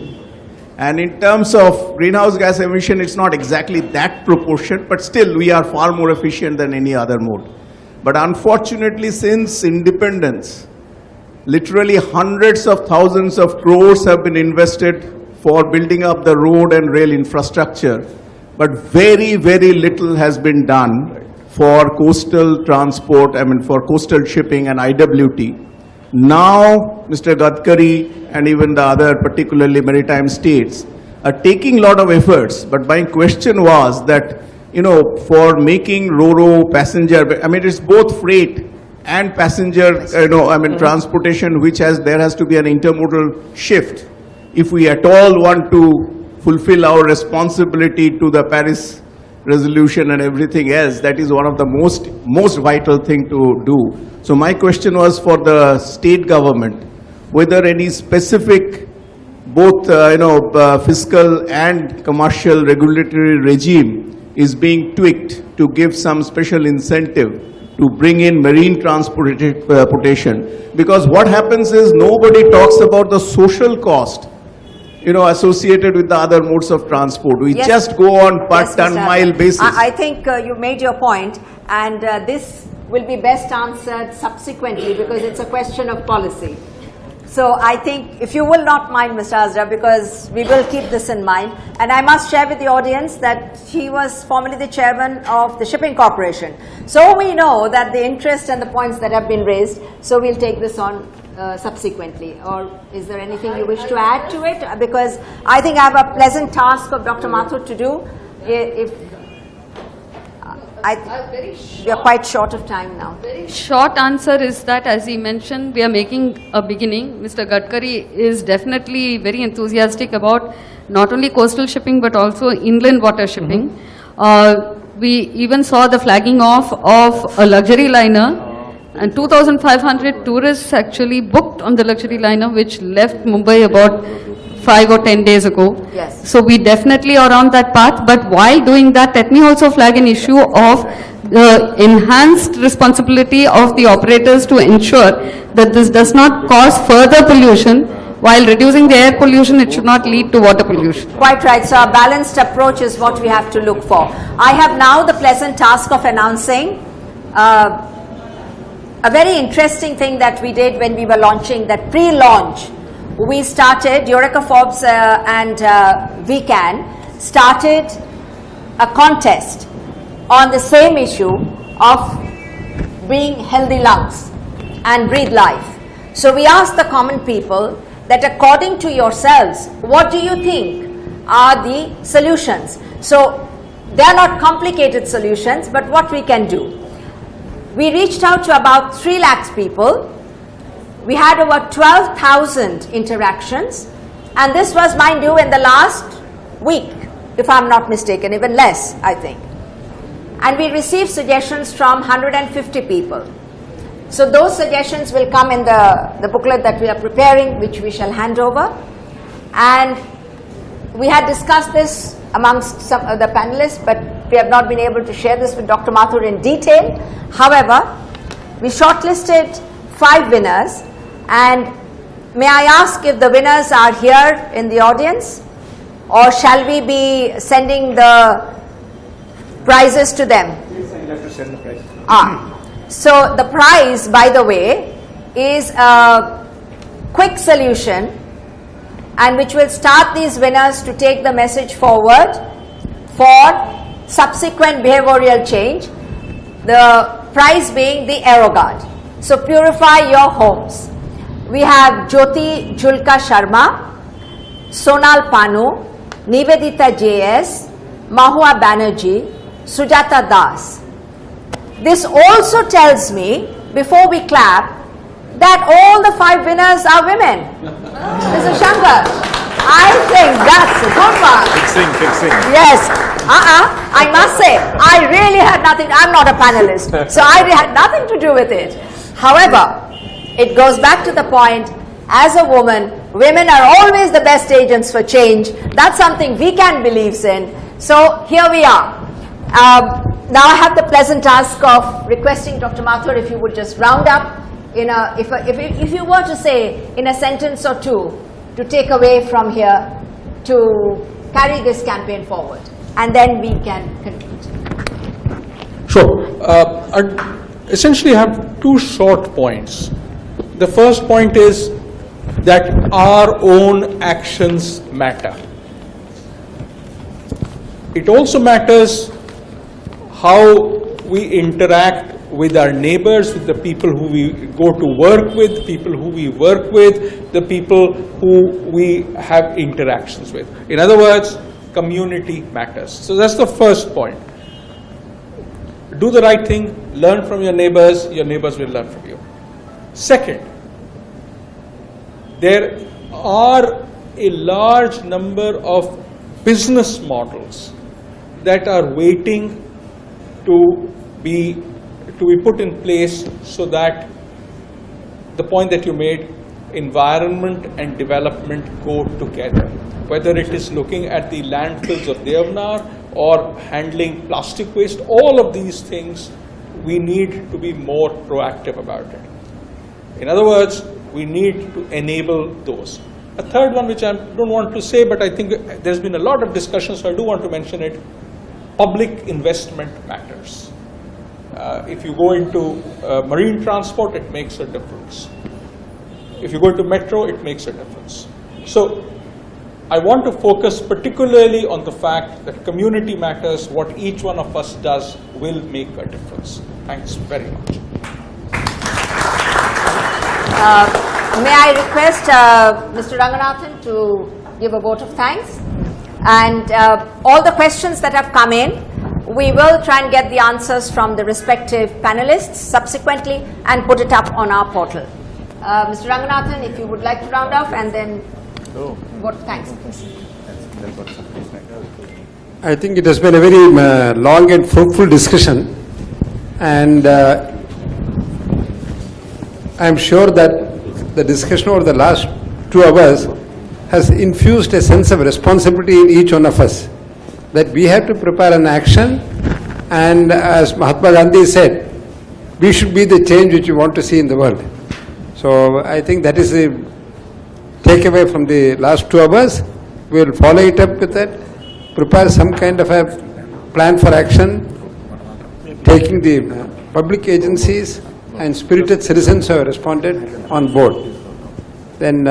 And in terms of greenhouse gas emission, it's not exactly that proportion, but still we are far more efficient than any other mode. But unfortunately, since independence, literally hundreds of thousands of crores have been invested for building up the road and rail infrastructure, but very, very little has been done for coastal transport, for coastal shipping and IWT. Now, Mr. Gadkari and even the other, particularly maritime states, are taking a lot of efforts. But my question was that, for making ro-ro passenger, it's both freight and passenger, transportation, there has to be an intermodal shift. if we at all want to fulfill our responsibility to the Paris resolution and everything else, that is one of the most vital thing to do. So my question was for the state government, whether any specific both fiscal and commercial regulatory regime is being tweaked to give some special incentive to bring in marine transportation, because what happens is nobody talks about the social cost associated with the other modes of transport. We just go on per ton mile basis. I think you made your point, and this will be best answered subsequently because it's a question of policy. So I think, if you will not mind, Mr. Azra, because we will keep this in mind, and I must share with the audience that he was formerly the chairman of the Shipping Corporation. So we know that the interest and the points that have been raised, so we'll take this on subsequently. Or is there anything you wish to add to it? Because I think I have a pleasant task of Dr. Mathur to do. We are quite short of time now. Very short answer is that, as he mentioned, we are making a beginning. Mr. Gadkari is definitely very enthusiastic about not only coastal shipping but also inland water shipping. We even saw the flagging off of a luxury liner, and 2,500 tourists actually booked on the luxury liner, which left Mumbai about 5 or 10 days ago. Yes. So we definitely are on that path, but while doing that, let me also flag an issue of the enhanced responsibility of the operators to ensure that this does not cause further pollution. While reducing the air pollution, it should not lead to water pollution. Quite right. So a balanced approach is what we have to look for. I have now the pleasant task of announcing a very interesting thing that we did when we were launching, that pre-launch. We started, Eureka, Forbes and VCAN started a contest on the same issue of being healthy lungs and breathe life. So we asked the common people that according to yourselves, what do you think are the solutions? So they are not complicated solutions, but what we can do. We reached out to about 3 lakhs people. We had over 12,000 interactions, and this was, mind you, in the last week, if I'm not mistaken, even less, I think. And we received suggestions from 150 people. So those suggestions will come in the booklet that we are preparing, which we shall hand over. And we had discussed this amongst some of the panelists, but we have not been able to share this with Dr. Mathur in detail. However, we shortlisted 5 winners. And may I ask if the winners are here in the audience, or shall we be sending the prizes to them? Yes, I'll have to send the prize. So the prize, by the way, is a quick solution, and which will start these winners to take the message forward for subsequent behavioral change. The prize being the AeroGuard. So purify your homes. We have Jyoti Julka Sharma, Sonal Panu, Nivedita JS, Mahua Banerjee, Sujata Das. This also tells me, before we clap, that all the 5 winners are women. Mr. Shankar, I think that's a good one. Fixing. Yes. I must say, I really had nothing, I'm not a panelist, so I had nothing to do with it. However, it goes back to the point, as a woman, women are always the best agents for change. That's something VCAN believes in. So here we are. Now I have the pleasant task of requesting Dr. Mathur, if you would just round up, if you were to say in a sentence or two, to take away from here to carry this campaign forward, and then we can conclude. Sure. I essentially have 2 short points. The first point is that our own actions matter. It also matters how we interact with our neighbors, with the people who we go to work with, people who we work with, the people who we have interactions with. In other words, community matters. So that's the first point. Do the right thing, learn from your neighbors will learn from you. Second, there are a large number of business models that are waiting to be put in place, so that the point that you made, environment and development go together. Whether it is looking at the landfills of Deonar or handling plastic waste, all of these things, we need to be more proactive about it. In other words, we need to enable those. A third one, which I don't want to say, but I think there's been a lot of discussion, so I do want to mention it. Public investment matters. If you go into marine transport, it makes a difference. If you go into metro, it makes a difference. So I want to focus particularly on the fact that community matters. What each one of us does will make a difference. Thanks very much. May I request Mr. Ranganathan to give a vote of thanks? And all the questions that have come in, we will try and get the answers from the respective panelists subsequently and put it up on our portal. Mr. Ranganathan, if you would like to round off, and then vote of thanks. I think it has been a very long and fruitful discussion, and I am sure that the discussion over the last 2 hours has infused a sense of responsibility in each one of us, that we have to prepare an action, and as Mahatma Gandhi said, we should be the change which we want to see in the world. So I think that is the takeaway from the last 2 hours. We will follow it up with that, prepare some kind of a plan for action, taking the public agencies and spirited citizens who have responded on board. Then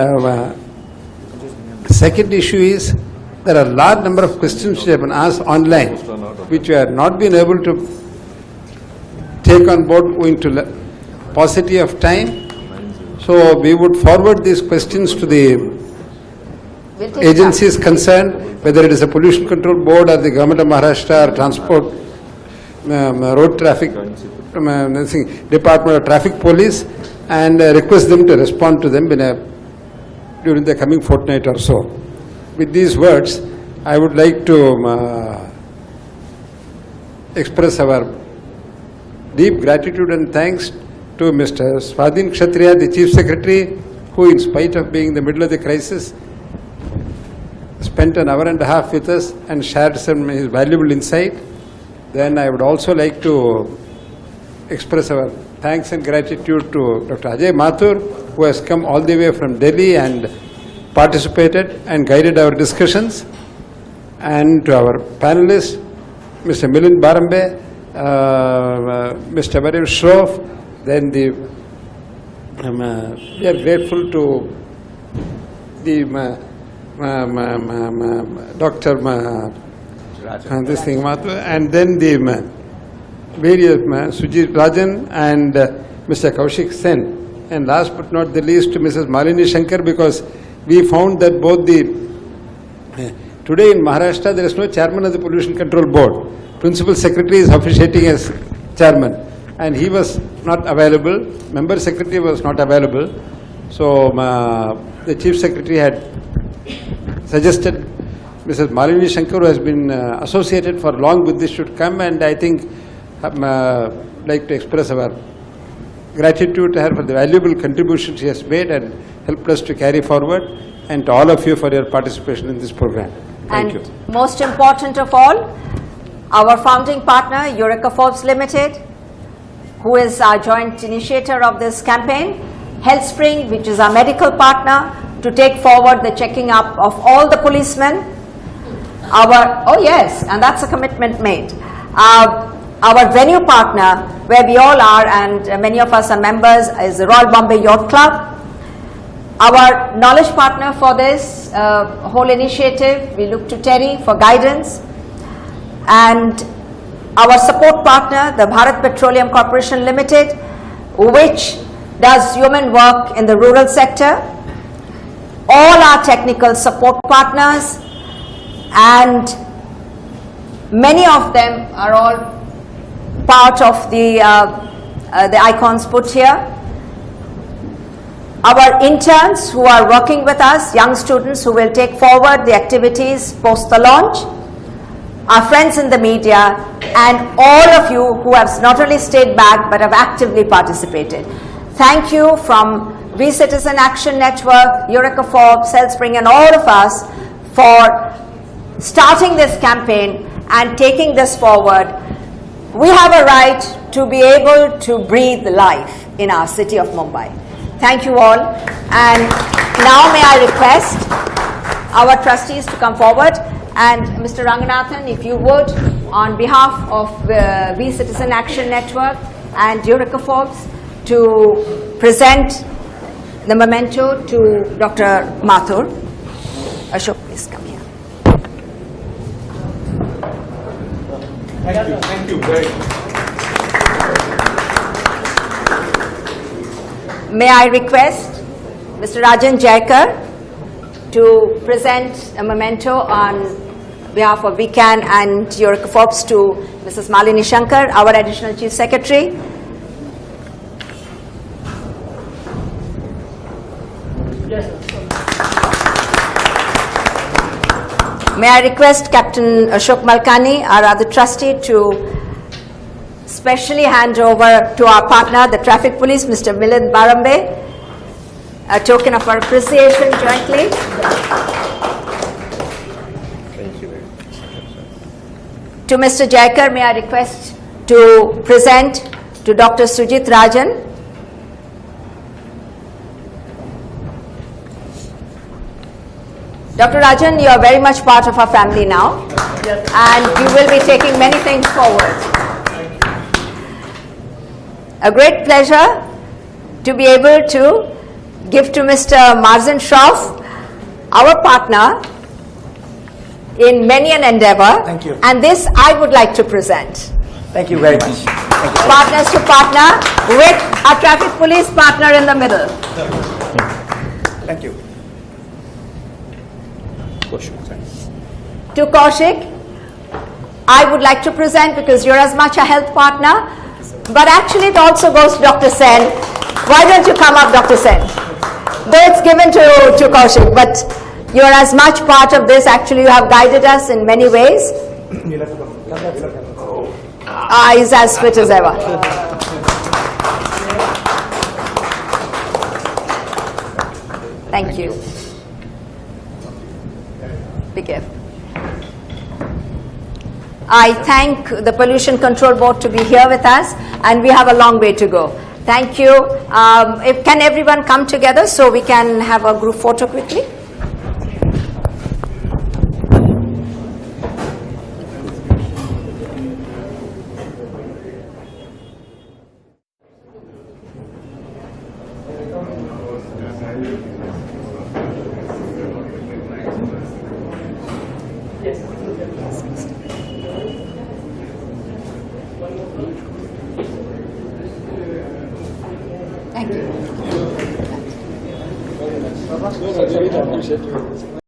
second issue is, there are a large number of questions which have been asked online, which we have not been able to take on board owing to paucity of time. So we would forward these questions to the agencies concerned, whether it is a pollution control board or the government of Maharashtra or transport, road traffic, Department of Traffic Police, and request them to respond to them during the coming fortnight or so. With these words, I would like to express our deep gratitude and thanks to Mr. Swadheen Kshatriya, the Chief Secretary, who in spite of being in the middle of the crisis, spent an hour and a half with us and shared some his valuable insight. Then I would also like to express our thanks and gratitude to Dr. Ajay Mathur, who has come all the way from Delhi and participated and guided our discussions, and to our panelists, Mr. Milind Bharambe, Mr. Shroff. Then we are grateful to the Dr. Mathur, and then the various Sujeet, Rajan, and Mr. Kaushik Sen, and last but not the least to Mrs. Malini Shankar, because we found that both today in Maharashtra there is no chairman of the Pollution Control Board. Principal Secretary is officiating as chairman, and he was not available. Member Secretary was not available. So the Chief Secretary had suggested Mrs. Malini Shankar, who has been associated for long with this, should come, and I think like to express our gratitude to her for the valuable contribution she has made and helped us to carry forward, and to all of you for your participation in this program. Thank you. Most important of all, our founding partner, Eureka Forbes Limited, who is our joint initiator of this campaign, Healthspring, which is our medical partner, to take forward the checking up of all the policemen. Oh yes, and that's a commitment made. Our venue partner, where we all are, and many of us are members, is the Royal Bombay Yacht Club. Our knowledge partner for this whole initiative, we look to TERI for guidance. And our support partner, the Bharat Petroleum Corporation Limited, which does human work in the rural sector. All our technical support partners, and many of them are all part of the icons put here. our interns who are working with us, young students who will take forward the activities post the launch, our friends in the media, and all of you who have not only stayed back but have actively participated. Thank you from We Citizen Action Network, Eureka, Forbes, Healthspring, and all of us for starting this campaign and taking this forward. We have a right to be able to breathe life in our city of Mumbai. Thank you all. And now may I request our trustees to come forward. And Mr. Ranganathan, if you would, on behalf of the We Citizen Action Network and Eureka Forbes, to present the memento to Dr. Mathur. Ashok, please come here. Thank you very much. May I request Mr. Rajan to present a memento on behalf of VCAN and Eureka Forbes to Mrs. Malini Shankar, our Additional Chief Secretary. May I request Captain Ashok Malkani, our other trustee, to specially hand over to our partner, the Traffic Police, Mr. Milind Bharambe, a token of our appreciation jointly. Thank you very much. To Mr. Jaikar, may I request to present to Dr. Sujeet Rajan. Dr. Rajan, you are very much part of our family now, and you will be taking many things forward. A great pleasure to be able to give to Mr. Marzin Shroff, our partner in many an endeavor. Thank you. And this I would like to present. Thank you very much. Thank you. Partners to partner with our Traffic Police partner in the middle. Thank you. To Kaushik, I would like to present, because you're as much a health partner, but actually it also goes to Dr. Sen. Why don't you come up, Dr. Sen? Though it's given to Kaushik, but you're as much part of this. Actually, you have guided us in many ways. He's as fit as ever. Thank you. Be careful. I thank the Pollution Control Board to be here with us, and we have a long way to go. Thank you. Can everyone come together so we can have a group photo quickly? Thank you.